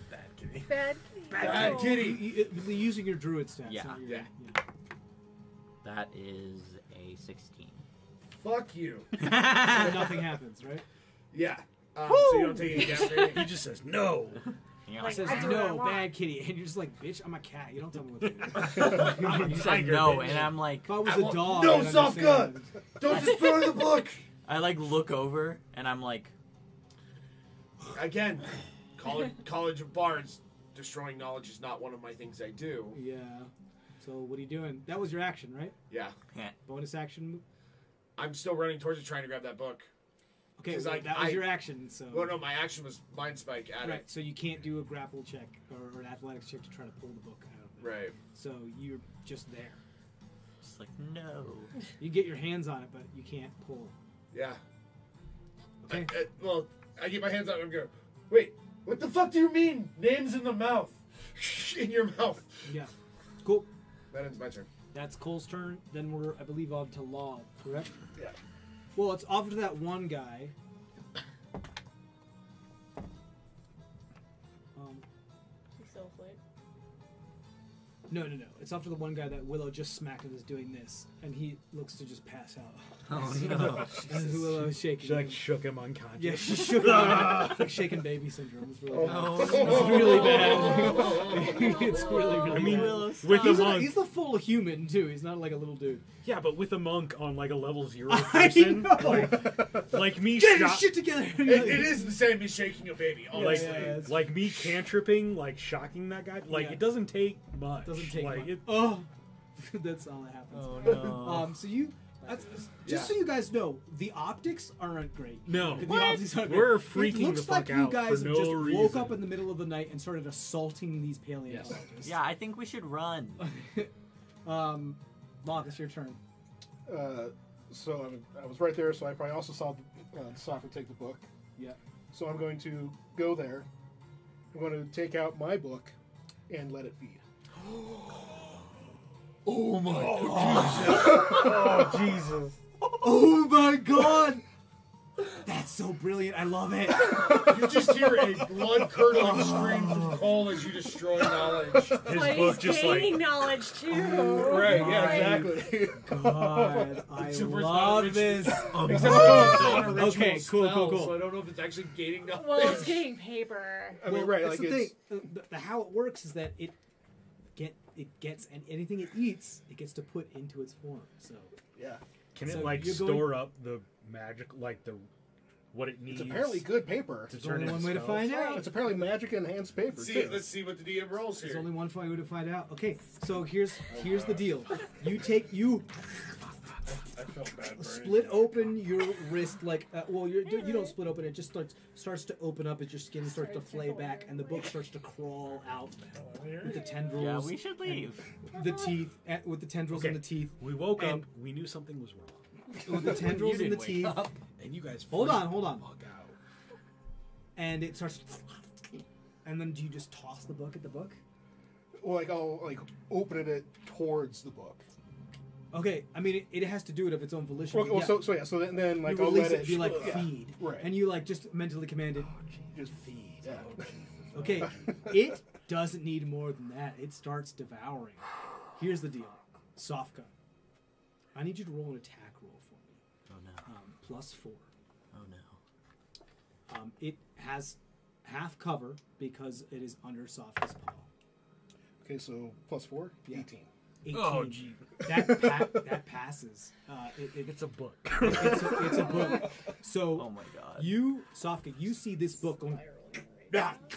Speaker 7: Bad kitty.
Speaker 3: Bad.
Speaker 4: Bad
Speaker 3: Oh.
Speaker 4: kitty.
Speaker 2: Using your druid stats.
Speaker 8: Yeah.
Speaker 2: not your-
Speaker 4: Yeah.
Speaker 8: That is a 16.
Speaker 4: Fuck you.
Speaker 2: So nothing happens, right?
Speaker 4: Yeah. So you don't take any damage or anything.
Speaker 7: He just says no.
Speaker 8: And you're
Speaker 3: Like,
Speaker 2: It says
Speaker 3: I do what I
Speaker 2: no,
Speaker 3: want.
Speaker 2: bad kitty, and you're just like, bitch, I'm a cat. You don't tell me what to do.
Speaker 8: You said
Speaker 7: Tiger,
Speaker 8: no,
Speaker 7: bitch.
Speaker 8: and I'm like,
Speaker 2: If I was
Speaker 4: I
Speaker 2: a
Speaker 4: won't-
Speaker 2: dog,
Speaker 4: No,
Speaker 2: I'd
Speaker 4: Sofka!
Speaker 2: understand.
Speaker 4: Don't destroy the book!
Speaker 8: I like look over, and I'm like,
Speaker 4: Again, College of Bards, destroying knowledge is not one of my things I do.
Speaker 2: Yeah. So what are you doing? That was your action, right?
Speaker 4: Yeah.
Speaker 2: Bonus action.
Speaker 4: I'm still running towards it trying to grab that book.
Speaker 2: Okay,
Speaker 4: 'Cause,
Speaker 2: well,
Speaker 4: like,
Speaker 2: that was your action. So
Speaker 4: Well, no, my action was Mind Spike at
Speaker 2: right.
Speaker 4: it.
Speaker 2: So you can't do a grapple check or an athletics check to try to pull the book out of it.
Speaker 4: Right.
Speaker 2: So you're just there.
Speaker 8: just like, no.
Speaker 2: You get your hands on it, but you can't pull.
Speaker 4: Yeah.
Speaker 2: Okay.
Speaker 4: Well, I get my hands out and go, wait, what the fuck do you mean? Names in the mouth. In your mouth.
Speaker 2: Yeah. Cool.
Speaker 4: That ends my turn.
Speaker 2: That's Cole's turn. Then we're, I believe, on to Law, correct?
Speaker 6: Yeah.
Speaker 2: Well, it's off to that one guy.
Speaker 3: He's so afraid.
Speaker 2: No. It's off to the one guy that Willow just smacked and is doing this, and he looks to just pass out.
Speaker 8: Oh, no.
Speaker 2: And Willow is shaking.
Speaker 7: She like
Speaker 2: him.
Speaker 7: shook him unconscious.
Speaker 2: Yeah, she shook him. It's like shaking baby syndrome. It's really bad.
Speaker 8: Oh,
Speaker 2: It's really bad. It's really, really
Speaker 7: I mean,
Speaker 2: bad.
Speaker 7: with a monk.
Speaker 2: He's the full human, too. He's not like a little dude.
Speaker 7: Yeah, but with a monk on like a level 0
Speaker 2: I
Speaker 7: person,
Speaker 2: know.
Speaker 7: like me,
Speaker 2: Get your shit together!
Speaker 4: It is the same as shaking a baby, honestly.
Speaker 2: it's-
Speaker 7: like me cantripping, like shocking that guy. Like
Speaker 2: Yeah.
Speaker 7: it doesn't take much.
Speaker 2: Doesn't take
Speaker 7: like
Speaker 2: much.
Speaker 7: it.
Speaker 2: Oh, that's all that happens.
Speaker 8: Oh, no.
Speaker 2: So you, just so you guys know, the optics aren't great.
Speaker 7: No.
Speaker 2: The
Speaker 7: What?
Speaker 2: optics aren't
Speaker 7: We're
Speaker 2: great.
Speaker 7: freaking
Speaker 2: It looks
Speaker 7: the fuck
Speaker 2: like you
Speaker 7: out
Speaker 2: guys
Speaker 7: for
Speaker 2: have just
Speaker 7: no
Speaker 2: woke
Speaker 7: reason.
Speaker 2: up in the middle of the night and started assaulting these paleontologists.
Speaker 8: Yeah, I think we should run.
Speaker 2: Locke, it's your turn.
Speaker 6: So I was right there, so I probably also saw the Sopher take the book.
Speaker 2: Yeah.
Speaker 6: So I'm going to go there. I'm going to take out my book and let it feed.
Speaker 5: Oh my
Speaker 7: Oh, Jesus.
Speaker 2: Oh my god! That's so brilliant. I love it.
Speaker 4: You just hear a blood-curdling scream from Cole as you destroy knowledge.
Speaker 7: His
Speaker 3: But
Speaker 7: book
Speaker 3: he's
Speaker 7: just
Speaker 3: gaining
Speaker 7: like...
Speaker 3: knowledge too.
Speaker 6: Right,
Speaker 2: my
Speaker 6: yeah, exactly.
Speaker 2: God, I
Speaker 4: Except for it's not
Speaker 2: love
Speaker 4: rich-
Speaker 2: this.
Speaker 4: Except for it's not a ritual
Speaker 2: Okay, cool,
Speaker 4: spell,
Speaker 2: cool.
Speaker 4: So I don't know if it's actually gaining knowledge.
Speaker 3: Well, it's getting paper.
Speaker 6: I mean, right,
Speaker 2: That's
Speaker 6: like
Speaker 2: the
Speaker 6: it's...
Speaker 2: thing. The how it works is that it gets and anything it eats, it gets to put into its form. So
Speaker 6: Yeah.
Speaker 7: Can
Speaker 2: So
Speaker 7: it like
Speaker 2: you're going-
Speaker 7: store up the magic, like the what it needs?
Speaker 6: It's apparently good paper.
Speaker 7: to
Speaker 2: there's
Speaker 7: turn
Speaker 2: only
Speaker 7: into
Speaker 2: one way to
Speaker 7: spells?
Speaker 2: find out.
Speaker 6: It's apparently magic enhanced paper,
Speaker 4: See,
Speaker 6: too.
Speaker 4: let's see what the DM rolls
Speaker 2: There's
Speaker 4: here.
Speaker 2: only one way to find out. Okay, so here's the deal. You
Speaker 5: I felt bad for
Speaker 2: split open your wrist like you don't split open. It just starts to open up as your skin starts to flay back, and the book starts to crawl out with the tendrils.
Speaker 8: Yeah, we should leave.
Speaker 2: The teeth with the tendrils and the teeth.
Speaker 7: We woke
Speaker 2: And-
Speaker 7: up. We knew something was wrong.
Speaker 2: With the tendrils
Speaker 8: You
Speaker 2: and the
Speaker 8: didn't wake
Speaker 2: teeth.
Speaker 7: And you guys.
Speaker 2: Hold
Speaker 7: freaked
Speaker 2: on.
Speaker 7: the fuck out.
Speaker 2: And it starts. And then do you just toss the book at the book?
Speaker 6: Or like I'll like open it towards the book.
Speaker 2: Okay, I mean it has to do it of its own volition.
Speaker 6: Well,
Speaker 2: but yeah.
Speaker 6: so then like
Speaker 2: You
Speaker 6: I'll
Speaker 2: release
Speaker 6: let
Speaker 2: it, be like
Speaker 6: yeah,
Speaker 2: feed,
Speaker 6: right.
Speaker 2: and you like just mentally command it.
Speaker 6: just feed. Yeah.
Speaker 2: Okay, it doesn't need more than that. It starts devouring. Here's the deal, Sofka. I need you to roll an attack roll for me.
Speaker 8: Oh no.
Speaker 2: +4.
Speaker 8: Oh no.
Speaker 2: It has half cover because it is under Sofka's paw.
Speaker 6: Okay, so +4,
Speaker 2: Yeah.
Speaker 6: 18.
Speaker 2: 18.
Speaker 7: Oh, gee.
Speaker 2: That passes.
Speaker 7: It's a book.
Speaker 2: It's a book. So
Speaker 8: Oh my god.
Speaker 2: you, Sofka, you see this book going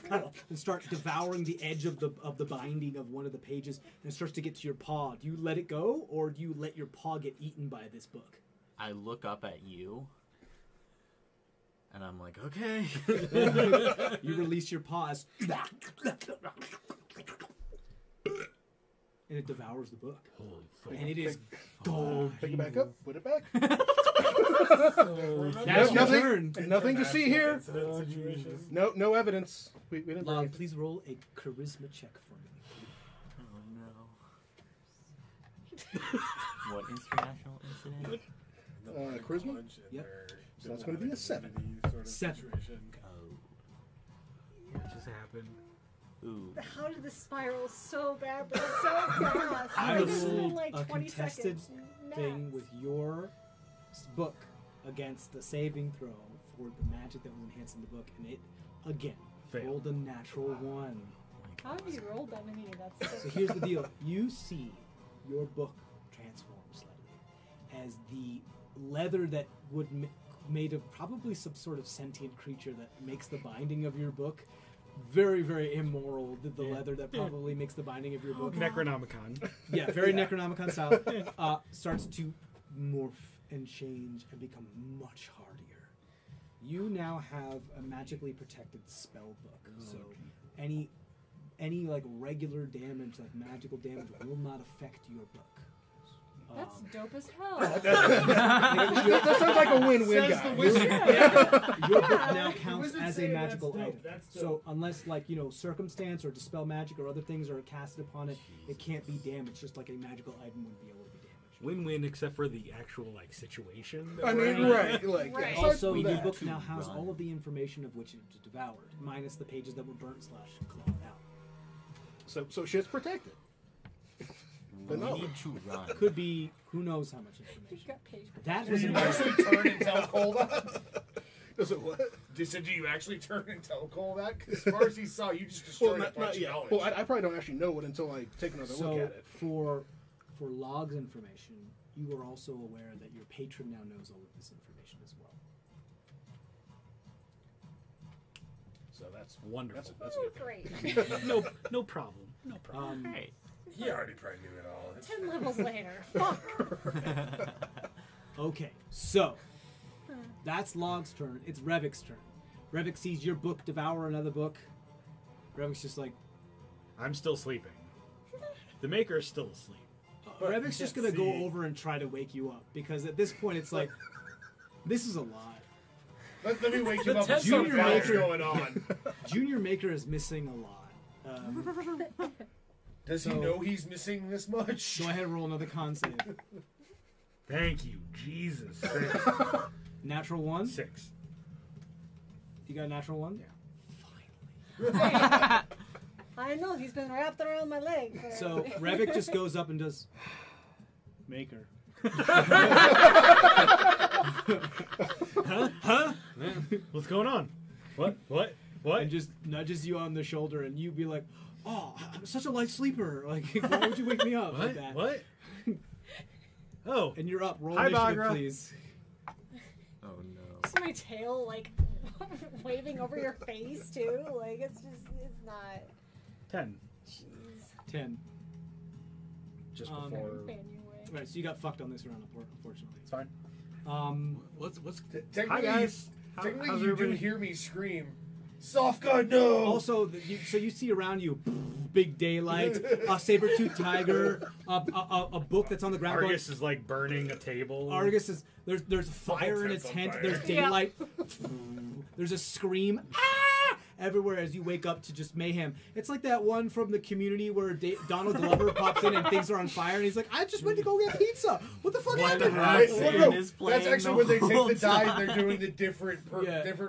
Speaker 2: and start devouring the edge of the binding of one of the pages, and it starts to get to your paw. Do you let it go, or do you let your paw get eaten by this book?
Speaker 8: I look up at you, and I'm like, okay.
Speaker 2: You release your paws, and it devours the book.
Speaker 7: Holy fuck.
Speaker 2: And it is gone.
Speaker 6: Pick it back up, put it back.
Speaker 2: That's your
Speaker 6: nothing,
Speaker 2: turn.
Speaker 6: nothing to see here.
Speaker 5: Incident situation.
Speaker 6: No evidence. We didn't bring
Speaker 2: Log,
Speaker 6: anything.
Speaker 2: please roll a charisma check for me.
Speaker 8: Oh no. What international incident?
Speaker 6: Charisma?
Speaker 5: College and
Speaker 2: Yep.
Speaker 5: their
Speaker 6: So that's gonna be a 7.
Speaker 5: diplomatic sort of
Speaker 2: 7.
Speaker 5: situation.
Speaker 8: Oh.
Speaker 7: What just happened?
Speaker 8: Ooh.
Speaker 3: How did this spiral so bad but so fast?
Speaker 2: I
Speaker 3: Like, this is in
Speaker 2: rolled
Speaker 3: like
Speaker 2: a
Speaker 3: 20
Speaker 2: contested
Speaker 3: seconds.
Speaker 2: thing
Speaker 3: Nuts.
Speaker 2: with your book against the saving throw for the magic that was enhancing the book, and it again
Speaker 7: Failed.
Speaker 2: rolled a natural 1.
Speaker 3: How have you rolled that many? That's
Speaker 2: So here's the deal: you see your book transform slightly as the leather that would made of probably some sort of sentient creature that makes the binding of your book very, very immoral. The leather that probably makes the binding of your book
Speaker 7: Necronomicon.
Speaker 2: yeah, very Necronomicon style, starts to morph and change and become much hardier. You now have a magically protected spell book, so any like regular damage, like magical damage, will not affect your book.
Speaker 3: That's dope as hell.
Speaker 6: That sounds like a win-win,
Speaker 4: Says the
Speaker 6: guy.
Speaker 4: wizard.
Speaker 2: Your book now counts
Speaker 4: wizard
Speaker 2: as a
Speaker 4: saying
Speaker 2: magical
Speaker 4: that's dope.
Speaker 2: item.
Speaker 4: That's
Speaker 2: So
Speaker 4: dope.
Speaker 2: unless like circumstance or dispel magic or other things are casted upon it, it can't be damaged. Just like a magical item would be able to be damaged.
Speaker 7: Win-win, except for the actual like situation. that
Speaker 6: I
Speaker 7: we're
Speaker 6: mean,
Speaker 7: in.
Speaker 6: right, like
Speaker 3: Right.
Speaker 6: aside
Speaker 2: Also,
Speaker 6: from
Speaker 2: your
Speaker 6: that-
Speaker 2: book now has
Speaker 8: run.
Speaker 2: all of the information of which it was devoured, minus the pages that were burnt / clawed out.
Speaker 6: So shit's protected. But
Speaker 8: We
Speaker 6: no.
Speaker 8: need to run.
Speaker 2: Could be who knows how much information.
Speaker 3: Got page
Speaker 2: That
Speaker 4: Do
Speaker 2: was
Speaker 4: you
Speaker 2: embarrassing.
Speaker 4: actually turn and tell Cole that?
Speaker 6: Does it what?
Speaker 4: Do you actually turn and tell Cole that? 'Cause as far as he saw, you just destroyed
Speaker 6: Well,
Speaker 4: a bunch of
Speaker 6: yet.
Speaker 4: knowledge.
Speaker 6: Well, I probably don't actually know it until I take another look
Speaker 2: So
Speaker 6: at it.
Speaker 2: for logs information, you are also aware that your patron now knows all of this information as well.
Speaker 6: So that's
Speaker 7: Wonderful.
Speaker 6: That's
Speaker 3: Oh,
Speaker 6: a good
Speaker 3: great.
Speaker 7: No problem. No problem.
Speaker 8: Hey.
Speaker 5: He already probably knew it all. It's
Speaker 3: 10 levels later. Fuck.
Speaker 2: Okay, so that's Log's turn. It's Revik's turn. Revik sees your book devour another book. Revik's just like,
Speaker 7: I'm still sleeping. The maker is still asleep.
Speaker 2: Revik's just gonna go over and try to wake you up because at this point it's like, this is a lot.
Speaker 4: Let me wake you up.
Speaker 2: Junior Maker
Speaker 4: going on.
Speaker 2: Junior Maker is missing a lot.
Speaker 4: Does he know he's missing this much?
Speaker 2: Go ahead and roll another con save.
Speaker 7: Thank you, Jesus.
Speaker 2: Natural 1?
Speaker 7: 6.
Speaker 2: You got a natural 1?
Speaker 3: I know, he's been wrapped around my leg.
Speaker 2: So Revik just goes up and does Maker.
Speaker 7: Huh? What's going on? What?
Speaker 2: And just nudges you on the shoulder, and you be like, "Oh, I'm such a light sleeper. Like, why would you wake me up like that?"
Speaker 7: What? Oh.
Speaker 2: And you're up. Roll
Speaker 7: Hi,
Speaker 2: initiative,
Speaker 7: Bagra.
Speaker 2: please.
Speaker 8: Oh no.
Speaker 3: Is my tail like waving over your face too? Like it's not.
Speaker 7: 10.
Speaker 3: Jeez.
Speaker 2: 10.
Speaker 7: Just
Speaker 2: Um,
Speaker 7: before.
Speaker 3: Fan you away.
Speaker 2: Right, so you got fucked on this round, unfortunately.
Speaker 7: It's fine.
Speaker 5: What's
Speaker 4: Technically,
Speaker 7: Hi, guys.
Speaker 4: Technically,
Speaker 7: How's
Speaker 4: you do
Speaker 7: everybody?
Speaker 4: hear me scream, "Soft gun, no!"
Speaker 2: Also, so you see around you, big daylight, a saber-toothed tiger, a book that's on the ground.
Speaker 7: Argus is like burning a table.
Speaker 2: Argus is there's fire in a
Speaker 4: tent's on
Speaker 2: tent.
Speaker 4: fire.
Speaker 2: There's daylight. There's a scream everywhere as you wake up to just mayhem. It's like that one from the Community where Donald Glover pops in and things are on fire, and he's like, "I just went to go get pizza. What the fuck happened?"
Speaker 4: That's actually when they take the die and they're doing the different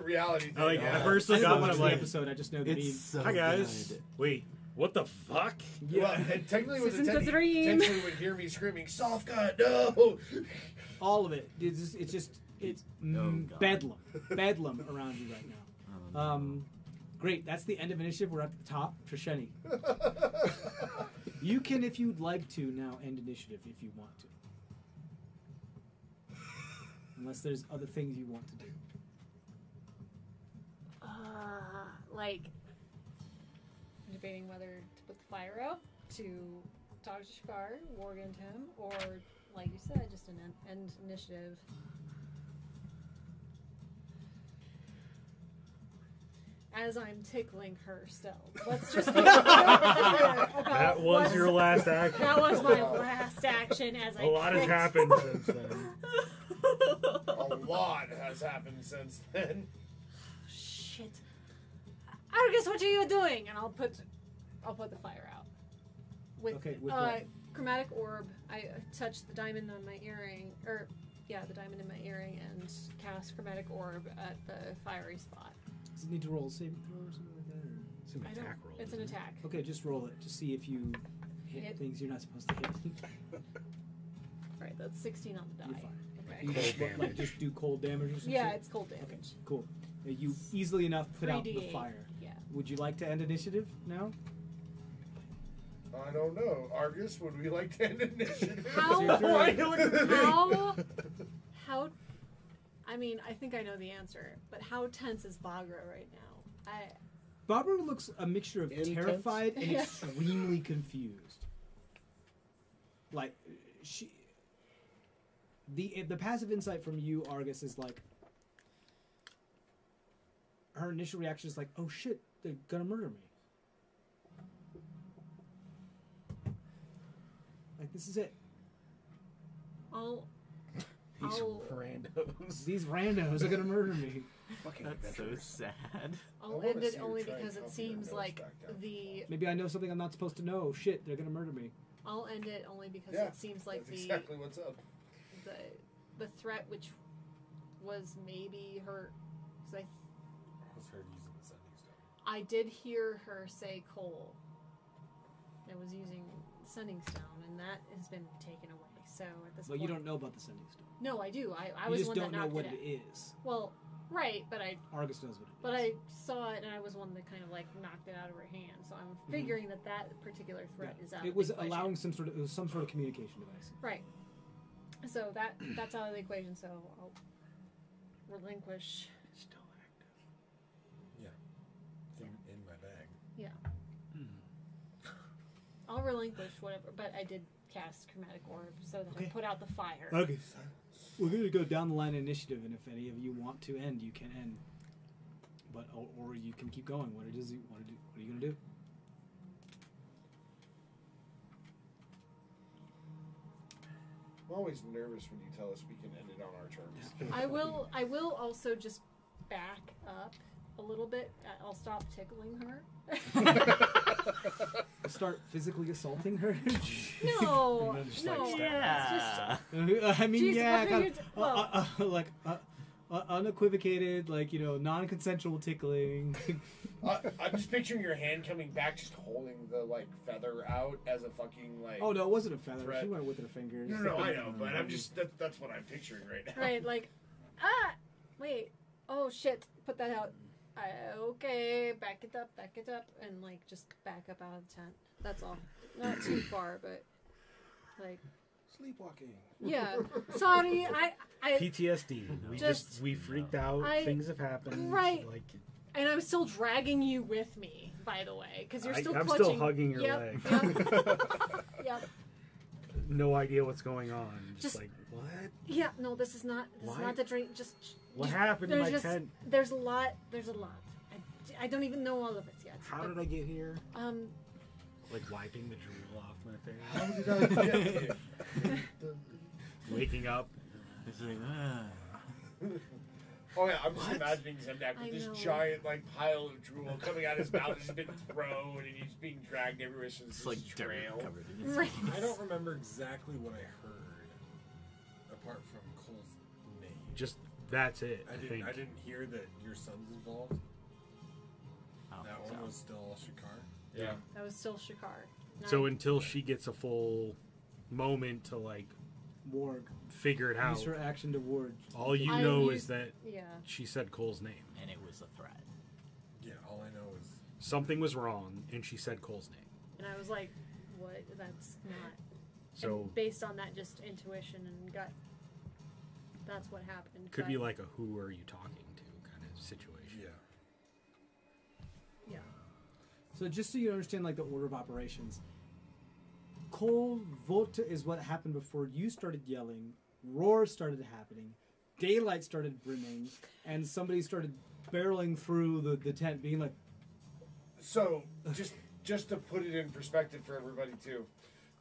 Speaker 4: reality thing.
Speaker 7: I like
Speaker 2: I
Speaker 7: first
Speaker 2: didn't
Speaker 7: look
Speaker 2: watch
Speaker 7: up
Speaker 2: the
Speaker 7: like,
Speaker 2: episode. I just know the meme.
Speaker 8: It's so
Speaker 7: hi guys.
Speaker 8: good.
Speaker 7: Wait, what the fuck?
Speaker 4: Well, and technically,
Speaker 3: This isn't a
Speaker 4: with
Speaker 3: dream.
Speaker 4: technically would hear me screaming, "Soft gun, no!"
Speaker 2: All of it. It's
Speaker 8: God.
Speaker 2: bedlam around you right now. Great. That's the end of initiative. We're at the top. Trisheni. You can, if you'd like to, now end initiative if you want to. Unless there's other things you want to do.
Speaker 3: Like debating whether to put the fire out, to talk to Shakar, war against him, or like you said, just an end initiative. As I'm tickling her still. Let's just be clear about
Speaker 7: That was your last action.
Speaker 3: That was my last action as I
Speaker 7: A lot has
Speaker 3: kicked.
Speaker 7: happened since then.
Speaker 4: A lot has happened since then.
Speaker 3: Shit. Argus, what are you doing? And I'll put the fire out. With,
Speaker 2: Okay, with what?
Speaker 3: chromatic orb. I touch the diamond on my earring, the diamond in my earring, and cast chromatic orb at the fiery spot.
Speaker 2: Does it need to roll a saving throw or something like that? Or?
Speaker 7: It's an
Speaker 3: I don't-
Speaker 7: attack roll.
Speaker 3: It's an
Speaker 7: isn't it?
Speaker 3: attack.
Speaker 2: Okay, just roll it to see if you hit things you're not supposed to hit.
Speaker 3: Right, that's 16 on the die.
Speaker 2: You're fine.
Speaker 3: Okay.
Speaker 2: You just, like just do cold damage or something?
Speaker 3: Yeah, it's cold damage.
Speaker 2: Okay, cool. You easily enough put out the
Speaker 3: 3d8.
Speaker 2: fire.
Speaker 3: Yeah.
Speaker 2: Would you like to end initiative now?
Speaker 4: I don't know, Argus. Would we like to end initiative?
Speaker 3: How? I mean, I think I know the answer, but how tense is Bagra right now?
Speaker 2: Barbara looks a mixture of
Speaker 6: Intense?
Speaker 2: terrified and
Speaker 3: Yeah.
Speaker 2: extremely confused. Like the passive insight from you, Argus, is like her initial reaction is like, "Oh shit, they're gonna murder me." Like this is it.
Speaker 3: I'll
Speaker 5: randos.
Speaker 2: These randos are gonna murder me.
Speaker 5: Fucking
Speaker 8: That's so sad.
Speaker 3: I'll
Speaker 4: wanna
Speaker 3: end it
Speaker 4: see her
Speaker 3: only
Speaker 4: try and
Speaker 3: because it
Speaker 4: copy
Speaker 3: seems
Speaker 4: your
Speaker 3: like
Speaker 4: notes back down.
Speaker 2: Maybe I know something I'm not supposed to know. Oh, shit, they're gonna murder me.
Speaker 3: I'll end it only because
Speaker 4: Yeah,
Speaker 3: it seems like
Speaker 4: That's exactly what's up.
Speaker 3: the threat, which was maybe her. Because
Speaker 5: Was her using the sending stone.
Speaker 3: I did hear her say coal. It was using sending stone, and that has been taken away. So at this
Speaker 2: But
Speaker 3: point,
Speaker 2: you don't know about the sending stone.
Speaker 3: No, I do. I
Speaker 2: You
Speaker 3: was
Speaker 2: just
Speaker 3: the one
Speaker 2: don't
Speaker 3: that
Speaker 2: know
Speaker 3: knocked
Speaker 2: what
Speaker 3: it
Speaker 2: it
Speaker 3: out.
Speaker 2: is.
Speaker 3: Well, right, but
Speaker 2: Argus knows what it is.
Speaker 3: I saw it, and I was one that kind of like knocked it out of her hand. So I'm figuring that particular threat is out.
Speaker 2: It
Speaker 3: of
Speaker 2: was
Speaker 3: the equation.
Speaker 2: allowing some sort of communication device.
Speaker 3: Right. So that's out of the equation. So I'll relinquish.
Speaker 7: Still active.
Speaker 5: Yeah. In my bag.
Speaker 3: Yeah. I'll relinquish whatever, but I did cast chromatic orb so that I
Speaker 2: Okay.
Speaker 3: put out the fire.
Speaker 2: Okay. We're going to go down the line of initiative, and if any of you want to end, you can end. But or you can keep going. What are you going to do?
Speaker 4: always nervous when you tell us we can end it on our terms.
Speaker 3: I will also just back up a little bit. I'll stop tickling her.
Speaker 2: Start physically assaulting her?
Speaker 3: No,
Speaker 1: And then just,
Speaker 3: no.
Speaker 1: like,
Speaker 8: Yeah.
Speaker 2: I mean,
Speaker 3: Jeez,
Speaker 2: yeah,
Speaker 3: what are
Speaker 2: kind
Speaker 3: you
Speaker 2: of, like unequivocated, like, non-consensual tickling.
Speaker 4: I'm just picturing your hand coming back, just holding the like feather out as a fucking like.
Speaker 2: Oh no, it wasn't a feather.
Speaker 4: Threat.
Speaker 2: She went with her fingers.
Speaker 4: No, I know, but I'm just that's what I'm picturing right now.
Speaker 3: Right, like, wait, oh shit, put that out. Okay, back it up, and like just back up out of the tent. That's all. Not too far, but like,
Speaker 6: Sleepwalking.
Speaker 3: yeah. Sorry, I
Speaker 7: PTSD. We freaked out. Things have happened.
Speaker 3: Right.
Speaker 7: Like,
Speaker 3: and I'm still dragging you with me, by the way, because you're still
Speaker 7: I'm
Speaker 3: clutching.
Speaker 7: still hugging your leg.
Speaker 3: Yep.
Speaker 7: No idea what's going on. Just
Speaker 3: Just-
Speaker 7: like, what?
Speaker 3: Yeah. No, this is not the drink. Just.
Speaker 7: What happened in my tent?
Speaker 3: There's a lot. I don't even know all of it yet.
Speaker 7: How did I get here?
Speaker 3: Um.
Speaker 7: Like wiping the drool off my face.
Speaker 5: How did I get here?
Speaker 7: Waking up.
Speaker 8: It's like,
Speaker 4: Oh yeah, I'm just imagining Zemdak
Speaker 3: I
Speaker 4: with this
Speaker 3: know.
Speaker 4: giant like pile of drool coming out of his mouth, has been thrown, and he's being dragged everywhere since
Speaker 8: it's
Speaker 4: this
Speaker 8: like dirt
Speaker 4: trail.
Speaker 8: covered in his
Speaker 3: Right.
Speaker 5: I don't remember exactly what I heard, apart from Cole's name.
Speaker 7: Just that's it. I think.
Speaker 5: I didn't hear that your son's involved.
Speaker 8: I don't
Speaker 5: That
Speaker 8: think
Speaker 5: one
Speaker 8: so.
Speaker 5: was still all Shikar.
Speaker 4: Yeah.
Speaker 3: That was still Shikar.
Speaker 7: So until she gets a full moment to like
Speaker 2: Warg.
Speaker 7: figure it out,
Speaker 2: Use her action to ward.
Speaker 7: all you
Speaker 3: I
Speaker 7: know
Speaker 3: used-
Speaker 7: is that
Speaker 3: Yeah.
Speaker 7: she said Cole's name.
Speaker 8: And it was a threat.
Speaker 5: Yeah, all I know is
Speaker 7: Something was wrong, and she said Cole's name.
Speaker 3: And I was like, what? That's not.
Speaker 7: So
Speaker 3: And based on that, just intuition and gut. That's what happened.
Speaker 7: could
Speaker 3: but-
Speaker 7: be like a who are you talking to kind of situation.
Speaker 5: yeah.
Speaker 3: Yeah.
Speaker 2: So just so you understand, like, the order of operations, Cole Vote is what happened before you started yelling, roar started happening, daylight started brimming, and somebody started barreling through the tent being like,
Speaker 4: So just to put it in perspective for everybody too,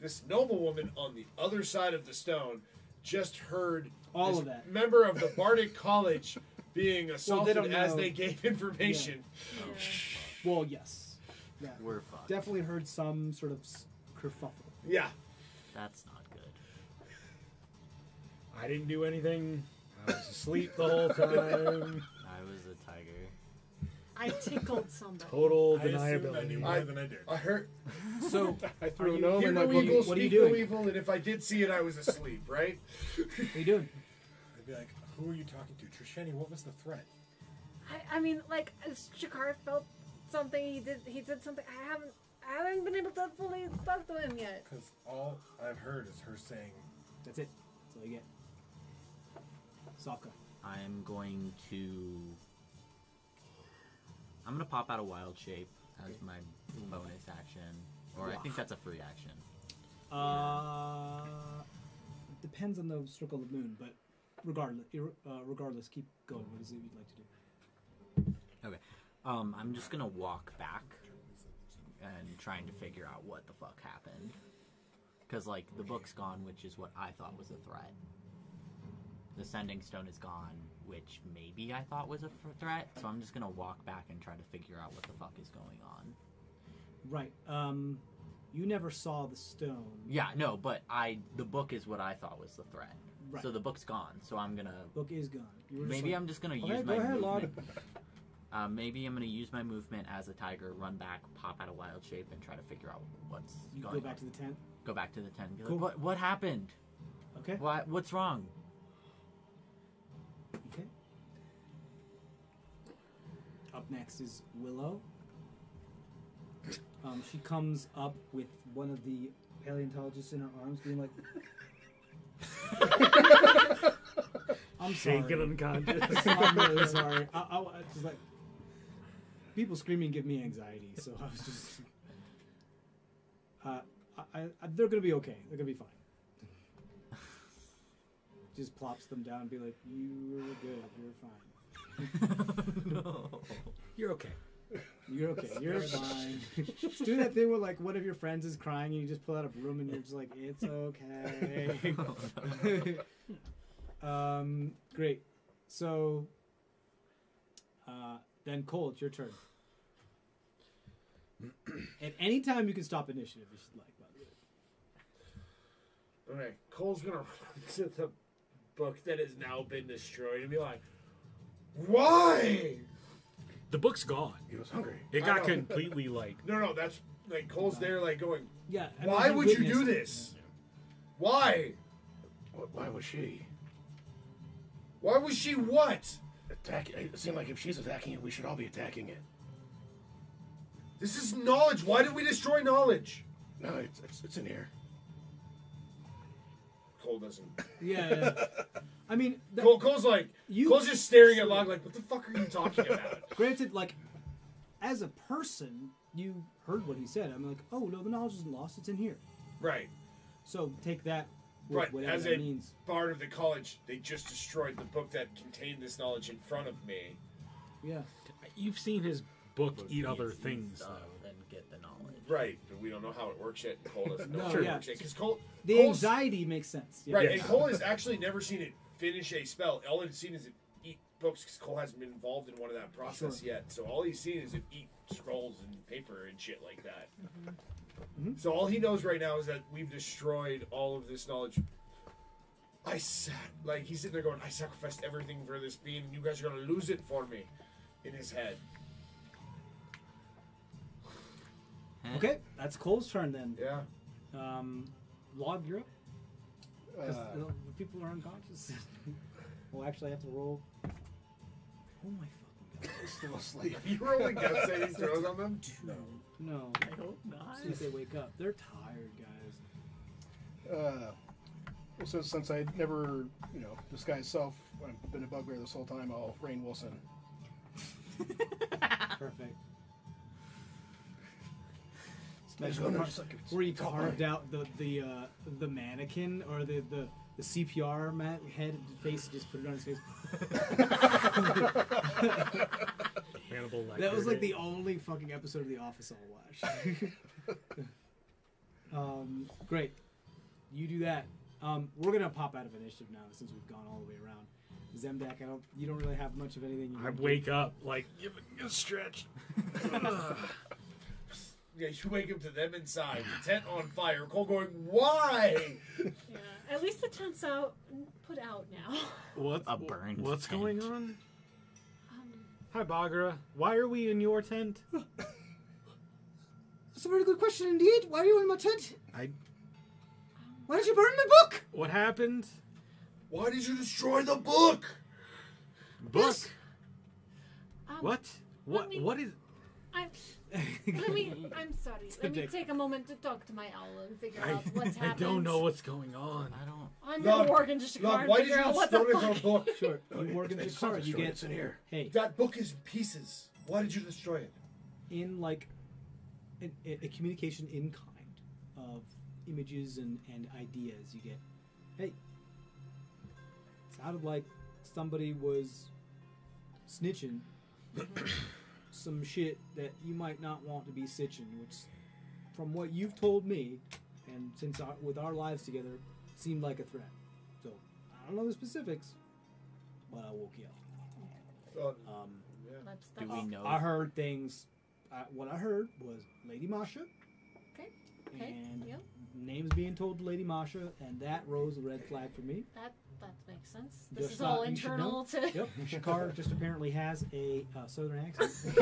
Speaker 4: this noble woman on the other side of the stone just heard
Speaker 2: All
Speaker 4: this
Speaker 2: of that.
Speaker 4: member of the Bardic College being assaulted
Speaker 2: don't
Speaker 4: as
Speaker 2: know.
Speaker 4: they gave information.
Speaker 2: well, yes. Yeah.
Speaker 8: We're fucked.
Speaker 2: Definitely heard some sort of kerfuffle.
Speaker 4: Yeah.
Speaker 8: That's not good.
Speaker 7: I didn't do anything. I was asleep the whole time.
Speaker 8: I was a tiger.
Speaker 3: I tickled somebody.
Speaker 7: Total
Speaker 5: I assumed I knew
Speaker 7: deniability.
Speaker 5: more than I did.
Speaker 4: I heard
Speaker 2: So
Speaker 6: I threw
Speaker 2: Are
Speaker 6: a
Speaker 2: you-
Speaker 6: gnome
Speaker 4: hear
Speaker 6: in
Speaker 4: no
Speaker 6: my
Speaker 4: evil,
Speaker 6: booty.
Speaker 2: what are you
Speaker 4: speak no
Speaker 2: doing?
Speaker 4: evil, and if I did see it, I was asleep, right?
Speaker 2: what are you doing?
Speaker 5: I'd be like, who are you talking to? Trisheni, what was the threat?
Speaker 3: I mean, like, Shikar felt something. He did something. I haven't been able to fully talk to him yet.
Speaker 5: Because all I've heard is her saying,
Speaker 2: That's it. That's all you get. Sokka.
Speaker 8: I'm going to pop out a wild shape as my bonus action. Or I think that's a free action.
Speaker 2: It depends on the circle of the moon, but regardless, keep going. What is it you'd like to do?
Speaker 8: Okay. I'm just gonna walk back and trying to figure out what the fuck happened. Because, like, the book's gone, which is what I thought was a threat. The Sending Stone is gone, which maybe I thought was a threat. So I'm just gonna walk back and try to figure out what the fuck is going on.
Speaker 2: Right. You never saw the stone.
Speaker 8: Yeah, no, but the book is what I thought was the threat.
Speaker 2: Right.
Speaker 8: So the book's gone. So I'm gonna.
Speaker 2: Book is gone. You were just
Speaker 8: Maybe
Speaker 2: like,
Speaker 8: I'm just gonna
Speaker 2: "Okay,
Speaker 8: use
Speaker 2: go
Speaker 8: my
Speaker 2: ahead, Log."
Speaker 8: movement. Maybe I'm gonna use my movement as a tiger, run back, pop out a wild shape, and try to figure out what's
Speaker 2: You
Speaker 8: going
Speaker 2: go back
Speaker 8: on.
Speaker 2: to the tent.
Speaker 8: Go back to the tent. And be
Speaker 2: Cool.
Speaker 8: like, what happened?
Speaker 2: Okay.
Speaker 8: What's wrong?
Speaker 2: Okay. Up next is Willow. She comes up with one of the paleontologists in her arms, being like, "I'm sorry.
Speaker 7: Shaken unconscious.
Speaker 2: I'm really sorry. I just like people screaming give me anxiety, so I was just. They're gonna be okay. They're gonna be fine. Just plops them down and be like, "You're good. You're fine.
Speaker 8: No.
Speaker 7: You're okay.
Speaker 2: You're okay. You're fine. Just do that thing where like one of your friends is crying and you just pull out a broom and you're just like, it's okay. Great. So, then Cole, it's your turn. At any time you can stop initiative if you'd like, by the way.
Speaker 4: Okay, Cole's gonna run to the book that has now been destroyed and be like, "Why?"
Speaker 7: The book's gone.
Speaker 6: He was hungry.
Speaker 7: It
Speaker 4: I
Speaker 7: got
Speaker 4: know.
Speaker 7: completely like.
Speaker 4: No, that's like Cole's there, like going,
Speaker 2: Yeah. I
Speaker 4: "Why
Speaker 2: mean,
Speaker 4: would you do
Speaker 2: witnessed it.
Speaker 4: this? Why?
Speaker 6: Why was she
Speaker 4: Why was she what?
Speaker 6: attacking? It seemed like if she's attacking it, we should all be attacking it.
Speaker 4: This is knowledge. Why did we destroy knowledge?"
Speaker 6: No, it's in here.
Speaker 4: Cole doesn't.
Speaker 2: Yeah. I mean,
Speaker 4: Cole's like, Cole's just staring at Log like, "What the fuck are you talking about?"
Speaker 2: granted, like, as a person, you heard what he said. I'm like, oh, no, the knowledge isn't lost. It's in here.
Speaker 4: Right.
Speaker 2: So take that with
Speaker 4: Right.
Speaker 2: whatever
Speaker 4: As
Speaker 2: that
Speaker 4: a
Speaker 2: means.
Speaker 4: part of the college, they just destroyed the book that contained this knowledge in front of me.
Speaker 2: Yeah.
Speaker 7: You've seen his book eat other
Speaker 8: Eat
Speaker 7: things,
Speaker 8: stuff
Speaker 7: though.
Speaker 8: and get the knowledge.
Speaker 4: Right. But we don't know how it works yet. Cole doesn't know
Speaker 2: No,
Speaker 4: how it
Speaker 2: yeah.
Speaker 4: works yet. Because Cole's
Speaker 2: Anxiety makes sense. Yeah.
Speaker 4: right,
Speaker 7: Yes.
Speaker 4: and Cole has actually never seen it finish a spell. All he's seen is it eat books because Cole hasn't been involved in one of that process yet. So all he's seen is it eat scrolls and paper and shit like that.
Speaker 2: Mhm.
Speaker 4: So all he knows right now is that we've destroyed all of this knowledge. He's sitting there going, "I sacrificed everything for this being, and you guys are gonna lose it for me," in his head.
Speaker 2: Okay, that's Cole's turn then.
Speaker 4: Yeah.
Speaker 2: Log, you're up. Because
Speaker 6: Uh,
Speaker 2: the people are unconscious. We'll actually have to roll. Oh my fucking god.
Speaker 6: he's still asleep.
Speaker 4: You rolling death saving throws on them?
Speaker 6: No.
Speaker 2: No.
Speaker 8: I hope not.
Speaker 2: See if they wake up. They're tired, guys.
Speaker 6: Well, since I never, disguised self, I've been a bugbear this whole time, I'll Rainn Wilson.
Speaker 2: Perfect.
Speaker 6: I just
Speaker 2: Special
Speaker 6: go in there
Speaker 2: part
Speaker 6: just like it's
Speaker 2: where you
Speaker 6: top
Speaker 2: carved
Speaker 6: line.
Speaker 2: out the mannequin or the CPR head face, just put it on his face.
Speaker 7: Hannibal Lecter.
Speaker 2: That was like the only fucking episode of The Office I'll watch. Great. You do that. We're gonna pop out of initiative now since we've gone all the way around. Zemdak, you don't really have much of anything.
Speaker 7: I wake up like give it a stretch.
Speaker 4: Yeah, you wake up to them inside, the tent on fire. Cole going, "Why?"
Speaker 3: Yeah. At least the tent's out, put out now.
Speaker 7: What?
Speaker 8: A burned
Speaker 7: What's
Speaker 8: tent.
Speaker 7: going on? Hi, Bagra. Why are we in your tent?
Speaker 2: That's a very good question indeed. Why are you in my tent? Why did you burn my book?
Speaker 7: What happened?
Speaker 4: Why did you destroy the book?
Speaker 7: Book.
Speaker 3: Um,
Speaker 7: What? What?
Speaker 3: me-
Speaker 7: What is?
Speaker 3: I'm sorry. Let me take a moment to talk to my owl and figure out what's
Speaker 7: I
Speaker 3: happened.
Speaker 7: don't know what's going on.
Speaker 8: I don't.
Speaker 3: I'm
Speaker 4: Log,
Speaker 3: gonna work in just a car
Speaker 4: Look,
Speaker 3: and
Speaker 4: why did
Speaker 3: figure
Speaker 4: you
Speaker 3: out what the
Speaker 4: destroy
Speaker 3: fuck.
Speaker 4: the book?
Speaker 2: Sure. You work in the
Speaker 6: It's
Speaker 2: car.
Speaker 6: not
Speaker 2: You
Speaker 6: destroyed,
Speaker 2: get
Speaker 6: it's in here.
Speaker 2: hey
Speaker 4: That book is in pieces. Why did you destroy it?
Speaker 2: in like a communication in kind of images and ideas. You get hey. Sounded like somebody was snitching some shit that you might not want to be snitching, which, from what you've told me, and since with our lives together, seemed like a threat. So I don't know the specifics, but I woke you up.
Speaker 3: That's
Speaker 8: Do we know?
Speaker 2: I heard things. What I heard was Lady Masha,
Speaker 3: Okay.
Speaker 2: and
Speaker 3: Yep.
Speaker 2: names being told to Lady Masha, and that rose a red flag for me.
Speaker 3: That makes sense. This
Speaker 2: Just
Speaker 3: is all
Speaker 2: thought you should
Speaker 3: internal
Speaker 2: know.
Speaker 3: to.
Speaker 2: Yep, Shakar just apparently has a southern accent.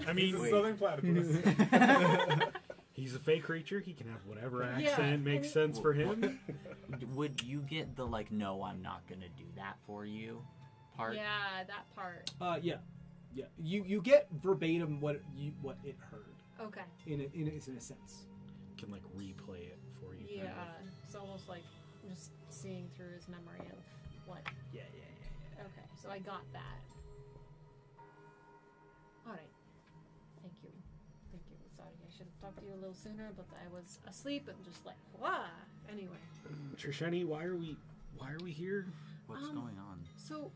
Speaker 7: I mean,
Speaker 5: He's a southern platypus.
Speaker 7: he's a fake creature. He can have whatever
Speaker 3: Yeah,
Speaker 7: accent makes
Speaker 3: and-
Speaker 7: sense for him.
Speaker 8: Would you get the like? No, I'm not gonna do that for you. Part.
Speaker 3: Yeah, that part.
Speaker 2: Yeah. You get verbatim what it heard
Speaker 3: Okay.
Speaker 2: in a sense.
Speaker 7: Can like replay it for you.
Speaker 3: Yeah,
Speaker 7: kind of.
Speaker 3: it's almost like just seeing through his memory of what.
Speaker 2: Yeah.
Speaker 3: Okay, so I got that. All right. Thank you. Sorry, I should have talked to you a little sooner, but I was asleep and just like, wah. Anyway,
Speaker 7: Trishani, why are we here?
Speaker 8: What's going on?
Speaker 3: so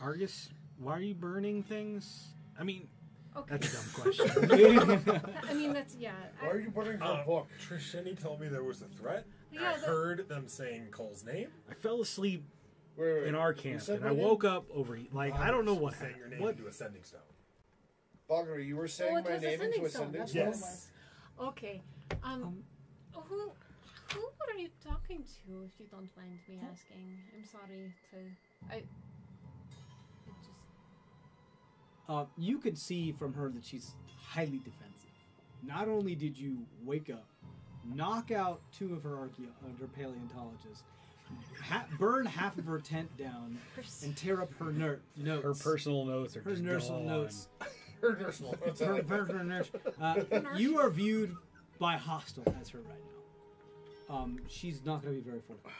Speaker 7: Argus, why are you burning things? I mean,
Speaker 3: Okay.
Speaker 7: that's a dumb question.
Speaker 3: I mean, that's, yeah.
Speaker 4: Why are you putting her book?
Speaker 5: Trishini told me there was a threat.
Speaker 3: Yeah,
Speaker 5: I heard them saying Cole's name.
Speaker 7: I fell asleep
Speaker 4: Wait.
Speaker 7: in our
Speaker 4: You
Speaker 7: camp,
Speaker 4: said
Speaker 7: and I
Speaker 4: my name?
Speaker 7: woke up over. Like, I don't know what
Speaker 5: saying your name
Speaker 7: what.
Speaker 5: into Ascending Stone.
Speaker 4: Bagger, you were saying
Speaker 3: it
Speaker 4: my
Speaker 3: was
Speaker 4: name
Speaker 3: Ascending
Speaker 4: into
Speaker 3: Stone,
Speaker 4: Ascending
Speaker 3: that's
Speaker 4: Stone?
Speaker 3: what it was. Okay. Who are you talking to, if you don't mind me asking? I'm sorry to... it just...
Speaker 2: You could see from her that she's highly defensive. Not only did you wake up, knock out 2 of her paleontologists, burn half of her tent down, and tear up her notes.
Speaker 7: Her personal notes are
Speaker 2: Her
Speaker 7: just
Speaker 2: personal
Speaker 7: gone.
Speaker 2: notes.
Speaker 4: Her personal notes.
Speaker 2: Her nurse. You are viewed by hostile as her right now. She's not going to be very forthcoming.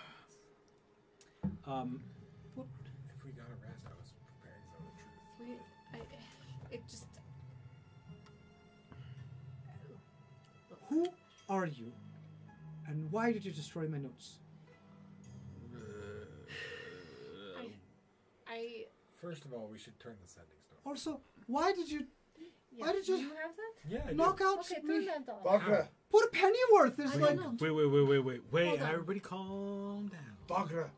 Speaker 5: If we got a rest, I was preparing some of the truth.
Speaker 3: It just...
Speaker 2: Who are you, and why did you destroy my notes?
Speaker 3: I...
Speaker 5: First of all, we should turn the Sending Stone.
Speaker 2: Also, why did you
Speaker 3: Yeah,
Speaker 2: Why did you-
Speaker 3: Do you have that?
Speaker 5: Yeah, I do.
Speaker 2: knock out
Speaker 3: Okay,
Speaker 2: me?
Speaker 3: turn that off.
Speaker 4: Bagra,
Speaker 2: Put a penny worth. There's
Speaker 3: I
Speaker 2: like
Speaker 3: don't know.
Speaker 7: Wait!
Speaker 3: Hold on.
Speaker 7: Everybody, calm down.
Speaker 4: Bagra,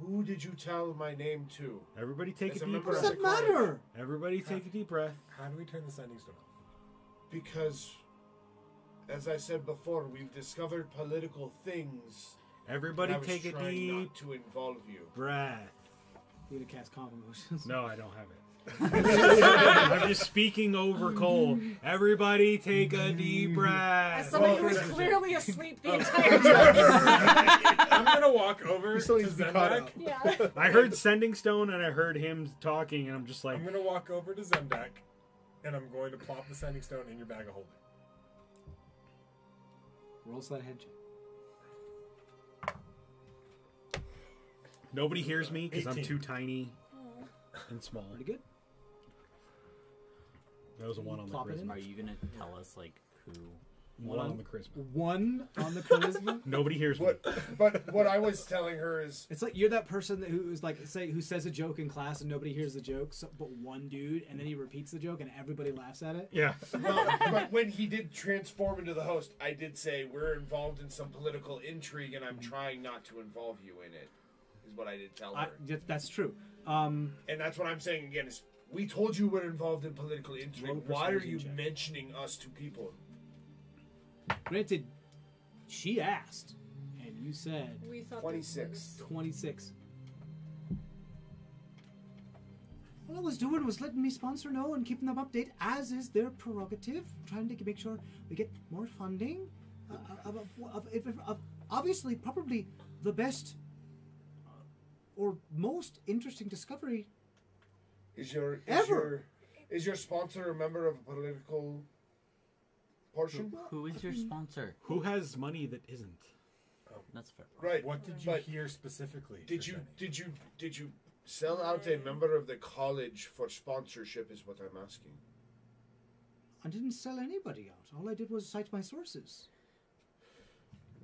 Speaker 4: who did you tell my name to?
Speaker 7: Everybody, take
Speaker 4: As
Speaker 7: a
Speaker 4: a
Speaker 7: deep
Speaker 4: member
Speaker 2: what
Speaker 4: of
Speaker 2: does
Speaker 7: breath.
Speaker 2: that matter?
Speaker 7: Everybody, take a deep breath.
Speaker 5: How do we turn the Sending Stone off?
Speaker 4: Because, as I said before, we've discovered political things.
Speaker 7: Everybody,
Speaker 4: and I was
Speaker 7: take a
Speaker 4: trying
Speaker 7: deep
Speaker 4: not to involve you.
Speaker 7: breath.
Speaker 2: You gonna cast calm emotions?
Speaker 7: No, I don't have it. I'm just speaking over Cole. Everybody, take a deep
Speaker 3: As
Speaker 7: breath.
Speaker 3: somebody who was clearly asleep the entire time.
Speaker 5: I'm gonna walk over
Speaker 6: He still
Speaker 5: to
Speaker 6: needs to be caught
Speaker 5: Zemdak.
Speaker 6: up.
Speaker 3: Yeah.
Speaker 7: I heard Sending Stone and I heard him talking, and I'm just like,
Speaker 5: I'm gonna walk over to Zemdak, and I'm going to plop the Sending Stone in your bag of holding.
Speaker 2: Roll sleight of hand check.
Speaker 7: nobody hears me because I'm
Speaker 5: 18.
Speaker 7: too tiny and small.
Speaker 2: Pretty good.
Speaker 7: That was a 1 on the
Speaker 2: Plop it in.
Speaker 7: charisma.
Speaker 8: Are you gonna tell us like who?
Speaker 7: 1 on the charisma.
Speaker 2: 1 on the charisma.
Speaker 7: Nobody hears me.
Speaker 4: But what I was telling her is,
Speaker 2: It's like you're that person who's like who says a joke in class and nobody hears the joke, but one dude, and then he repeats the joke and everybody laughs at it.
Speaker 7: Yeah.
Speaker 4: but when he did transform into the host, I did say we're involved in some political intrigue, and I'm trying not to involve you in it. Is what I did tell her,
Speaker 2: That's true.
Speaker 4: and that's what I'm saying again. Is we told you we're involved in political intrigue.
Speaker 2: Roll a
Speaker 4: Why are
Speaker 2: persuasion
Speaker 4: you
Speaker 2: check.
Speaker 4: mentioning us to people?
Speaker 2: Granted, she asked, and you said
Speaker 3: We thought
Speaker 4: 26.
Speaker 2: 26. All I was doing was letting me sponsor know and keeping them updated, as is their prerogative. Trying to make sure we get more funding. Of obviously, probably the best or most interesting discovery.
Speaker 4: Is your sponsor a member of a political portion?
Speaker 8: Who is your sponsor?
Speaker 7: Who has money that isn't?
Speaker 8: That's fair.
Speaker 4: Right.
Speaker 5: What did you
Speaker 4: But
Speaker 5: hear specifically?
Speaker 4: Did you
Speaker 5: Trishani?
Speaker 4: did you sell out a member of the college for sponsorship? Is what I'm asking.
Speaker 2: I didn't sell anybody out. All I did was cite my sources.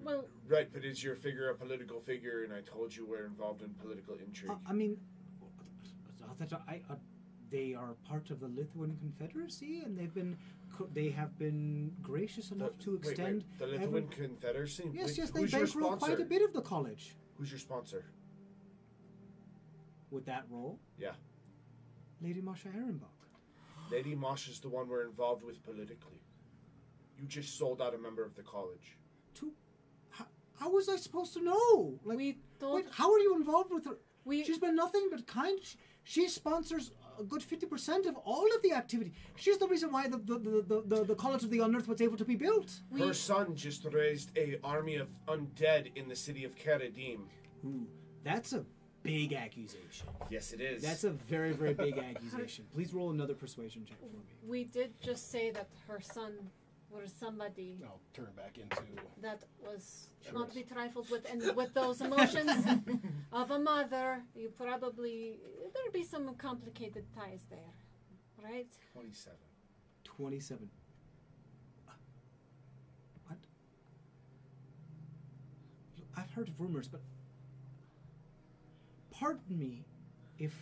Speaker 3: Well,
Speaker 4: Right, but is your figure a political figure? And I told you we're involved in political intrigue.
Speaker 2: I mean, they are part of the Lithuanian Confederacy, and they have been gracious enough to extend.
Speaker 4: the Lithuanian Confederacy.
Speaker 2: Yes,
Speaker 4: Who's
Speaker 2: they
Speaker 4: your
Speaker 2: bankroll
Speaker 4: sponsor?
Speaker 2: quite a bit of the college.
Speaker 4: Who's your sponsor?
Speaker 2: With that role,
Speaker 4: Yeah,
Speaker 2: Lady Masha Ehrenbach.
Speaker 4: Lady Mosh is the one we're involved with politically. You just sold out a member of the college.
Speaker 2: How was I supposed to know? Like,
Speaker 3: we thought
Speaker 2: wait, how are you involved with her?
Speaker 3: we
Speaker 2: She's been nothing but kind. She sponsors a good 50% of all of the activity. She's the reason why the College of the Unearthed was able to be built.
Speaker 4: Her son just raised a army of undead in the city of Karadim.
Speaker 2: Ooh, that's a big accusation.
Speaker 4: Yes, it is.
Speaker 2: That's a very, very big accusation. Please roll another persuasion check for me.
Speaker 3: we did just say that her son was somebody
Speaker 6: I'll turn back into.
Speaker 3: that was not to be trifled with, and with those emotions of a mother, you probably there'd be some complicated ties there, right?
Speaker 4: 27.
Speaker 2: 27. What? I've heard of rumors, but pardon me if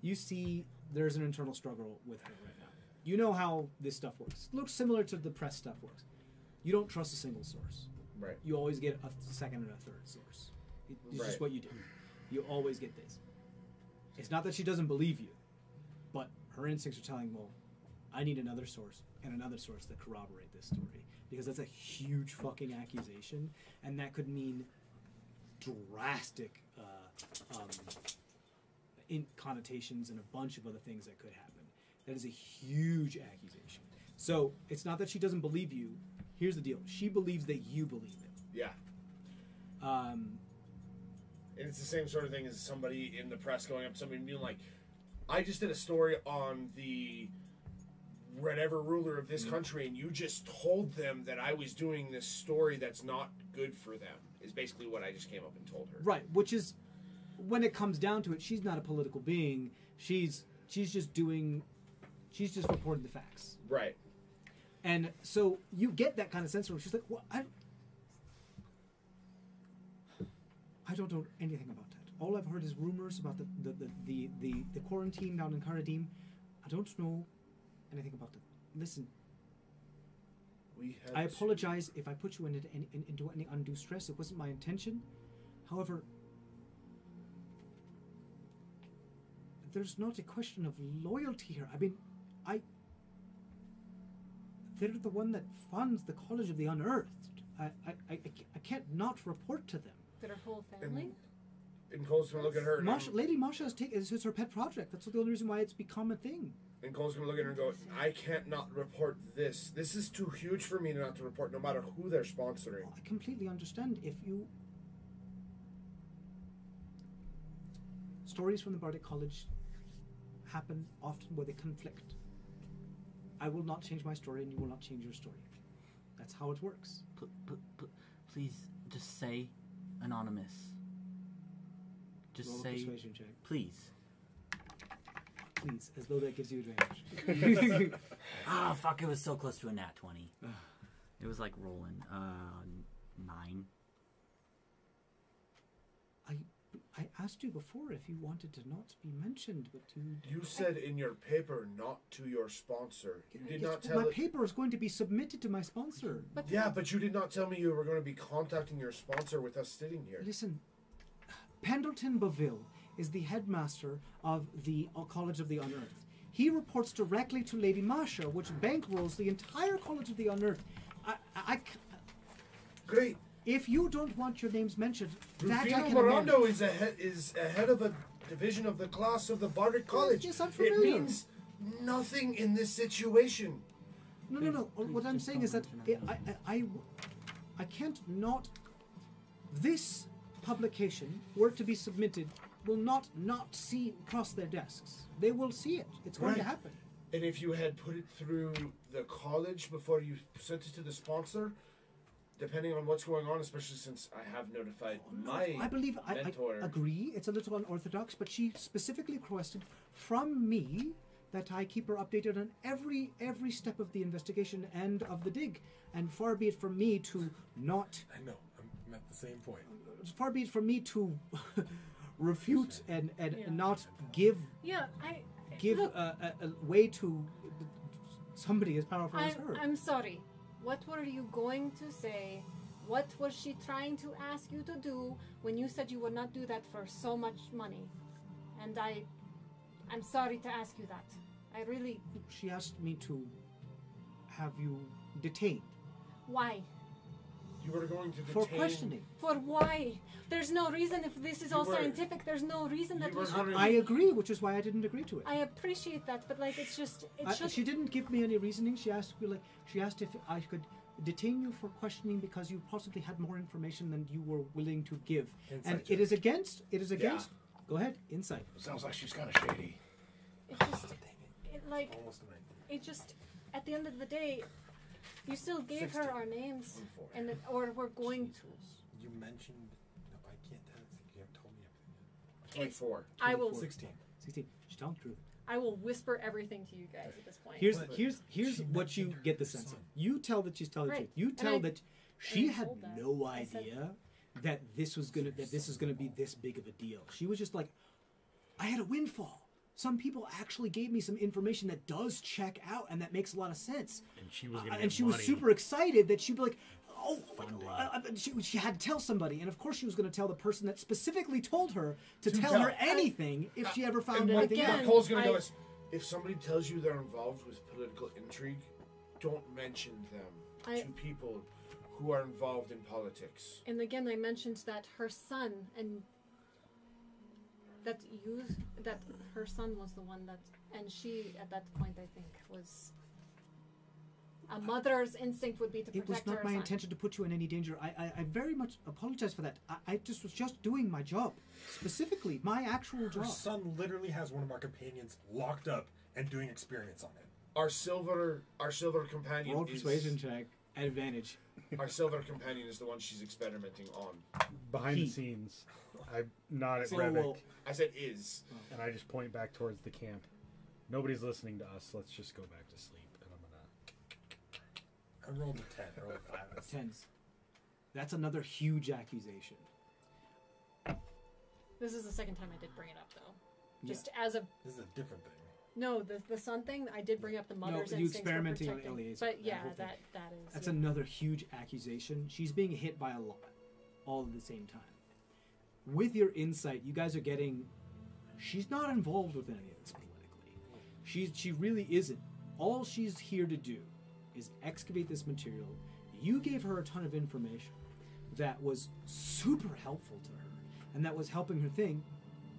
Speaker 2: you see there's an internal struggle with her right now. You know how this stuff works. It looks similar to the press stuff works. You don't trust a single source.
Speaker 4: Right.
Speaker 2: You always get a second and a third source. It's just what you do. You always get this. It's not that she doesn't believe you, but her instincts are telling, well, I need another source and another source that corroborate this story. Because that's a huge fucking accusation, and that could mean drastic connotations and a bunch of other things that could happen. That is a huge accusation. So it's not that she doesn't believe you. Here's the deal. She believes that you believe it.
Speaker 4: Yeah. And it's the same sort of thing as somebody in the press going up to somebody and being like, I just did a story on the whatever ruler of this country, and you just told them that I was doing this story that's not good for them, is basically what I just came up and told her.
Speaker 2: Right, which is, when it comes down to it, she's not a political being. She's just reporting the facts.
Speaker 4: Right.
Speaker 2: And so you get that kind of sense from her. She's like, well, I don't know anything about that. All I've heard is rumors about the quarantine down in Karadim. I don't know anything about it. Listen, I apologize if I put you into any undue stress. It wasn't my intention. However, there's not a question of loyalty here. I mean, they're the one that funds the College of the Unearthed. I can't not report to them.
Speaker 3: Their whole family?
Speaker 4: And Cole's gonna look at her.
Speaker 2: Lady Masha is her pet project. That's the only reason why it's become a thing.
Speaker 4: And Cole's gonna look at her and go, I can't not report this. This is too huge for me not to report, no matter who they're sponsoring.
Speaker 2: Well, I completely understand. If you... Stories from the Bardic College happen often where they conflict. I will not change my story, and you will not change your story. That's how it works.
Speaker 8: Please, just say anonymous. Just
Speaker 2: Roll a
Speaker 8: say,
Speaker 2: persuasion check.
Speaker 8: please.
Speaker 2: Please, as though that gives you advantage.
Speaker 8: Ah, fuck, it was so close to a nat 20. It was like rolling. 9.
Speaker 2: I asked you before if you wanted to not be mentioned, but to...
Speaker 4: You said in your paper not to your sponsor. You did not tell
Speaker 2: my paper is going to be submitted to my sponsor.
Speaker 3: But
Speaker 4: but you did not tell me you were going to be contacting your sponsor with us sitting here.
Speaker 2: Listen, Pendleton Boville is the headmaster of the College of the Unearthed. He reports directly to Lady Masha, which bankrolls the entire College of the Unearthed.
Speaker 4: Great.
Speaker 2: If you don't want your names mentioned, that I
Speaker 4: Rufino
Speaker 2: can
Speaker 4: Morando
Speaker 2: amend.
Speaker 4: is head of a division of the class of the Bardic College.
Speaker 2: Yes, I'm
Speaker 4: It
Speaker 2: familiar.
Speaker 4: means nothing in this situation.
Speaker 2: No. What I'm saying is that I can't not... This publication, were it to be submitted, will not see across their desks. They will see it. It's going to happen.
Speaker 4: And if you had put it through the college before you sent it to the sponsor, depending on what's going on, especially since I have notified my
Speaker 2: I believe
Speaker 4: mentor.
Speaker 2: I agree. It's a little unorthodox, but she specifically requested from me that I keep her updated on every step of the investigation and of the dig. And far be it from me to not...
Speaker 5: I know. I'm at the same point.
Speaker 2: Far be it from me to refute and not give
Speaker 3: look,
Speaker 2: a way to somebody as powerful as her.
Speaker 3: I'm sorry. What were you going to say? What was she trying to ask you to do when you said you would not do that for so much money? And I'm sorry to ask you that. I really...
Speaker 2: She asked me to have you detained.
Speaker 3: Why?
Speaker 4: You were going to
Speaker 2: For
Speaker 4: detain...
Speaker 2: questioning.
Speaker 3: For why? There's no reason if this is all
Speaker 4: were-
Speaker 3: scientific. There's no reason that
Speaker 4: you
Speaker 3: we
Speaker 4: were
Speaker 3: should...
Speaker 4: going
Speaker 2: I agree, which is why I didn't agree to it.
Speaker 3: I appreciate that, but like it's just...
Speaker 2: She didn't give me any reasoning. She asked if I could detain you for questioning because you possibly had more information than you were willing to give.
Speaker 5: Insight
Speaker 2: And
Speaker 5: check.
Speaker 2: it is against. Go ahead, insight.
Speaker 6: Sounds like she's kind of shady.
Speaker 3: It just... like...
Speaker 5: Almost a 19.
Speaker 3: It just... At the end of the day, you still gave her our names.
Speaker 4: 24.
Speaker 3: And or we're going to...
Speaker 5: You mentioned... No, I can't tell. You haven't told me everything
Speaker 4: 24.
Speaker 3: I will...
Speaker 5: 16.
Speaker 2: 16. She's telling the truth.
Speaker 3: I will whisper everything to you guys at this point.
Speaker 2: Here's
Speaker 5: She
Speaker 2: what you
Speaker 5: mentioned
Speaker 2: get the
Speaker 5: her
Speaker 2: sense of.
Speaker 5: son.
Speaker 2: You tell that she's telling the
Speaker 3: Right.
Speaker 2: truth. You
Speaker 3: And
Speaker 2: tell
Speaker 3: I-
Speaker 2: that she
Speaker 3: I
Speaker 2: had
Speaker 3: told that.
Speaker 2: no
Speaker 3: I said-
Speaker 2: idea that this is gonna be this big of a deal. She was just like, I had a windfall, some people actually gave me some information that does check out and that makes a lot of sense.
Speaker 7: And she was gonna
Speaker 2: and
Speaker 7: get
Speaker 2: she
Speaker 7: money.
Speaker 2: was super excited that she'd be like, oh, she had to tell somebody, and of course she was going to tell the person that specifically told her to tell her anything if she ever found anything
Speaker 3: again,
Speaker 2: out.
Speaker 4: Cole's gonna go is, if somebody tells you they're involved with political intrigue, don't mention them to people who are involved in politics.
Speaker 3: And again, I mentioned that her son and that her son was the one that, and she at that point I think was. A mother's instinct would be to protect her
Speaker 2: It was not my
Speaker 3: son.
Speaker 2: intention to put you in any danger. I very much apologize for that. I just was just doing my job. Specifically, my actual
Speaker 5: Her
Speaker 2: job.
Speaker 5: son literally has one of our companions locked up and doing experiments on him.
Speaker 4: Our silver companion
Speaker 2: Roll
Speaker 4: is
Speaker 2: persuasion check. Advantage.
Speaker 4: our silver companion is the one she's experimenting on.
Speaker 7: Behind
Speaker 2: He.
Speaker 7: the scenes, I nod at
Speaker 2: Oh,
Speaker 7: Revik,
Speaker 2: well.
Speaker 4: I said is.
Speaker 7: and I just point back towards the camp. Nobody's listening to us. Let's just go back to sleep. And I'm gonna.
Speaker 5: I rolled a 10. I rolled a 5. That's
Speaker 2: Tens. That's another huge accusation.
Speaker 3: This is the second time I did bring it up, though.
Speaker 2: Yeah.
Speaker 3: Just as a
Speaker 5: This is a different thing.
Speaker 3: no, the son thing. I did bring up the mother's
Speaker 2: you
Speaker 3: instincts for
Speaker 2: experimenting on
Speaker 3: protecting.
Speaker 2: Elias,
Speaker 3: But
Speaker 2: that
Speaker 3: yeah,
Speaker 2: whole thing.
Speaker 3: that is.
Speaker 2: That's
Speaker 3: yeah.
Speaker 2: another huge accusation. She's being hit by a lot, all at the same time. With your insight, you guys are getting. She's not involved with any of this politically. She really isn't. All she's here to do is excavate this material. You gave her a ton of information that was super helpful to her, and that was helping her think.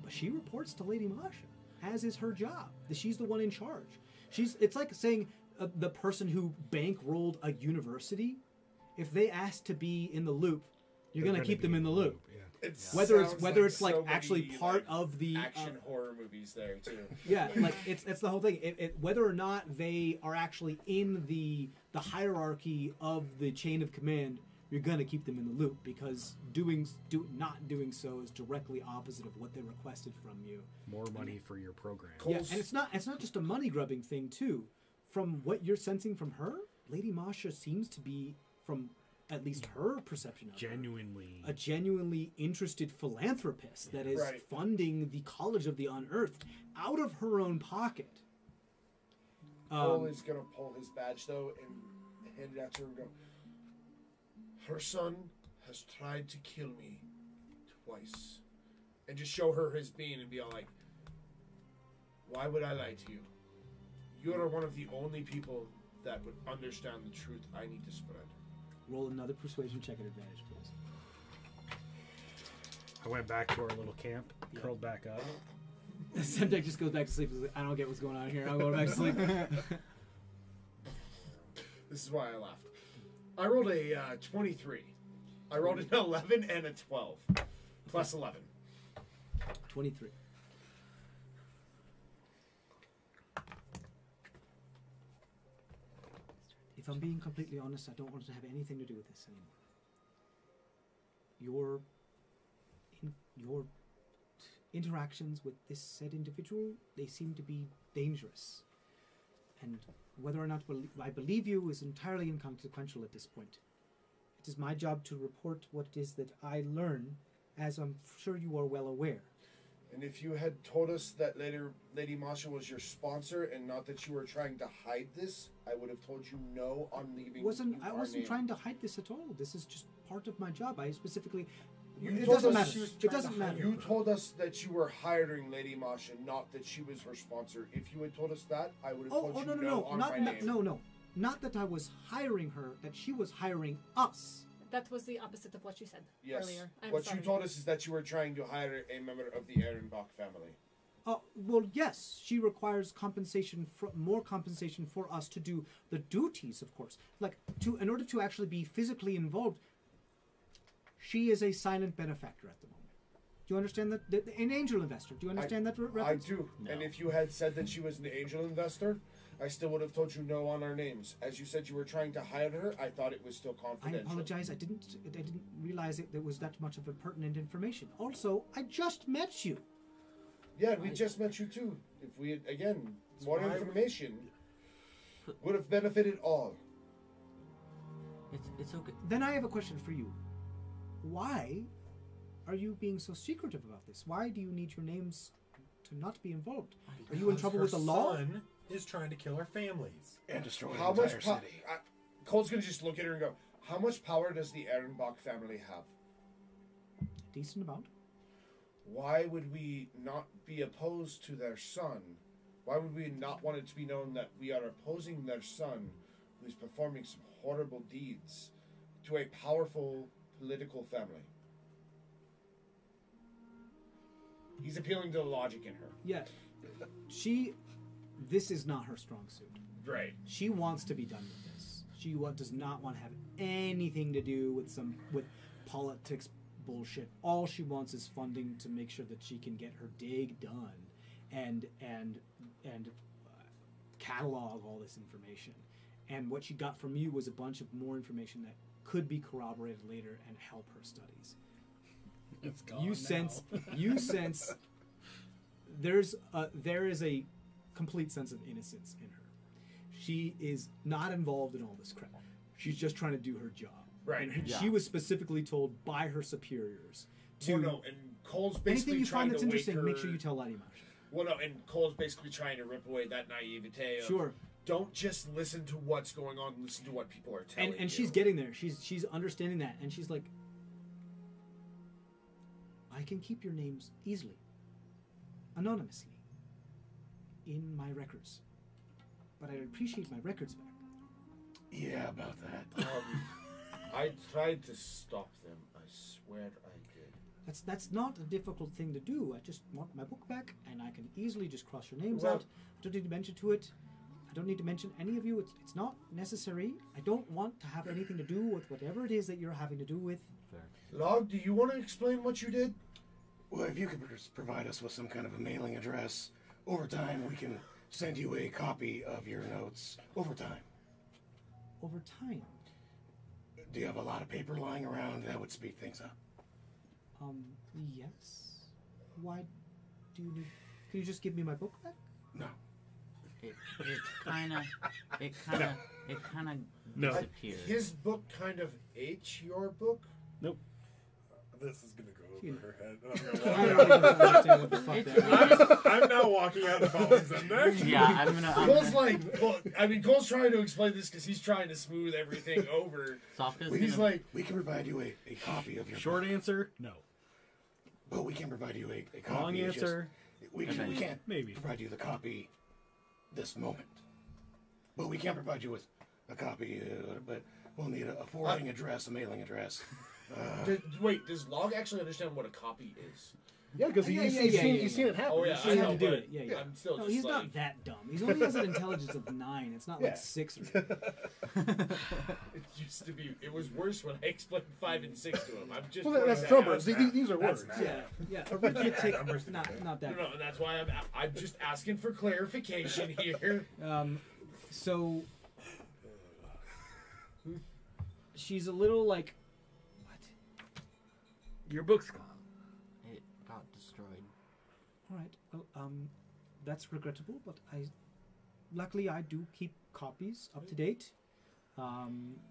Speaker 2: But she reports to Lady Masha, as is her job. She's the one in charge. It's like saying the person who bankrolled a university, if they asked to be in the loop, you're going to keep them in the loop.
Speaker 7: Yeah.
Speaker 2: Whether
Speaker 4: Sounds
Speaker 2: it's like
Speaker 4: so many,
Speaker 2: actually part
Speaker 4: like,
Speaker 2: of the
Speaker 4: action horror movies there too.
Speaker 2: yeah, like it's the whole thing. Whether or not they are actually in the hierarchy of the chain of command, you're gonna keep them in the loop because not doing so is directly opposite of what they requested from you.
Speaker 7: More money for your program.
Speaker 2: Yeah, and it's not just a money grubbing thing too. From what you're sensing from her, Lady Masha seems to be, from at least her perception of her, a genuinely interested philanthropist that is
Speaker 4: Right.
Speaker 2: funding the College of the Unearthed out of her own pocket.
Speaker 4: Cole is gonna pull his badge though and hand it out to her and go, her son has tried to kill me twice. And just show her his being and be all like, why would I lie to you? You are one of the only people that would understand the truth I need to spread.
Speaker 2: Roll another persuasion check at advantage, please.
Speaker 7: I went back to our little camp, curled back up.
Speaker 2: Semtech just goes back to sleep. He's like, I don't get what's going on here. I'm going back to sleep.
Speaker 4: This is why I laughed. I rolled a 23. I rolled an 11 and a 12. Plus 11.
Speaker 2: 23. If I'm being completely honest, I don't want to have anything to do with this anymore. Your interactions with this said individual, they seem to be dangerous. And whether or not I believe you is entirely inconsequential at this point. It is my job to report what it is that I learn, as I'm sure you are well aware.
Speaker 4: And if you had told us that Lady Masha was your sponsor and not that you were trying to hide this, I would have told you no on leaving.
Speaker 2: I wasn't trying to hide this at all. This is just part of my job. I specifically.
Speaker 4: You
Speaker 2: It
Speaker 4: told
Speaker 2: doesn't
Speaker 4: us
Speaker 2: matter. It doesn't matter.
Speaker 4: You told us that you were hiring Lady Masha, not that she was her sponsor. If you had told us that, I would have told you no on my name.
Speaker 2: No. Not that I was hiring her. That she was hiring us.
Speaker 3: That was the opposite of what you said
Speaker 4: Yes.
Speaker 3: earlier. I'm
Speaker 4: What
Speaker 3: sorry.
Speaker 4: you told us is that you were trying to hire a member of the Ehrenbach family.
Speaker 2: Well, yes, she requires more compensation for us to do the duties, of course. In order to actually be physically involved, she is a silent benefactor at the moment. Do you understand that? An angel investor. Do you understand that reference?
Speaker 4: I do.
Speaker 8: No.
Speaker 4: And if you had said that she was an angel investor, I still would have told you no on our names. As you said you were trying to hire her, I thought it was still
Speaker 2: I
Speaker 4: confidential.
Speaker 2: apologize. I didn't realize there was that much of a pertinent information. Also, I just met you.
Speaker 4: Yeah, we just met you too. If we had, again, more
Speaker 5: why-
Speaker 4: information would have benefited all.
Speaker 8: It's okay.
Speaker 2: Then I have a question for you. Why are you being so secretive about this? Why do you need your names to not be involved. Are you in trouble
Speaker 5: Her
Speaker 2: with the law?
Speaker 5: son is trying to kill our families.
Speaker 6: And destroy
Speaker 4: How
Speaker 6: the
Speaker 4: much
Speaker 6: entire city.
Speaker 4: Cole's gonna just look at her and go, how much power does the Ehrenbach family have?
Speaker 2: Decent amount.
Speaker 4: Why would we not be opposed to their son? Why would we not want it to be known that we are opposing their son, who's performing some horrible deeds, to a powerful political family? He's appealing to the logic in her.
Speaker 2: Yeah. This is not her strong suit.
Speaker 4: Right.
Speaker 2: She wants to be done with this. She does not want to have anything to do with politics bullshit. All she wants is funding to make sure that she can get her dig done and catalog all this information. And what she got from you was a bunch of more information that could be corroborated later and help her studies.
Speaker 7: It's gone
Speaker 2: You sense there is a complete sense of innocence in her. She is not involved in all this crap. She's just trying to do her job.
Speaker 4: Right.
Speaker 2: And she was specifically told by her superiors to
Speaker 4: Well, no, and Cole's basically
Speaker 2: anything you
Speaker 4: trying
Speaker 2: find that's
Speaker 4: to
Speaker 2: interesting,
Speaker 4: wake her...
Speaker 2: make sure you tell Lottie Marsh.
Speaker 4: Well, no, and Cole's basically trying to rip away that naivete of...
Speaker 2: Sure.
Speaker 4: Don't just listen to what's going on, listen to what people are telling you.
Speaker 2: And she's getting there. She's understanding that, and she's like, I can keep your names easily, anonymously, in my records. But I'd appreciate my records back.
Speaker 6: Yeah, about that.
Speaker 4: I tried to stop them. I swear I did.
Speaker 2: That's not a difficult thing to do. I just want my book back, and I can easily just cross your names
Speaker 4: Well-
Speaker 2: out. I don't need to mention to it. I don't need to mention any of you. It's not necessary. I don't want to have anything to do with whatever it is that you're having to do with.
Speaker 4: Log, do you want to explain what you did?
Speaker 6: Well, if you could just provide us with some kind of a mailing address, over time we can send you a copy of your notes. Over time.
Speaker 2: Over time.
Speaker 6: Do you have a lot of paper lying around? That would speed things up.
Speaker 2: Yes. Why do you need... Can you just give me my book back?
Speaker 6: No.
Speaker 8: It kind of
Speaker 7: No.
Speaker 8: disappeared.
Speaker 4: His book kind of ate your book?
Speaker 7: Nope.
Speaker 5: This is gonna go
Speaker 2: You-
Speaker 5: over her head.
Speaker 2: I don't even understand what the fuck
Speaker 8: It's
Speaker 2: that is.
Speaker 5: I'm now walking out the phones in there.
Speaker 8: Yeah, I'm
Speaker 4: Cole's
Speaker 8: gonna
Speaker 4: Cole's trying to explain this because he's trying to smooth everything over.
Speaker 8: Sofka's
Speaker 4: He's
Speaker 8: gonna,
Speaker 4: like,
Speaker 6: We can provide you a copy of your
Speaker 7: Short
Speaker 6: book.
Speaker 7: answer, no.
Speaker 6: But we can provide you a copy.
Speaker 7: Long
Speaker 6: It's just-
Speaker 7: answer,
Speaker 6: we can't
Speaker 7: maybe.
Speaker 6: provide you the copy this moment. But we can provide you with a copy, but we'll need a forwarding address, a mailing address.
Speaker 4: wait, does Log actually understand what a copy is?
Speaker 6: Yeah, because
Speaker 2: Yeah,
Speaker 6: he's seen it happen.
Speaker 4: Oh, yeah,
Speaker 6: He's
Speaker 4: I
Speaker 6: seen
Speaker 2: I
Speaker 4: know,
Speaker 2: had to do
Speaker 4: but
Speaker 2: it. Yeah, yeah.
Speaker 4: I'm still
Speaker 2: No,
Speaker 4: just
Speaker 2: he's
Speaker 4: like...
Speaker 2: not that dumb. He's only has an intelligence of 9. It's not like
Speaker 6: Yeah.
Speaker 2: 6 or
Speaker 4: It used to be... It was worse when I explained 5 and 6 to him. I'm just...
Speaker 6: Well, that's
Speaker 4: pointing
Speaker 6: numbers.
Speaker 4: that out.
Speaker 6: These are
Speaker 5: That's
Speaker 6: words.
Speaker 5: math.
Speaker 2: Yeah, yeah.
Speaker 5: Numbers
Speaker 2: Not
Speaker 4: No,
Speaker 2: that.
Speaker 4: no, and that's why I'm just asking for clarification here.
Speaker 2: So she's a little like, what?
Speaker 7: Your book's gone.
Speaker 8: it got destroyed.
Speaker 2: All right. Well, that's regrettable, but luckily I do keep copies up to date.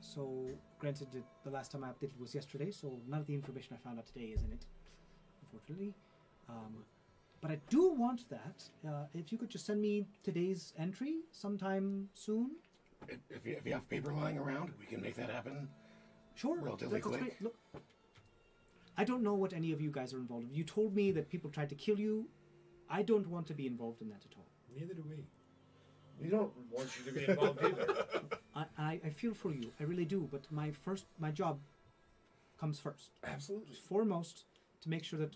Speaker 2: So granted, the last time I updated was yesterday, so none of the information I found out today is in it, unfortunately. But I do want that. If you could just send me today's entry sometime soon.
Speaker 6: If you have paper lying around, we can make that happen.
Speaker 2: Sure.
Speaker 6: Relatively
Speaker 2: that's
Speaker 6: quick.
Speaker 2: great. Look, I don't know what any of you guys are involved in. You told me that people tried to kill you. I don't want to be involved in that at all.
Speaker 5: Neither do we.
Speaker 4: We don't want you to be involved either.
Speaker 2: I feel for you. I really do. But my job comes first.
Speaker 5: Absolutely.
Speaker 2: Foremost, to make sure that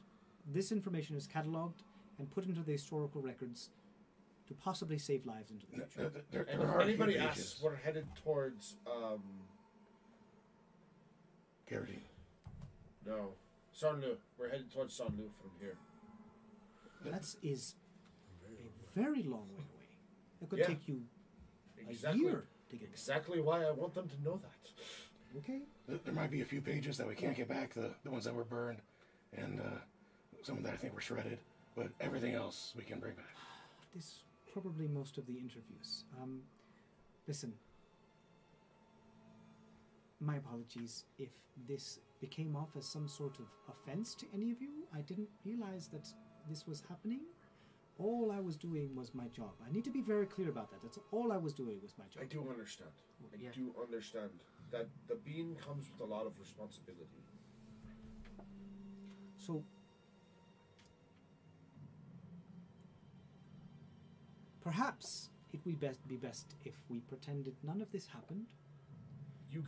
Speaker 2: this information is cataloged and put into the historical records to possibly save lives into the future.
Speaker 6: There
Speaker 4: And
Speaker 6: are
Speaker 4: if
Speaker 6: a few
Speaker 4: anybody
Speaker 6: pages.
Speaker 4: asks, we're headed towards,
Speaker 6: Garrity.
Speaker 4: no, Saint-Lô. We're headed towards Saint-Lô from here.
Speaker 2: That is a very long way away. It could
Speaker 4: Yeah.
Speaker 2: take you
Speaker 4: Exactly.
Speaker 2: a year to get there.
Speaker 4: Exactly why I want them to know that.
Speaker 2: Okay?
Speaker 6: There might be a few pages that we can't get back, the ones that were burned, and some that I think were shredded. But everything else we can bring back.
Speaker 2: This probably most of the interviews. Listen. My apologies if this became off as some sort of offense to any of you. I didn't realize that this was happening, All I was doing was my job. I need to be very clear about that. That's all I was doing was my job.
Speaker 4: I do understand.
Speaker 8: Yeah.
Speaker 4: I do understand that the bean comes with a lot of responsibility.
Speaker 2: So, perhaps it would be best if we pretended none of this happened.
Speaker 4: You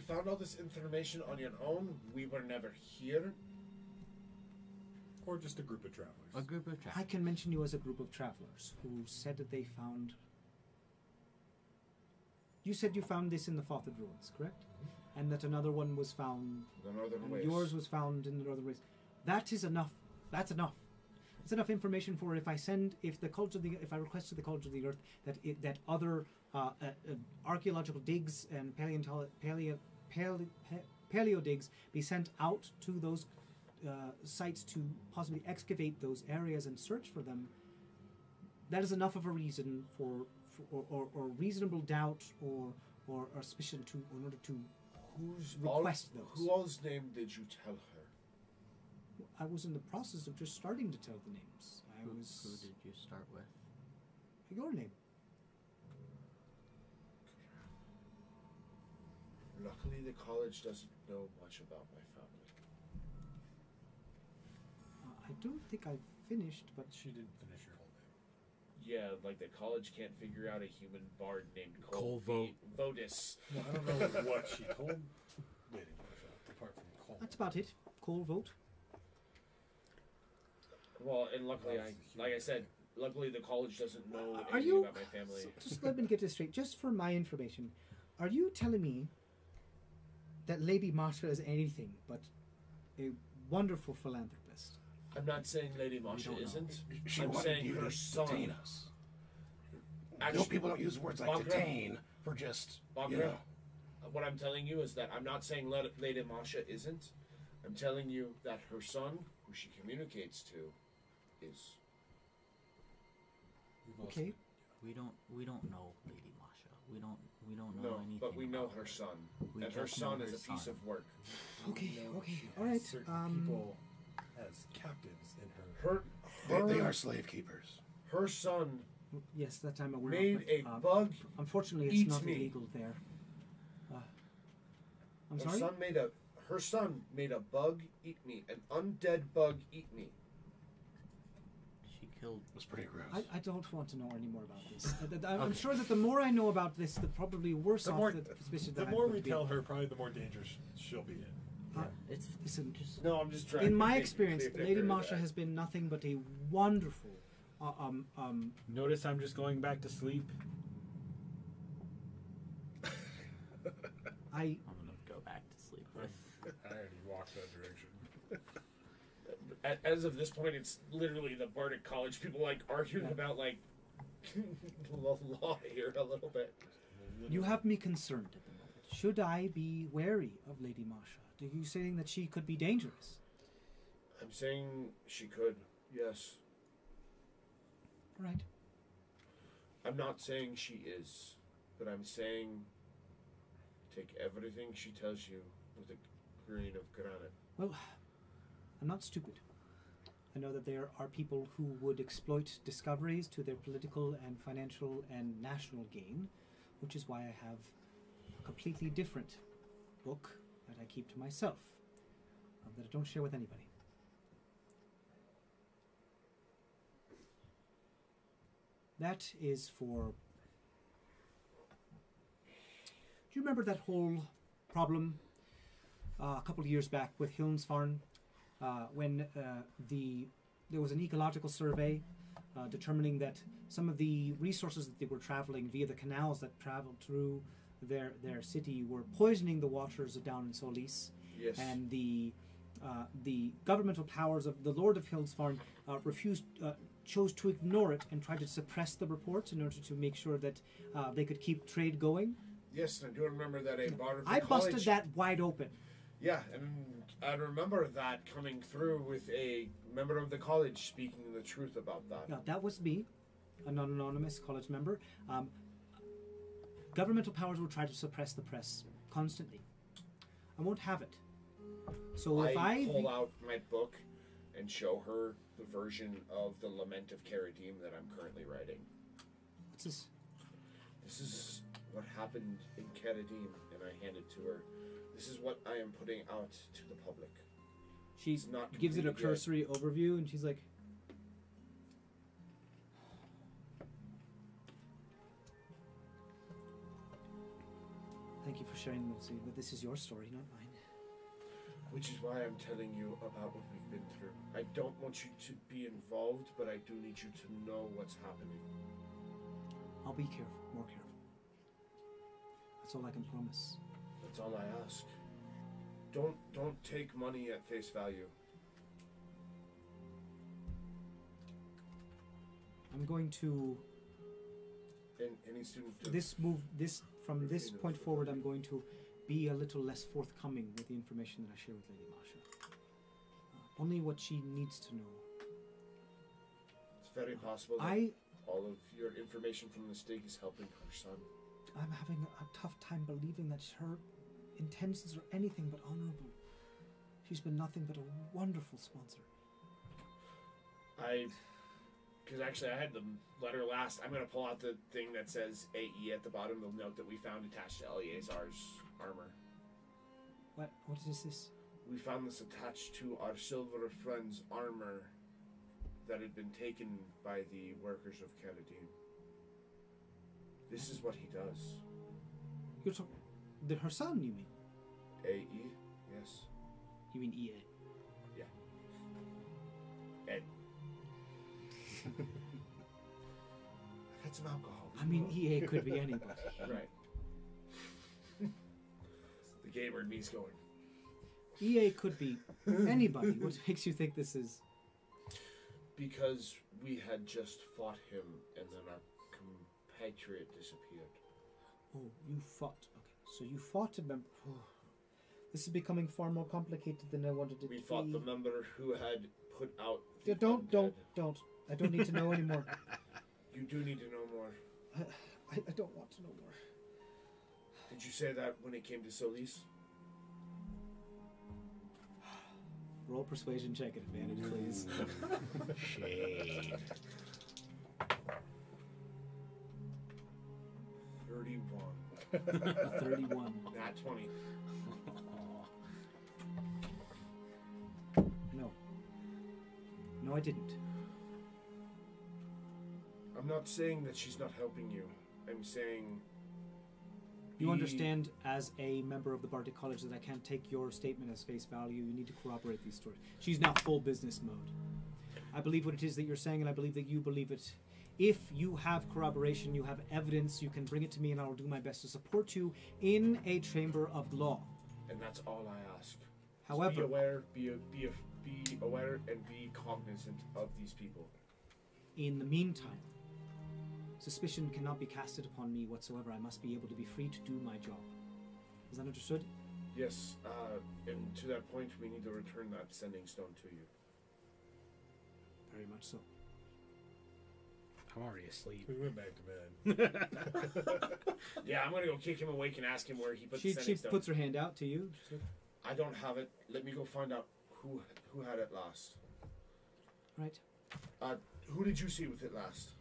Speaker 4: found all this information on your own. We were never here.
Speaker 5: Or just a group of travelers.
Speaker 8: A group of
Speaker 2: I
Speaker 8: travelers.
Speaker 2: can mention you as a group of travelers who said that they found... You said you found this in the Fothered Ruins, correct? And that another one was found...
Speaker 4: The Northern
Speaker 2: and
Speaker 4: Ways.
Speaker 2: yours was found in the Northern Ways. That is enough. That's enough. It's enough information for if I request to the College of the Earth that other archaeological digs and paleo digs be sent out to those sites to possibly excavate those areas and search for them. That is enough of a reason or reasonable doubt or suspicion in order to request those.
Speaker 4: Who all's name did you tell her?
Speaker 2: I was in the process of just starting to tell the names.
Speaker 8: Who did you start with?
Speaker 2: Your name.
Speaker 4: Luckily, the college doesn't know much about my family.
Speaker 2: I don't think I've finished, but
Speaker 5: She didn't finish your whole name.
Speaker 4: Yeah, like the college can't figure out a human bard named
Speaker 7: Cole
Speaker 4: Vodis.
Speaker 5: Well, I don't know what she told Lady Marsha, apart from Cole.
Speaker 2: that's about it. Cole vote.
Speaker 4: Well, and luckily, luckily the college doesn't know anything
Speaker 2: you
Speaker 4: about my family.
Speaker 2: Just let me get this straight. Just for my information, are you telling me that Lady Marsha is anything but a wonderful philanthropist?
Speaker 4: I'm not saying Lady
Speaker 2: don't
Speaker 4: Masha
Speaker 2: know.
Speaker 4: isn't.
Speaker 6: She
Speaker 4: I'm
Speaker 6: wanted
Speaker 4: saying
Speaker 6: you
Speaker 4: her
Speaker 6: to
Speaker 4: son.
Speaker 6: detain us.
Speaker 4: Actually,
Speaker 6: No, people don't use words like
Speaker 4: Bagra-
Speaker 6: detain for just, you
Speaker 4: Bagra,
Speaker 6: know.
Speaker 4: what I'm telling you is that I'm not saying Lady Masha isn't. I'm telling you that her son, who she communicates to, is.
Speaker 5: You've also-
Speaker 2: Okay.
Speaker 8: We don't know Lady Masha. We don't know
Speaker 4: No,
Speaker 8: anything.
Speaker 4: but we know
Speaker 8: about
Speaker 4: her son.
Speaker 8: We
Speaker 4: And her
Speaker 8: just know
Speaker 4: son
Speaker 8: her
Speaker 4: is a piece
Speaker 8: son.
Speaker 4: of work.
Speaker 2: Okay,
Speaker 5: You know
Speaker 2: okay,
Speaker 5: she
Speaker 2: all
Speaker 5: has
Speaker 2: right.
Speaker 5: certain people as captives in her.
Speaker 6: They are slave keepers.
Speaker 4: Her son
Speaker 2: Yes, that I'm aware
Speaker 4: made
Speaker 2: of.
Speaker 4: a
Speaker 2: But,
Speaker 4: bug.
Speaker 2: unfortunately, it's
Speaker 4: eats
Speaker 2: not
Speaker 4: me.
Speaker 2: illegal there. I'm
Speaker 4: Her
Speaker 2: sorry.
Speaker 4: son made a bug eat me, an undead bug eat me.
Speaker 8: She killed.
Speaker 6: It was pretty gross.
Speaker 2: I don't want to know any more about this. I'm sure that the more I know about this, the probably worse
Speaker 5: The
Speaker 2: off
Speaker 5: more,
Speaker 2: the suspicion
Speaker 5: the
Speaker 2: that I'm
Speaker 5: more
Speaker 2: going
Speaker 5: we
Speaker 2: to be.
Speaker 5: tell her, probably the more dangerous she'll be in.
Speaker 8: It's
Speaker 2: Listen,
Speaker 4: No, I'm just trying.
Speaker 2: in
Speaker 4: to
Speaker 2: my
Speaker 4: make it
Speaker 2: experience,
Speaker 4: clear to
Speaker 2: Lady
Speaker 4: her
Speaker 2: Masha
Speaker 4: that-
Speaker 2: has been nothing but a wonderful.
Speaker 7: Notice I'm just going back to sleep.
Speaker 8: I'm gonna go back to sleep with.
Speaker 5: I already walked that direction.
Speaker 4: As of this point, it's literally the Bardic College people like arguing about like the law here a little bit.
Speaker 2: You have me concerned at the moment. Should I be wary of Lady Masha? Are you saying that she could be dangerous?
Speaker 4: I'm saying she could, yes.
Speaker 2: All right.
Speaker 4: I'm not saying she is, but I'm saying take everything she tells you with a grain of granite.
Speaker 2: Well, I'm not stupid. I know that there are people who would exploit discoveries to their political and financial and national gain, which is why I have a completely different book that I keep to myself, that I don't share with anybody. That is for... Do you remember that whole problem a couple of years back with Hilmsfarn? When there was an ecological survey determining that some of the resources that they were traveling via the canals that traveled through their city were poisoning the waters down in Solis,
Speaker 4: Yes.
Speaker 2: and the governmental powers of the Lord of Hilmsfarn chose to ignore it and tried to suppress the reports in order to make sure that they could keep trade going.
Speaker 4: Yes, I do remember that a Bardic
Speaker 2: I
Speaker 4: College.
Speaker 2: busted that wide open.
Speaker 4: Yeah, and I remember that coming through with a member of the college speaking the truth about that.
Speaker 2: Yeah, that was me, a non-anonymous college member. Governmental powers will try to suppress the press constantly. I won't have it. So if I
Speaker 4: pull out my book and show her the version of the Lament of Caradim that I'm currently writing.
Speaker 2: What's this?
Speaker 4: This is what happened in Caradim, and I hand it to her. This is what I am putting out to the public.
Speaker 2: She
Speaker 4: It's not
Speaker 2: gives it a
Speaker 4: completed yet.
Speaker 2: cursory overview, and she's like, "Thank you for sharing, Lucy, but this is your story, not mine."
Speaker 4: Which is why I'm telling you about what we've been through. I don't want you to be involved, but I do need you to know what's happening.
Speaker 2: I'll be careful, more careful. That's all I can promise.
Speaker 4: That's all I ask. Don't take money at face value.
Speaker 2: I'm going to
Speaker 4: And any student
Speaker 2: from this point forward, I'm going to be a little less forthcoming with the information that I share with Lady Masha. Only what she needs to know.
Speaker 4: It's very possible that all of your information from the stake is helping her son.
Speaker 2: I'm having a tough time believing that her intentions are anything but honorable. She's been nothing but a wonderful sponsor.
Speaker 4: Because actually I had the letter last. I'm going to pull out the thing that says AE at the bottom, the note that we found attached to Eleazar's armor.
Speaker 2: What is this?
Speaker 4: We found this attached to our silver friend's armor that had been taken by the workers of Caradim. This is what he does.
Speaker 2: You're talking... her son, you mean?
Speaker 4: AE? Yes.
Speaker 2: You mean EA?
Speaker 4: Yeah. Ed. I've had some alcohol.
Speaker 2: I mean, EA could be anybody.
Speaker 4: Right. The gamer in me's going.
Speaker 2: EA could be anybody. What makes you think this is...
Speaker 4: Because we had just fought him and then our compatriot disappeared.
Speaker 2: Oh, you fought. Okay, so you fought a member... Oh. This is becoming far more complicated than I wanted it to be.
Speaker 4: We fought the member who had put out the
Speaker 2: Yeah, don't. I don't need to know anymore.
Speaker 4: You do need to know more.
Speaker 2: I don't want to know more.
Speaker 4: Did you say that when it came to Solis?
Speaker 2: Roll persuasion check at advantage, please.
Speaker 6: Shade.
Speaker 4: 31.
Speaker 2: 31.
Speaker 4: Nat 20.
Speaker 2: No, I didn't.
Speaker 4: I'm not saying that she's not helping you. I'm saying...
Speaker 2: You understand, as a member of the Bardic College, that I can't take your statement as face value. You need to corroborate these stories. She's now full business mode. I believe what it is that you're saying, and I believe that you believe it. If you have corroboration, you have evidence, you can bring it to me, and I will do my best to support you in a chamber of law.
Speaker 4: And that's all I ask.
Speaker 2: However...
Speaker 4: Be aware, be aware and be cognizant of these people.
Speaker 2: In the meantime, suspicion cannot be casted upon me whatsoever. I must be able to be free to do my job. Is that understood?
Speaker 4: Yes, and to that point, we need to return that sending stone to you.
Speaker 2: Very much so.
Speaker 6: I'm already asleep.
Speaker 5: We went back to bed.
Speaker 4: Yeah, I'm gonna go kick him awake and ask him where he put the
Speaker 2: She
Speaker 4: sending stone.
Speaker 2: puts her hand out to you. She's like,
Speaker 4: I don't have it. Let me go find out who had it last.
Speaker 2: right.
Speaker 4: Who did you see with it last?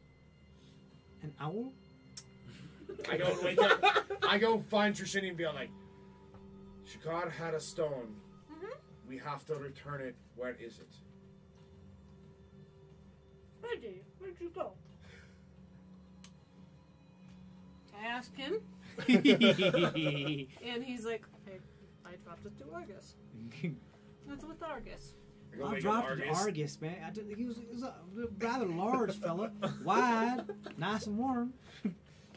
Speaker 2: An owl?
Speaker 4: I go and wake up. I go find Trishini and be like, Shakar had a stone. We have to return it. Where is it?
Speaker 3: Reggie, where'd you go? I asked him, and he's like, hey, I dropped it to Argus. What's with Argus?
Speaker 4: I go
Speaker 2: I
Speaker 4: wake
Speaker 2: dropped
Speaker 4: up
Speaker 2: it to
Speaker 4: Argus.
Speaker 2: Argus, man. He was a rather large fella, wide, nice and warm.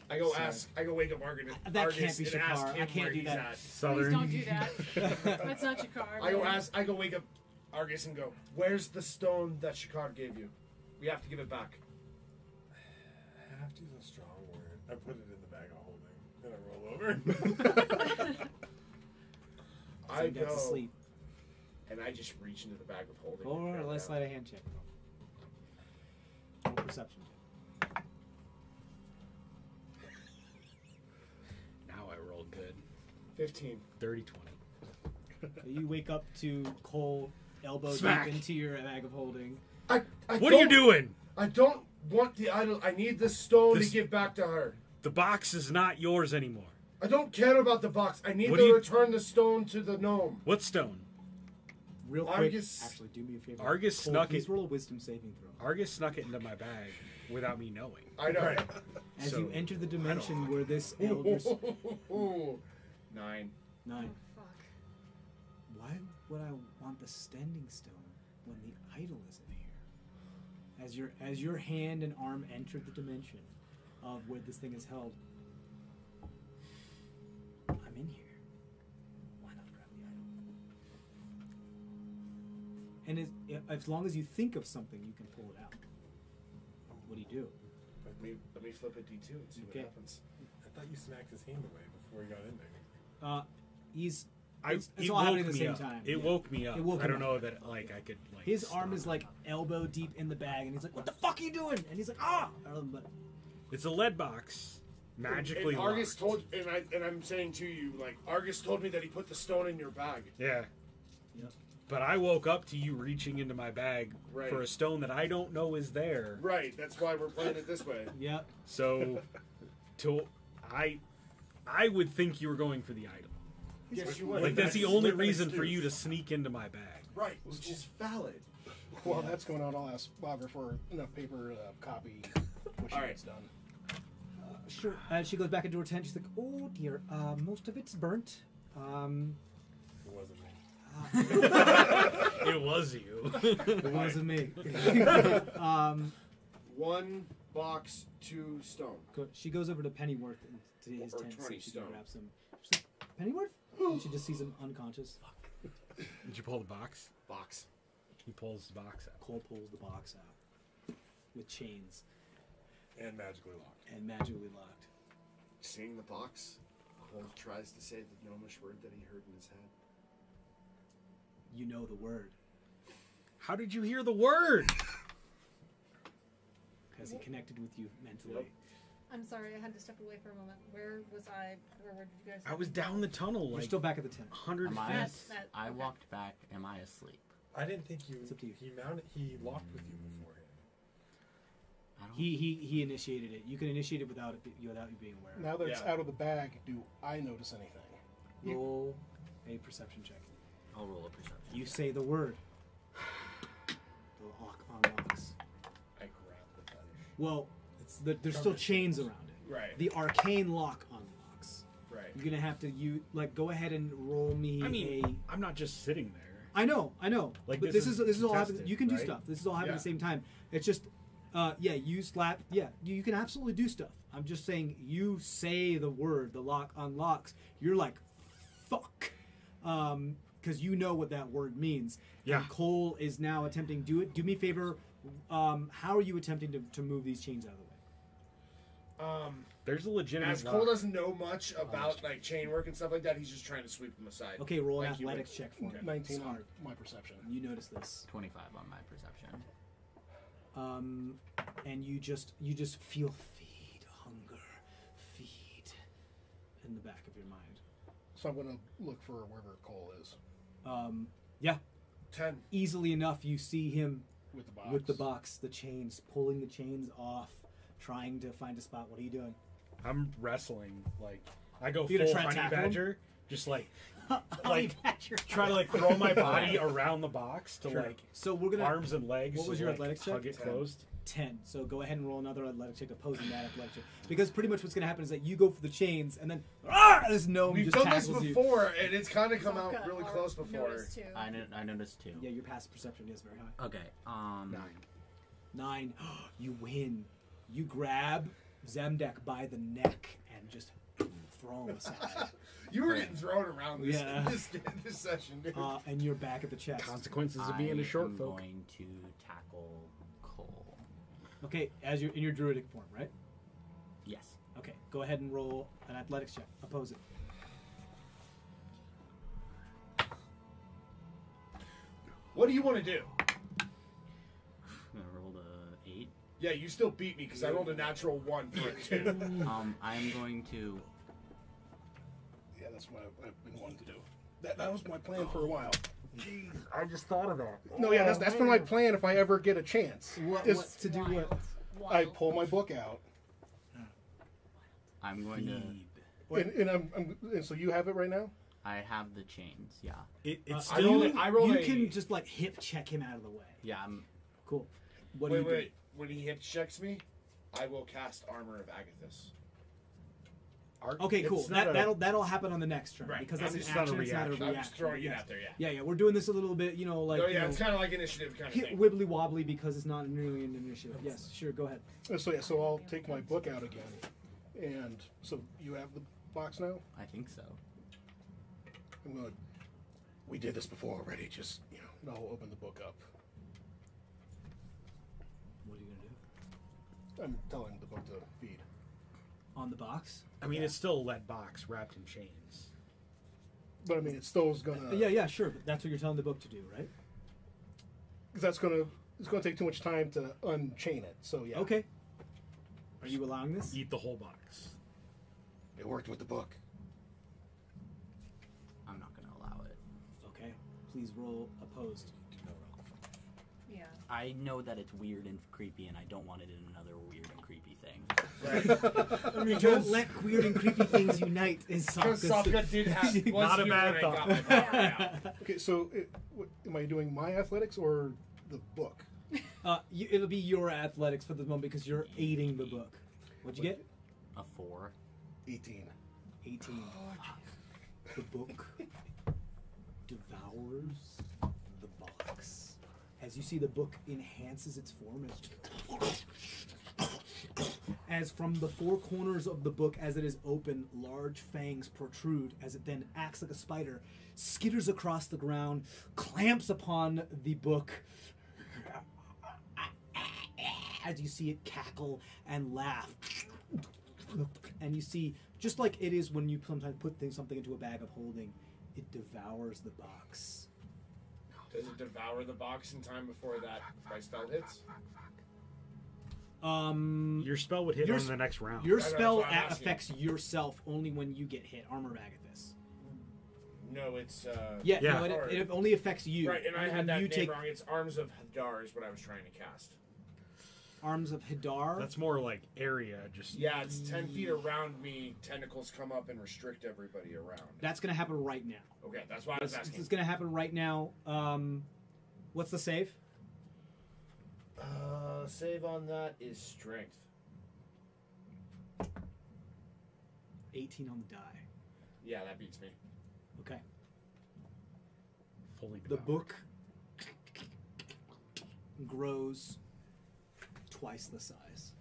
Speaker 4: I go ask. I go wake up Argus.
Speaker 2: That can't be
Speaker 4: and ask
Speaker 2: Shakar.
Speaker 4: him
Speaker 2: I can't
Speaker 4: where
Speaker 2: do
Speaker 4: he's
Speaker 2: that.
Speaker 4: at.
Speaker 3: Please don't do that. That's not your car.
Speaker 4: I go ask. I go wake up Argus and go, where's the stone that Shakar gave you? We have to give it back.
Speaker 5: Have to is a strong word. I put it in the bag of holding. Then I roll over.
Speaker 2: So
Speaker 4: I
Speaker 2: you got to
Speaker 4: go
Speaker 2: sleep.
Speaker 4: and I just reach into the bag of holding. and
Speaker 2: Or
Speaker 4: grab
Speaker 2: let's
Speaker 4: it
Speaker 2: slide
Speaker 4: out.
Speaker 2: a hand check. Roll perception check.
Speaker 6: Now I rolled good.
Speaker 4: 15.
Speaker 6: 30-20.
Speaker 2: So you wake up to Cole elbow
Speaker 6: Smack.
Speaker 2: deep into your bag of holding.
Speaker 7: What are you doing?
Speaker 4: I don't want the idol. I need the stone to give back to her.
Speaker 7: The box is not yours anymore.
Speaker 4: I don't care about the box. I need to return the stone to the gnome.
Speaker 7: What stone?
Speaker 2: Real quick, actually, do me a favor.
Speaker 7: Argus
Speaker 2: Cole,
Speaker 7: snuck
Speaker 2: please
Speaker 7: it.
Speaker 2: roll a wisdom saving throw.
Speaker 7: Argus snuck it into my bag without me knowing.
Speaker 4: I know.
Speaker 5: Right.
Speaker 2: As
Speaker 7: So,
Speaker 2: you enter the dimension where this eldritch...
Speaker 4: 9.
Speaker 2: 9.
Speaker 3: Fuck.
Speaker 2: Why would I want the standing stone when the idol is in here? As your hand and arm enter the dimension of where this thing is held, I'm in here. Why not grab the idol? And as long as you think of something, you can pull it out. What do you do?
Speaker 4: Let me flip a D2 and see what happens.
Speaker 5: I thought you smacked his hand away before he got in there.
Speaker 2: It's all happening at the same time.
Speaker 7: It woke me up.
Speaker 2: It woke
Speaker 7: I
Speaker 2: him
Speaker 7: don't
Speaker 2: up.
Speaker 7: know that I could
Speaker 2: His arm is like elbow deep in the bag, and he's like, "What the fuck are you doing?" And he's like, "Ah!" But
Speaker 7: It's a lead box, magically
Speaker 4: And Argus
Speaker 7: locked.
Speaker 4: I'm saying to you, like, Argus told me that he put the stone in your bag.
Speaker 7: Yeah.
Speaker 2: Yep.
Speaker 7: But I woke up to you reaching into my bag
Speaker 4: Right.
Speaker 7: for a stone that I don't know is there.
Speaker 4: Right, that's why we're playing it this way.
Speaker 2: yeah,
Speaker 7: So, I would think you were going for the item.
Speaker 4: Yes, you would.
Speaker 7: Like that's the only reason for you to sneak into my bag.
Speaker 4: Right, which is valid.
Speaker 6: While that's going on, I'll ask Barbara for enough paper to copy what she
Speaker 4: All right.
Speaker 6: gets done.
Speaker 2: sure. She goes back into her tent. She's like, "Oh dear, most of it's burnt."
Speaker 5: It wasn't me.
Speaker 7: It was you.
Speaker 2: It wasn't me.
Speaker 4: One box, 2 stone.
Speaker 2: She goes over to Pennyworth and to his
Speaker 4: Or
Speaker 2: tent so
Speaker 4: 20
Speaker 2: she can
Speaker 4: stone.
Speaker 2: grab some. She's like, "Pennyworth?" And she just sees him unconscious.
Speaker 7: Did you pull the box?
Speaker 4: Box.
Speaker 7: He pulls the box out.
Speaker 2: Cole pulls the box out with chains
Speaker 5: And magically locked.
Speaker 2: and magically locked.
Speaker 4: Seeing the box, Cole tries to say the gnomish word that he heard in his head.
Speaker 2: You know the word.
Speaker 7: How did you hear the word?
Speaker 2: Because he connected with you mentally.
Speaker 4: Yep.
Speaker 3: I'm sorry, I had to step away for a moment. Where was I? Where did you guys?
Speaker 7: I was down the tunnel
Speaker 2: You're
Speaker 7: like
Speaker 2: still back at the tent.
Speaker 7: 100
Speaker 8: Am
Speaker 7: feet.
Speaker 8: I
Speaker 3: okay.
Speaker 8: walked back. Am I asleep?
Speaker 5: I didn't think you.
Speaker 2: It's up to you.
Speaker 5: He locked with you beforehand.
Speaker 8: I don't.
Speaker 2: He initiated it. You can initiate it without you being aware.
Speaker 6: Now that it's
Speaker 4: Yeah.
Speaker 6: out of the bag, do I notice anything?
Speaker 2: Roll a perception check.
Speaker 8: I'll roll a perception.
Speaker 2: You say the word. The lock unlocks.
Speaker 4: I grabbed the fetish.
Speaker 2: Well, there's still chains around it.
Speaker 4: Right.
Speaker 2: The arcane lock unlocks.
Speaker 4: Right.
Speaker 2: You're gonna have to go ahead and roll me
Speaker 7: I mean,
Speaker 2: a.
Speaker 7: I'm not just sitting there.
Speaker 2: I know.
Speaker 7: Like,
Speaker 2: but
Speaker 7: this
Speaker 2: this
Speaker 7: is
Speaker 2: is all happening.
Speaker 7: contested,
Speaker 2: You can do
Speaker 7: right?
Speaker 2: stuff. This is all happening at the
Speaker 4: Yeah.
Speaker 2: same time. It's just, you slap. Yeah, you can absolutely do stuff. I'm just saying, you say the word, the lock unlocks. You're like, fuck, because you know what that word means.
Speaker 7: Yeah.
Speaker 2: And Cole is now attempting. Do me a favor. How are you attempting to move these chains out of the way?
Speaker 7: There's a legitimate
Speaker 4: As
Speaker 7: lock.
Speaker 4: Cole doesn't know much about like chain work and stuff like that, he's just trying to sweep them aside.
Speaker 2: Okay, roll an
Speaker 4: Like you
Speaker 2: athletics
Speaker 4: would.
Speaker 2: check for me.
Speaker 6: 19
Speaker 2: It's
Speaker 6: on
Speaker 2: hard.
Speaker 6: my perception.
Speaker 2: You notice this.
Speaker 8: 25 on my perception.
Speaker 2: And you just feel hunger feed in the back of your mind.
Speaker 6: So I'm going to look for wherever Cole is
Speaker 2: Yeah,
Speaker 4: 10.
Speaker 2: easily enough you see him
Speaker 6: with the box.
Speaker 2: with the box, the chains, pulling the chains off, trying to find a spot. What are you doing?
Speaker 7: I'm wrestling. Like I go
Speaker 2: You gonna
Speaker 7: full
Speaker 2: try and
Speaker 7: honey
Speaker 2: tackle him?
Speaker 7: badger, just like
Speaker 2: Like,
Speaker 7: try to like throw my body around the box to
Speaker 2: Sure.
Speaker 7: like
Speaker 2: So we're gonna
Speaker 7: arms and legs.
Speaker 2: What was
Speaker 7: to,
Speaker 2: your
Speaker 7: like,
Speaker 2: athletics check?
Speaker 7: Hug it
Speaker 4: 10.
Speaker 7: closed.
Speaker 2: 10. So go ahead and roll another athletic check opposing that athletic check. Because pretty much what's gonna happen is that you go for the chains and then this gnome
Speaker 4: We've
Speaker 2: just
Speaker 4: done this
Speaker 2: tackles you.
Speaker 4: before, and it's kind of
Speaker 3: So
Speaker 4: come
Speaker 3: I've
Speaker 4: out
Speaker 3: got
Speaker 4: really
Speaker 3: our
Speaker 4: close before.
Speaker 3: notice too.
Speaker 8: I noticed too.
Speaker 2: Yeah, your passive perception is very high.
Speaker 8: Okay.
Speaker 2: 9. You win. You grab Zemdek by the neck and just throw him aside.
Speaker 4: You were getting thrown around this,
Speaker 2: Yeah.
Speaker 4: this session, dude.
Speaker 2: And you're back at the chest.
Speaker 7: Consequences of being a short
Speaker 8: I'm
Speaker 7: folk.
Speaker 8: going to tackle Cole.
Speaker 2: Okay, as you're in your druidic form, right?
Speaker 8: Yes.
Speaker 2: Okay, go ahead and roll an athletics check. Oppose it.
Speaker 4: What do you want to do?
Speaker 8: I rolled a 8.
Speaker 4: Yeah, you still beat me because I rolled a natural 1 for it too.
Speaker 8: I'm going to.
Speaker 6: Yeah, that's what I've been wanting to do. That was my plan for a while.
Speaker 1: Jeez, I just thought of that.
Speaker 6: No, yeah, that's been my plan if I ever get a chance.
Speaker 2: What
Speaker 6: is
Speaker 2: to do what?
Speaker 6: I pull my book out,
Speaker 8: I'm going to.
Speaker 6: and so you have it right now.
Speaker 8: I have the chains. Yeah.
Speaker 7: It's
Speaker 4: I roll
Speaker 2: You
Speaker 4: a-
Speaker 2: can just like hip check him out of the way.
Speaker 8: Yeah. I'm.
Speaker 2: Cool. What do you
Speaker 4: Wait. When he hip checks me, I will cast Armor of Agathis.
Speaker 2: do? Okay, cool.
Speaker 5: It's not
Speaker 2: That'll happen on the next turn
Speaker 4: Right.
Speaker 2: because
Speaker 4: I'm
Speaker 2: that's an
Speaker 5: just not a
Speaker 2: action. It's not a
Speaker 5: reaction.
Speaker 2: reaction.
Speaker 4: I'm just throwing it
Speaker 2: Yes.
Speaker 4: out there, yeah.
Speaker 2: Yeah, we're doing this a little bit, like
Speaker 4: Oh, yeah, it's kind of like initiative kind of thing.
Speaker 2: wibbly wobbly because it's not really an initiative. Yes, sure, go ahead.
Speaker 6: So I'll take my book out again, and so you have the box now.
Speaker 8: I think so.
Speaker 6: I'm going. We did this before already. Just and I'll open the book up.
Speaker 2: What are you gonna do?
Speaker 6: I'm telling the book to feed.
Speaker 2: On the box?
Speaker 7: I mean, it's still a lead box wrapped in chains.
Speaker 6: But I mean, it's still gonna.
Speaker 2: Yeah, sure. But that's what you're telling the book to do, right?
Speaker 6: It's gonna take too much time to unchain it. So yeah.
Speaker 2: Okay. Are you allowing this?
Speaker 7: Eat the whole box.
Speaker 6: It worked with the book.
Speaker 8: I'm not going to allow it.
Speaker 2: Okay. Please roll opposed.
Speaker 3: Yeah.
Speaker 8: I know that it's weird and creepy, and I don't want it in another weird and creepy thing.
Speaker 2: I mean, don't let weird and creepy things unite. Is
Speaker 4: Because Sokka did have
Speaker 7: Not a bad thought.
Speaker 4: Got my power out.
Speaker 6: Okay, so am I doing my athletics or the book?
Speaker 2: It'll be your athletics for the moment because you're aiding the book. What'd you get?
Speaker 8: A 4.
Speaker 6: 18.
Speaker 2: 18. The book devours the box. As you see, the book enhances its form as from the four corners of the book, as it is open, large fangs protrude, as it then acts like a spider, skitters across the ground, clamps upon the book, as you see it cackle and laugh. And you see, just like it is when you sometimes put something into a bag of holding, it devours the box.
Speaker 4: Does it devour the box in time before my spell hits?
Speaker 7: Your spell would hit
Speaker 2: Your
Speaker 7: on the next round.
Speaker 2: Your
Speaker 4: That's
Speaker 2: spell
Speaker 4: what I'm asking.
Speaker 2: affects yourself only when you get hit. Armor of Agathis.
Speaker 4: No, it's
Speaker 2: Yeah,
Speaker 7: Yeah.
Speaker 2: no, it only affects you.
Speaker 4: right, and I
Speaker 2: Only
Speaker 4: had
Speaker 2: when
Speaker 4: that
Speaker 2: you
Speaker 4: name
Speaker 2: take
Speaker 4: wrong. It's Arms of Hadar is what I was trying to cast.
Speaker 2: Arms of Hadar.
Speaker 7: That's more like area. Just
Speaker 4: Yeah, it's 10 feet around me. Tentacles come up and restrict everybody around.
Speaker 2: That's going to happen right now.
Speaker 4: Okay, that's why I was asking.
Speaker 2: It's going to happen right now. What's the save?
Speaker 4: Save on that is strength.
Speaker 2: 18 on the die.
Speaker 4: Yeah, that beats me.
Speaker 2: Okay.
Speaker 7: fully
Speaker 2: The
Speaker 7: devoured.
Speaker 2: book grows twice the size.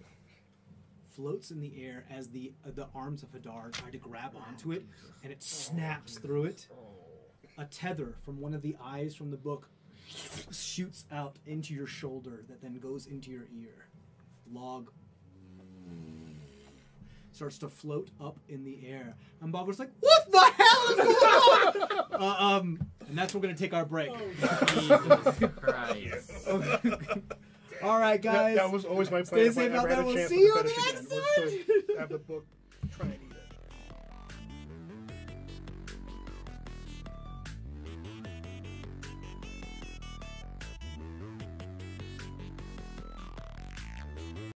Speaker 2: Floats in the air as the arms of Hadar try to grab onto it, and it snaps through it. A tether from one of the eyes from the book shoots out into your shoulder that then goes into your ear. Log starts to float up in the air. And Bob was like, what the hell is going on? And that's where we're going to take our break.
Speaker 8: Jesus Christ.
Speaker 2: All right, guys.
Speaker 6: That was always my plan.
Speaker 2: Stay
Speaker 6: if I
Speaker 2: safe
Speaker 6: ever
Speaker 2: out
Speaker 6: had
Speaker 2: there.
Speaker 6: a
Speaker 2: We'll
Speaker 6: chance
Speaker 2: see
Speaker 6: to
Speaker 2: you on
Speaker 6: finish
Speaker 2: the
Speaker 6: again,
Speaker 2: next
Speaker 6: was to have the book